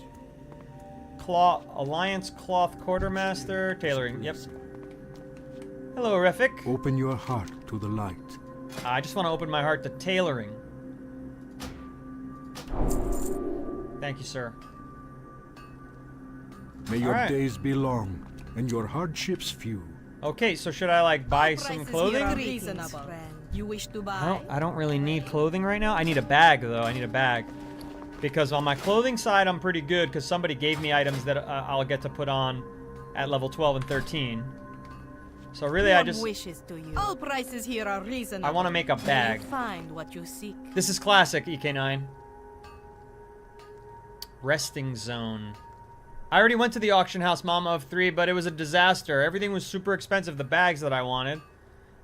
Alliance Cloth Quartermaster. Tailoring, yep. Hello, Refik. Open your heart to the light. I just want to open my heart to tailoring. Thank you, sir. May your days be long and your hardships few. Okay, so should I like buy some clothing? Reasonable. You wish to buy? I don't really need clothing right now. I need a bag though. I need a bag. Because on my clothing side, I'm pretty good because somebody gave me items that I'll get to put on at level 12 and 13. So really, I just... wishes to you. All prices here are reasonable. I want to make a bag. Find what you seek. This is classic, EK9. Resting zone. I already went to the auction house, Mama of 3, but it was a disaster. Everything was super expensive, the bags that I wanted.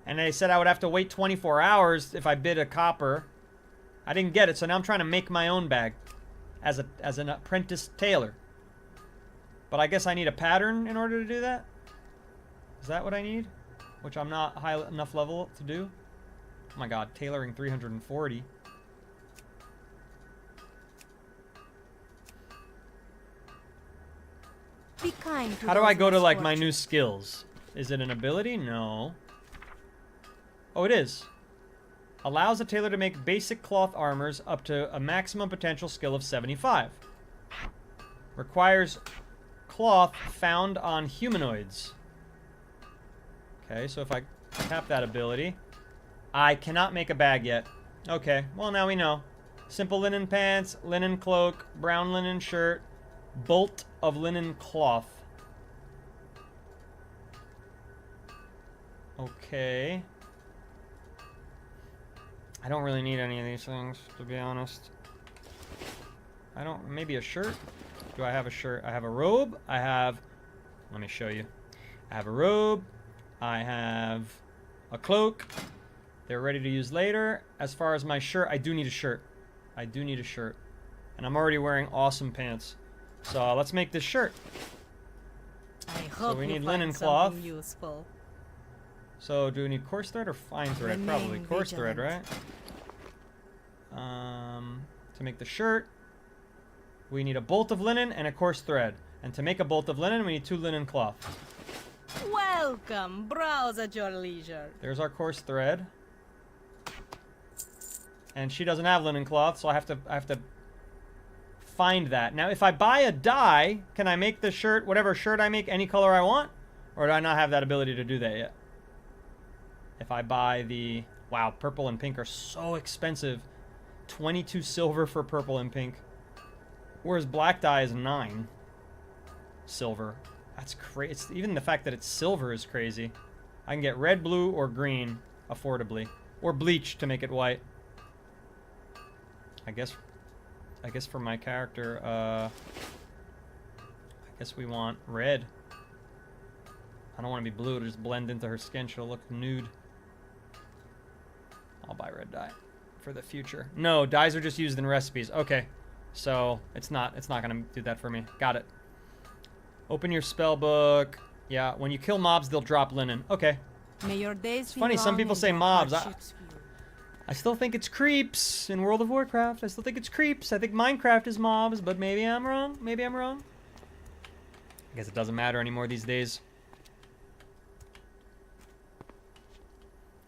And they said I would have to wait 24 hours if I bid a copper. I didn't get it, so now I'm trying to make my own bag as an apprentice tailor. But I guess I need a pattern in order to do that? Is that what I need? Which I'm not high enough level to do? Oh my god, tailoring 340. Be kind to How do I those go to less like my fortunate. new skills? Is it an ability? No. Oh, it is. Allows a tailor to make basic cloth armors up to a maximum potential skill of 75. Requires cloth found on humanoids. Okay, so if I tap that ability, I cannot make a bag yet. Okay, well now we know. Simple linen pants, linen cloak, brown linen shirt, bolt of linen cloth. Okay. I don't really need any of these things, to be honest. I don't... Maybe a shirt? Do I have a shirt? I have a robe. I have... Let me show you. I have a robe. I have a cloak. They're ready to use later. As far as my shirt, I do need a shirt. I do need a shirt. And I'm already wearing awesome pants. So let's make this shirt. I hope we you need find linen something cloth. useful. So do we need coarse thread or fine thread? Remain Probably coarse thread, right? vigilant. To make the shirt, we need a bolt of linen and a coarse thread. And to make a bolt of linen, we need 2 linen cloth. Welcome. Browse at your leisure. There's our coarse thread. And she doesn't have linen cloth, so I have to find that. Now, if I buy a dye, can I make the shirt, whatever shirt I make, any color I want? Or do I not have that ability to do that yet? If I buy the... Wow, purple and pink are so expensive. 22 silver for purple and pink. Whereas black dye is 9 silver. That's crazy. Even the fact that it's silver is crazy. I can get red, blue, or green affordably. Or bleach to make it white. I guess for my character, I guess we want red. I don't want to be blue. It'll just blend into her skin. She'll look nude. I'll buy red dye for the future. No, dyes are just used in recipes. Okay. So, it's not going to do that for me. Got it. Open your spell book. Yeah, when you kill mobs, they'll drop linen. Okay. May your days It's funny, some people say mobs. I still think it's creeps in World of Warcraft. I still think it's creeps. I think Minecraft is mobs, but maybe I'm wrong. Maybe I'm wrong. I guess it doesn't matter anymore these days.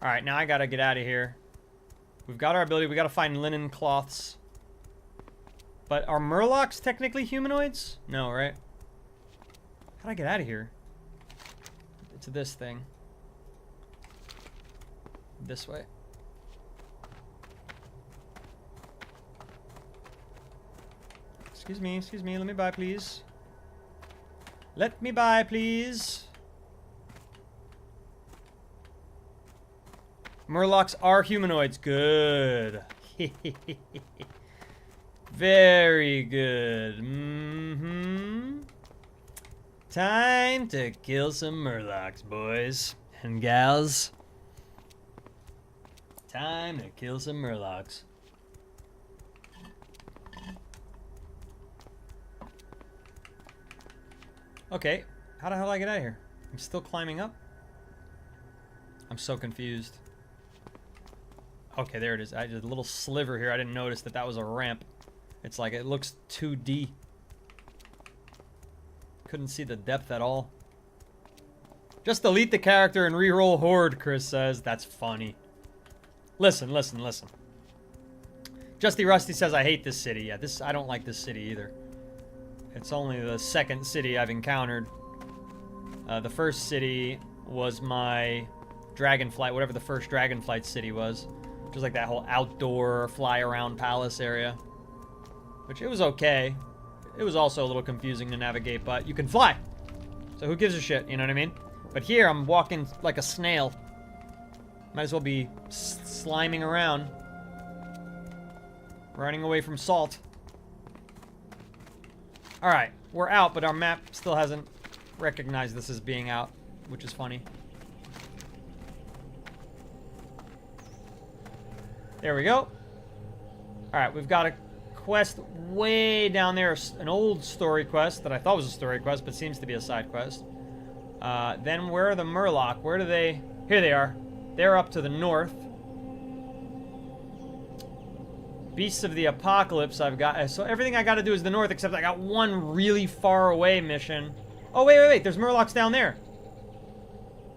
Alright, now I gotta get out of here. We've got our ability. We gotta find linen cloths. But are Murlocs technically humanoids? No, right? How'd I get out of here? It's this thing. This way. Excuse me, let me buy, please. Let me buy, please. Murlocs are humanoids. Good. Very good. Mm-hmm. Time to kill some Murlocs, boys and gals. Time to kill some Murlocs. Okay, how the hell do I get out of here? I'm still climbing up? I'm so confused. Okay, there it is. I did a little sliver here. I didn't notice that that was a ramp. It's like it looks 2D. Couldn't see the depth at all. Just delete the character and re-roll Horde, Chris says. That's funny. Listen. Justy Rusty says, I hate this city. Yeah, I don't like this city either. It's only the second city I've encountered. The first city was my Dragonflight, whatever the first Dragonflight city was. Which was like that whole outdoor fly-around palace area. Which, it was okay. It was also a little confusing to navigate, but you can fly. So who gives a shit, you know what I mean? But here, I'm walking like a snail. Might as well be sliming around. Running away from salt. Alright, we're out, but our map still hasn't recognized this as being out, which is funny. There we go. Alright, we've got a quest way down there, an old story quest that I thought was a story quest, but seems to be a side quest. Then where are the Murloc? Where do they... Here they are. They're up to the north. Beasts of the Apocalypse I've got. So everything I got to do is the north, except I got one really far away mission. Oh, wait. There's Murlocs down there.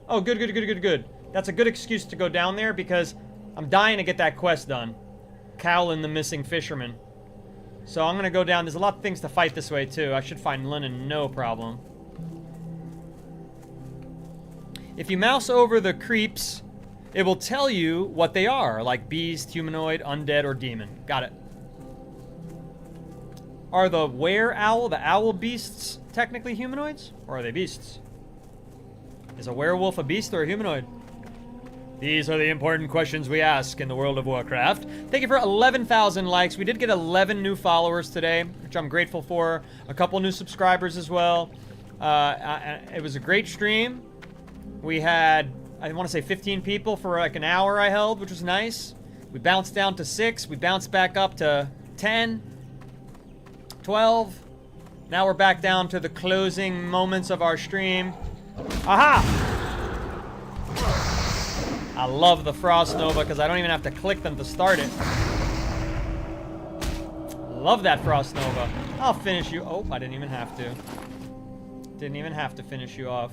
Oh, good. That's a good excuse to go down there because I'm dying to get that quest done. Cowlin the Missing Fisherman. So I'm going to go down. There's a lot of things to fight this way, too. I should find linen, no problem. If you mouse over the creeps, it will tell you what they are, like beast, humanoid, undead, or demon. Got it. Are the were-owl, the owl beasts, technically humanoids? Or are they beasts? Is a werewolf a beast or a humanoid? These are the important questions we ask in the World of Warcraft. Thank you for 11,000 likes. We did get 11 new followers today, which I'm grateful for. A couple new subscribers as well. It was a great stream. We had, I want to say 15 people for like an hour I held, which was nice. We bounced down to 6. We bounced back up to 10, 12. Now we're back down to the closing moments of our stream. Aha! I love the Frost Nova because I don't even have to click them to start it. Love that Frost Nova. I'll finish you. Oh, I didn't even have to. Didn't even have to finish you off.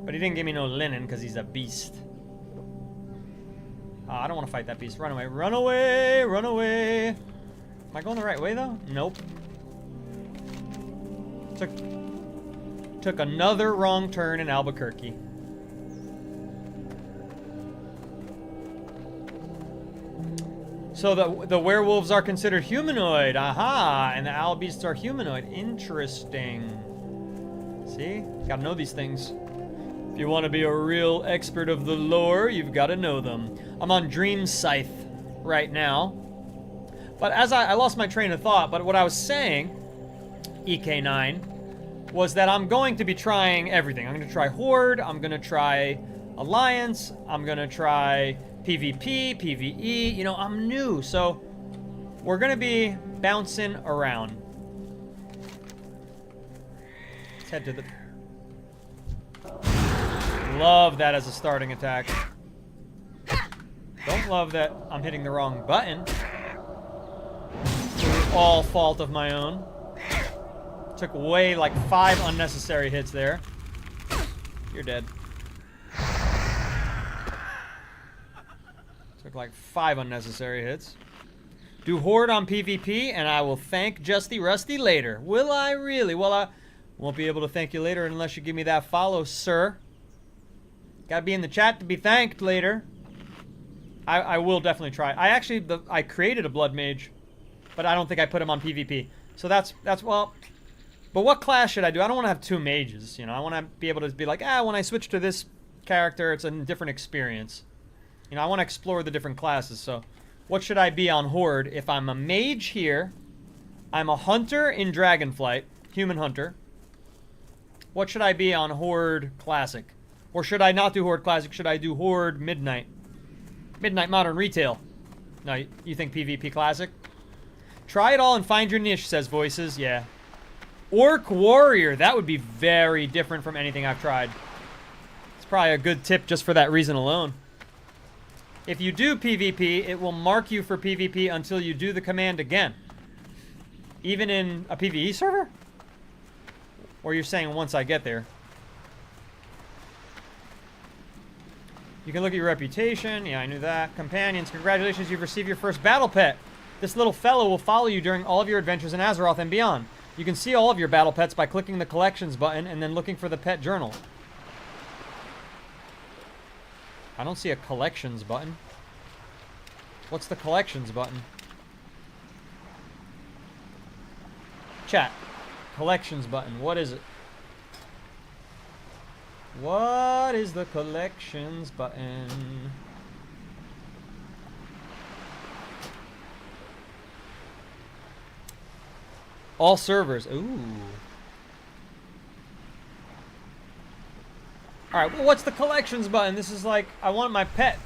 But he didn't give me no linen because he's a beast. I don't want to fight that beast. Run away. Run away. Run away. Am I going the right way, though? Nope. Took another wrong turn in Albuquerque. So the werewolves are considered humanoid. Aha! And the owl beasts are humanoid. Interesting. See? Gotta know these things. If you want to be a real expert of the lore, you've got to know them. I'm on Dream Scythe right now. But as I lost my train of thought, but what I was saying, EK9, was that I'm going to be trying everything. I'm going to try Horde, I'm going to try Alliance, I'm going to try PvP, PvE. You know, I'm new, so we're going to be bouncing around. Let's head to the... Love that as a starting attack. Don't love that I'm hitting the wrong button. Through all fault of my own. Took away like 5 unnecessary hits there. You're dead. Took like 5 unnecessary hits. Do Horde on PvP and I will thank Justy Rusty later. Will I really? Well, I won't be able to thank you later unless you give me that follow, sir. Gotta be in the chat to be thanked later. I will definitely try. I created a Blood Mage, but I don't think I put him on PvP. So that's well. But what class should I do? I don't want to have 2 mages. You know, I want to be able to be like, when I switch to this character, it's a different experience. You know, I want to explore the different classes. So, what should I be on Horde? If I'm a mage here, I'm a hunter in Dragonflight, human hunter. What should I be on Horde Classic? Or should I not do Horde Classic? Should I do Horde Midnight? Midnight Modern Retail. No, you think PvP Classic? Try it all and find your niche, says Voices. Yeah. Orc Warrior. That would be very different from anything I've tried. It's probably a good tip just for that reason alone. If you do PvP, it will mark you for PvP until you do the command again. Even in a PvE server? Or you're saying once I get there? You can look at your reputation. Yeah, I knew that. Companions, congratulations, you've received your first battle pet. This little fellow will follow you during all of your adventures in Azeroth and beyond. You can see all of your battle pets by clicking the collections button and then looking for the pet journal. I don't see a collections button. What's the collections button? Chat. Collections button. What is it? What is the collections button? All servers. Ooh. Alright, well, what's the collections button? This is like, I want my pet.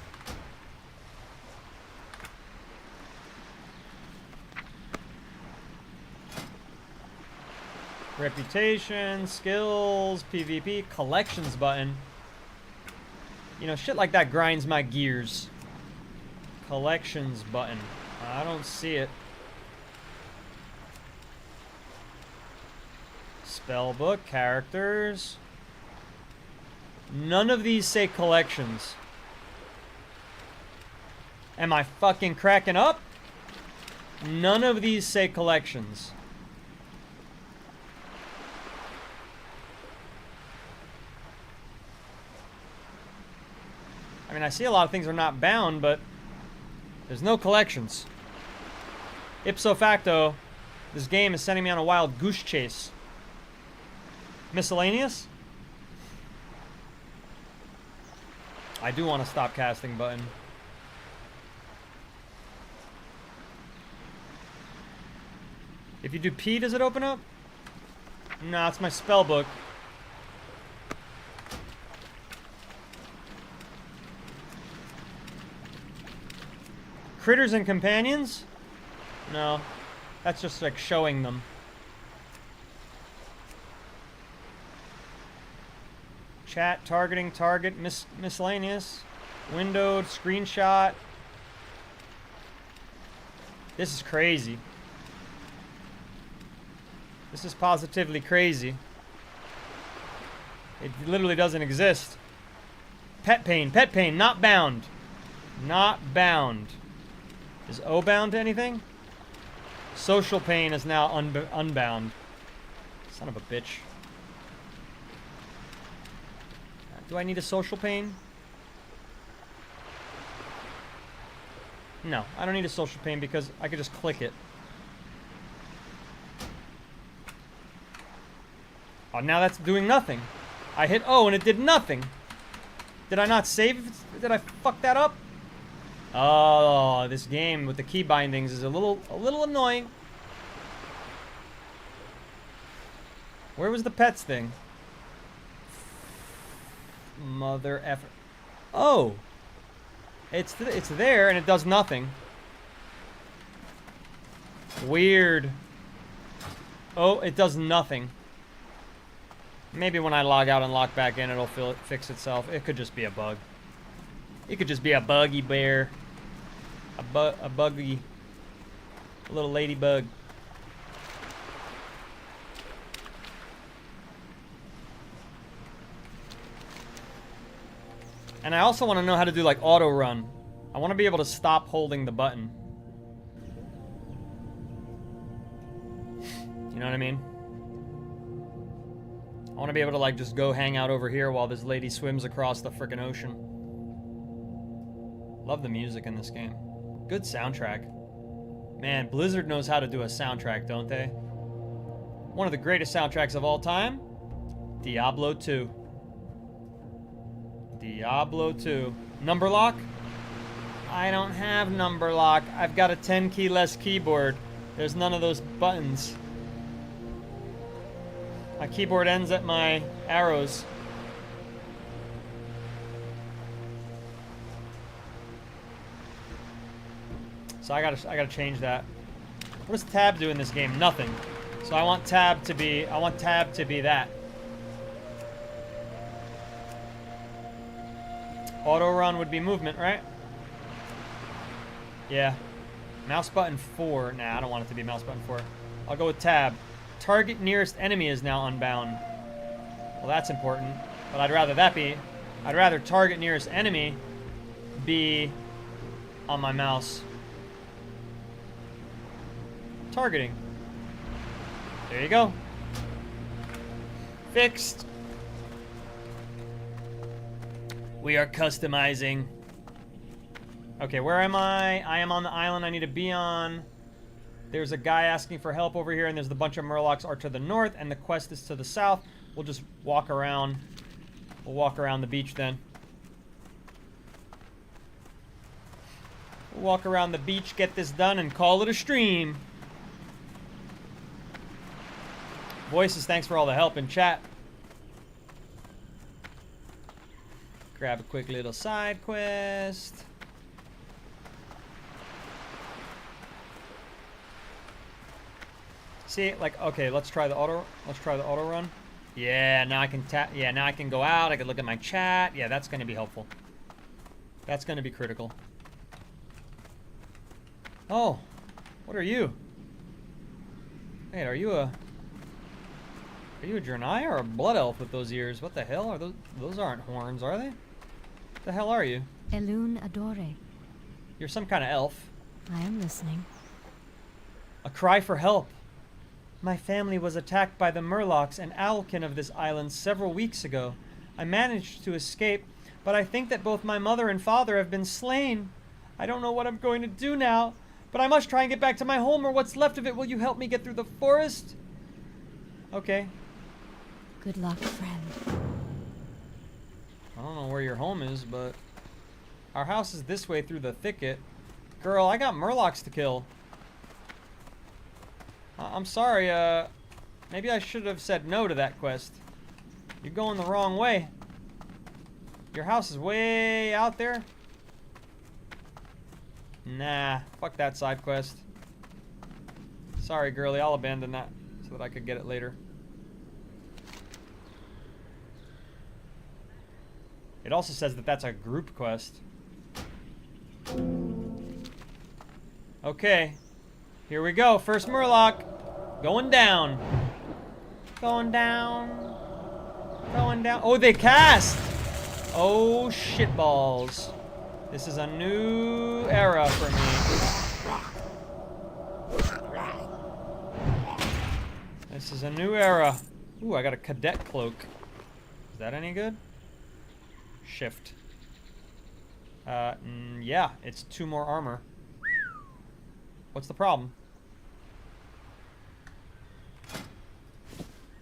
Reputation, skills, PvP, collections button. You know, shit like that grinds my gears. Collections button. I don't see it. Spellbook, characters. None of these say collections. Am I fucking cracking up? None of these say collections. I mean, I see a lot of things are not bound, but there's no collections. Ipso facto, this game is sending me on a wild goose chase. Miscellaneous? I do want to stop casting button. If you do P, does it open up? No, it's my spell book. Critters and companions? No. That's just like showing them. Chat, targeting, target, miscellaneous. Windowed, screenshot. This is crazy. This is positively crazy. It literally doesn't exist. Pet pain, not bound. Not bound. Is O bound to anything? Social pain is now unbound. Son of a bitch. Do I need a social pain? No, I don't need a social pain because I could just click it. Oh, now that's doing nothing. I hit O and it did nothing. Did I not save? Did I fuck that up? Oh, this game with the key bindings is a little annoying. Where was the pets thing? Mother effer. Oh, it's there and it does nothing. Weird. Oh, it does nothing. Maybe when I log out and log back in, it'll fix itself. It could just be a bug. It could just be a buggy bear. A little ladybug. And I also want to know how to do like auto run. I want to be able to stop holding the button. You know what I mean? I want to be able to like just go hang out over here while this lady swims across the frickin' ocean. Love the music in this game. Good soundtrack. Man, Blizzard knows how to do a soundtrack, don't they? One of the greatest soundtracks of all time, Diablo 2. Diablo 2. Number lock? I don't have number lock. I've got a 10 key less keyboard. There's none of those buttons. My keyboard ends at my arrows. So I gotta change that. What does tab do in this game? Nothing. So I want tab to be that. Auto run would be movement, right? Yeah. Mouse button 4. Nah, I don't want it to be mouse button 4. I'll go with tab. Target nearest enemy is now unbound. Well, that's important. But I'd rather target nearest enemy be on my mouse. Targeting. There you go. Fixed. We are customizing. Okay, where am I? I am on the island I need to be on. There's a guy asking for help over here, and there's the bunch of Murlocs are to the north, and the quest is to the south. We'll just walk around. We'll walk around the beach then. We'll walk around the beach, get this done, and call it a stream. Voices, thanks for all the help in chat. Grab a quick little side quest. See, like, okay, let's try the auto run. Yeah, now I can now I can go out, I can look at my chat. Yeah, that's gonna be helpful. That's gonna be critical. Oh, what are you? Wait, are you a Draenei or a blood elf with those ears? What the hell are those? Those aren't horns, are they? What the hell are you? Elune Adore. You're some kind of elf. I am listening. A cry for help. My family was attacked by the Murlocs and Owlkin of this island several weeks ago. I managed to escape, but I think that both my mother and father have been slain. I don't know what I'm going to do now, but I must try and get back to my home or what's left of it. Will you help me get through the forest? Okay. Good luck, friend. I don't know where your home is, but our house is this way through the thicket. Girl, I got Murlocs to kill. I'm sorry, maybe I should have said no to that quest. You're going the wrong way. Your house is way out there. Nah, fuck that side quest. Sorry, girlie, I'll abandon that so that I could get it later. It also says that that's a group quest. Okay. Here we go. First Murloc. Going down. Going down. Going down. Oh, they cast! Oh, shitballs. This is a new era for me. This is a new era. Ooh, I got a cadet cloak. Is that any good? Shift. Yeah, it's 2 more armor. What's the problem?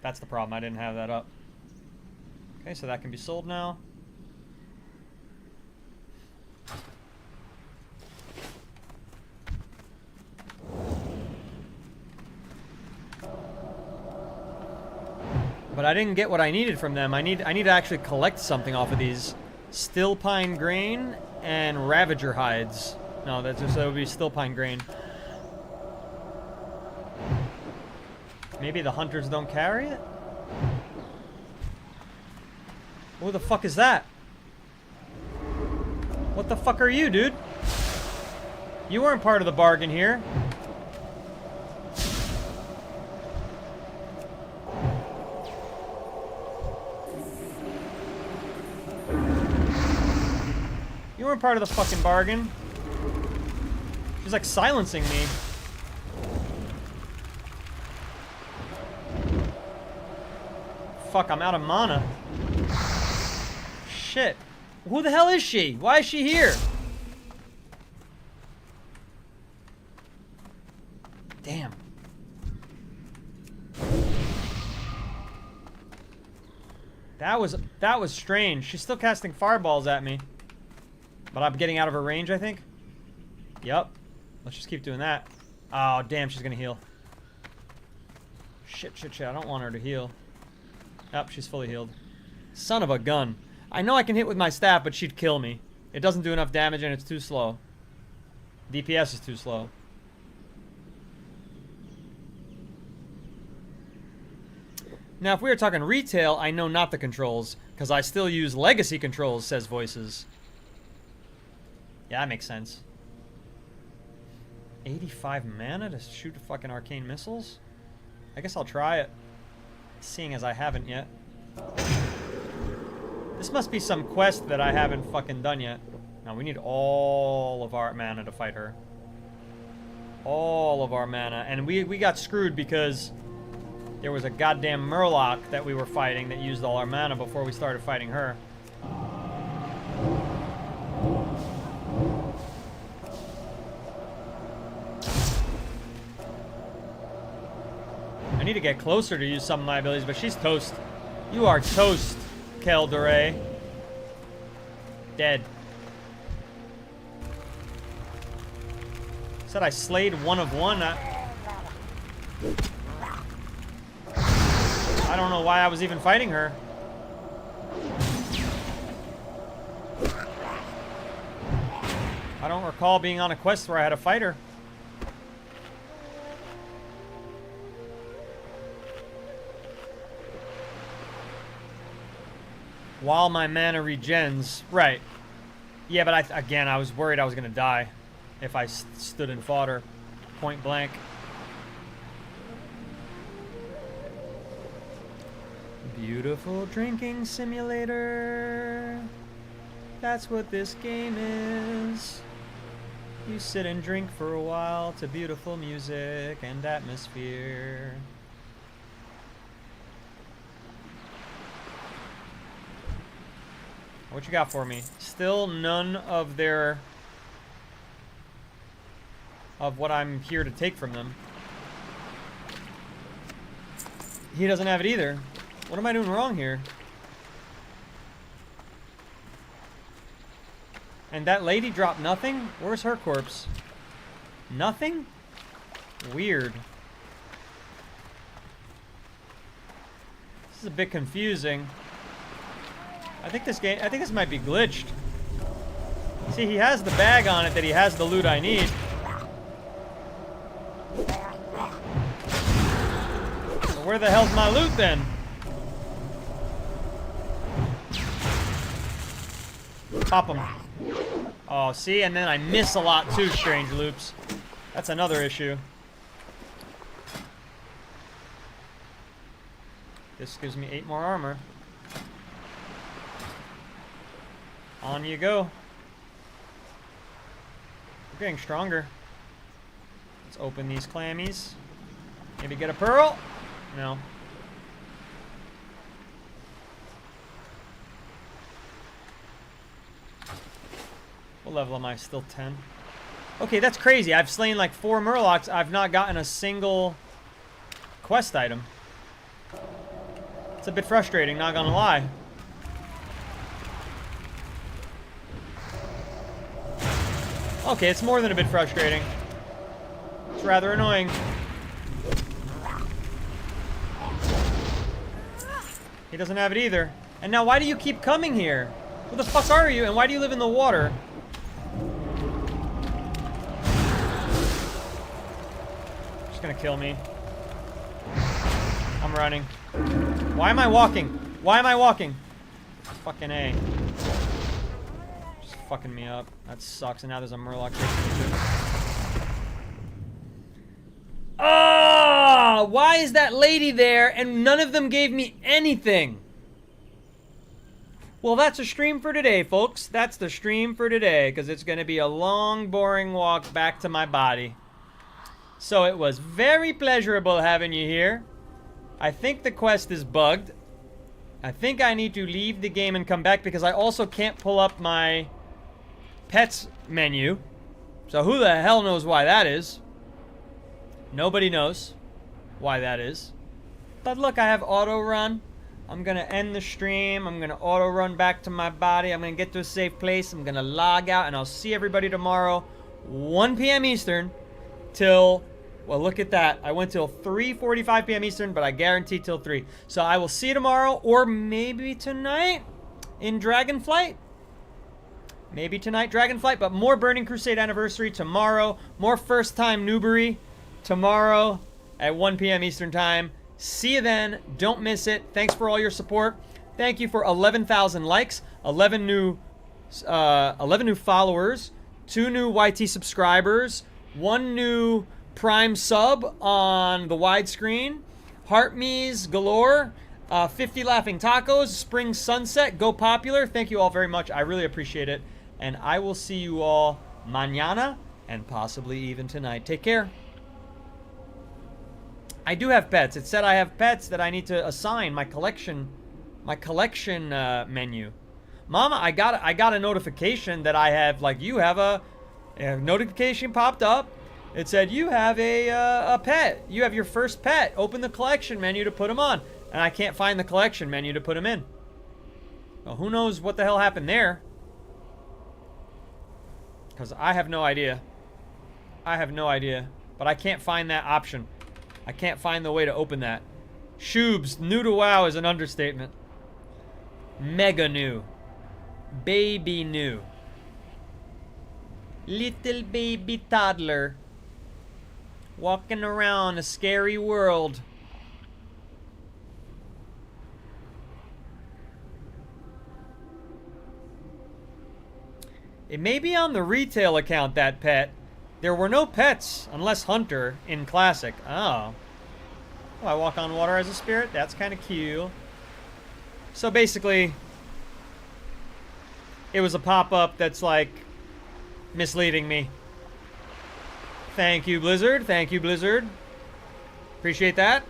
That's the problem, I didn't have that up. Okay, so that can be sold now. But I didn't get what I needed from them. I need to actually collect something off of these. Still pine grain and Ravager hides. No, that would be still pine grain. Maybe the hunters don't carry it? Who the fuck is that? What the fuck are you, dude? You weren't part of the bargain here. You weren't part of the fucking bargain. She's like silencing me. Fuck, I'm out of mana. Shit. Who the hell is she? Why is she here? Damn. That was strange. She's still casting fireballs at me. But I'm getting out of her range, I think. Yep. Let's just keep doing that. Oh, damn, she's gonna heal. Shit, shit, shit. I don't want her to heal. Yep, she's fully healed. Son of a gun. I know I can hit with my staff, but she'd kill me. It doesn't do enough damage and it's too slow. DPS is too slow. Now, if we were talking retail, I know not the controls, because I still use legacy controls, says Voices. Yeah, that makes sense. 85 mana to shoot fucking arcane missiles? I guess I'll try it. Seeing as I haven't yet. This must be some quest that I haven't fucking done yet. Now we need all of our mana to fight her. All of our mana. And we got screwed because there was a goddamn Murloc that we were fighting that used all our mana before we started fighting her. I need to get closer to use some of my abilities, but she's toast. You are toast, Keldore. Dead. Said I slayed one of one. I don't know why I was even fighting her. I don't recall being on a quest where I had to fight her. While my mana regens. Right. Yeah, but I was worried I was going to die if I stood and fought her. Point blank. Beautiful drinking simulator. That's what this game is. You sit and drink for a while to beautiful music and atmosphere. What you got for me? Still none of what I'm here to take from them. He doesn't have it either. What am I doing wrong here? And that lady dropped nothing? Where's her corpse? Nothing? Weird. This is a bit confusing. I think this might be glitched. See, he has the bag on it that he has the loot I need. So where the hell's my loot then? Pop him. Oh, see, and then I miss a lot too, Strange Loops. That's another issue. This gives me 8 more armor. On you go. We're getting stronger. Let's open these clammies. Maybe get a pearl? No. What level am I? Still 10. Okay, that's crazy. I've slain like 4 murlocs. I've not gotten a single quest item. It's a bit frustrating, not gonna lie. Okay, it's more than a bit frustrating. It's rather annoying. He doesn't have it either. And now why do you keep coming here? Who the fuck are you, and why do you live in the water? Just gonna kill me. I'm running. Why am I walking? Why am I walking? Fucking A. Just fucking me up. That sucks, and now there's a murloc chasing me too. Ah! Why is that lady there and none of them gave me anything? Well, that's a stream for today, folks. That's the stream for today, because it's going to be a long, boring walk back to my body. So it was very pleasurable having you here. I think the quest is bugged. I think I need to leave the game and come back, because I also can't pull up my pets menu. So who the hell knows why that is? Nobody knows why that is. But look, I have auto run. I'm gonna end the stream. I'm gonna auto run back to my body. I'm gonna get to a safe place. I'm gonna log out, and I'll see everybody tomorrow, 1 p.m. Eastern, till, well, look at that. I went till 3:45 p.m. Eastern, but I guarantee till 3. So I will see you tomorrow, or maybe tonight in Dragonflight. Maybe tonight, Dragonflight, but more Burning Crusade Anniversary tomorrow. More First Time Newbury tomorrow at 1 p.m. Eastern Time. See you then. Don't miss it. Thanks for all your support. Thank you for 11,000 likes, 11 new followers, 2 new YT subscribers, 1 new Prime sub on the widescreen, Heart Me's galore, 50 laughing tacos, Spring Sunset, go popular. Thank you all very much. I really appreciate it. And I will see you all mañana and possibly even tonight. Take care. I do have pets. It said I have pets that I need to assign my collection menu. Mama, I got a notification that I have, like, you have a notification popped up. It said you have a pet. You have your first pet. Open the collection menu to put them on. And I can't find the collection menu to put them in. Well, who knows what the hell happened there? Because I have no idea. I have no idea. But I can't find that option. I can't find the way to open that. Shoobs, new to WoW is an understatement. Mega new. Baby new. Little baby toddler. Walking around a scary world. It may be on the retail account, that pet. There were no pets, unless Hunter, in Classic. Oh. Oh, I walk on water as a spirit? That's kind of cute. So basically, it was a pop-up that's, like, misleading me. Thank you, Blizzard. Thank you, Blizzard. Appreciate that.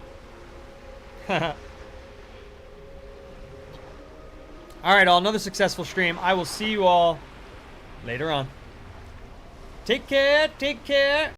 Alright, all, another successful stream. I will see you all later on. Take care, take care.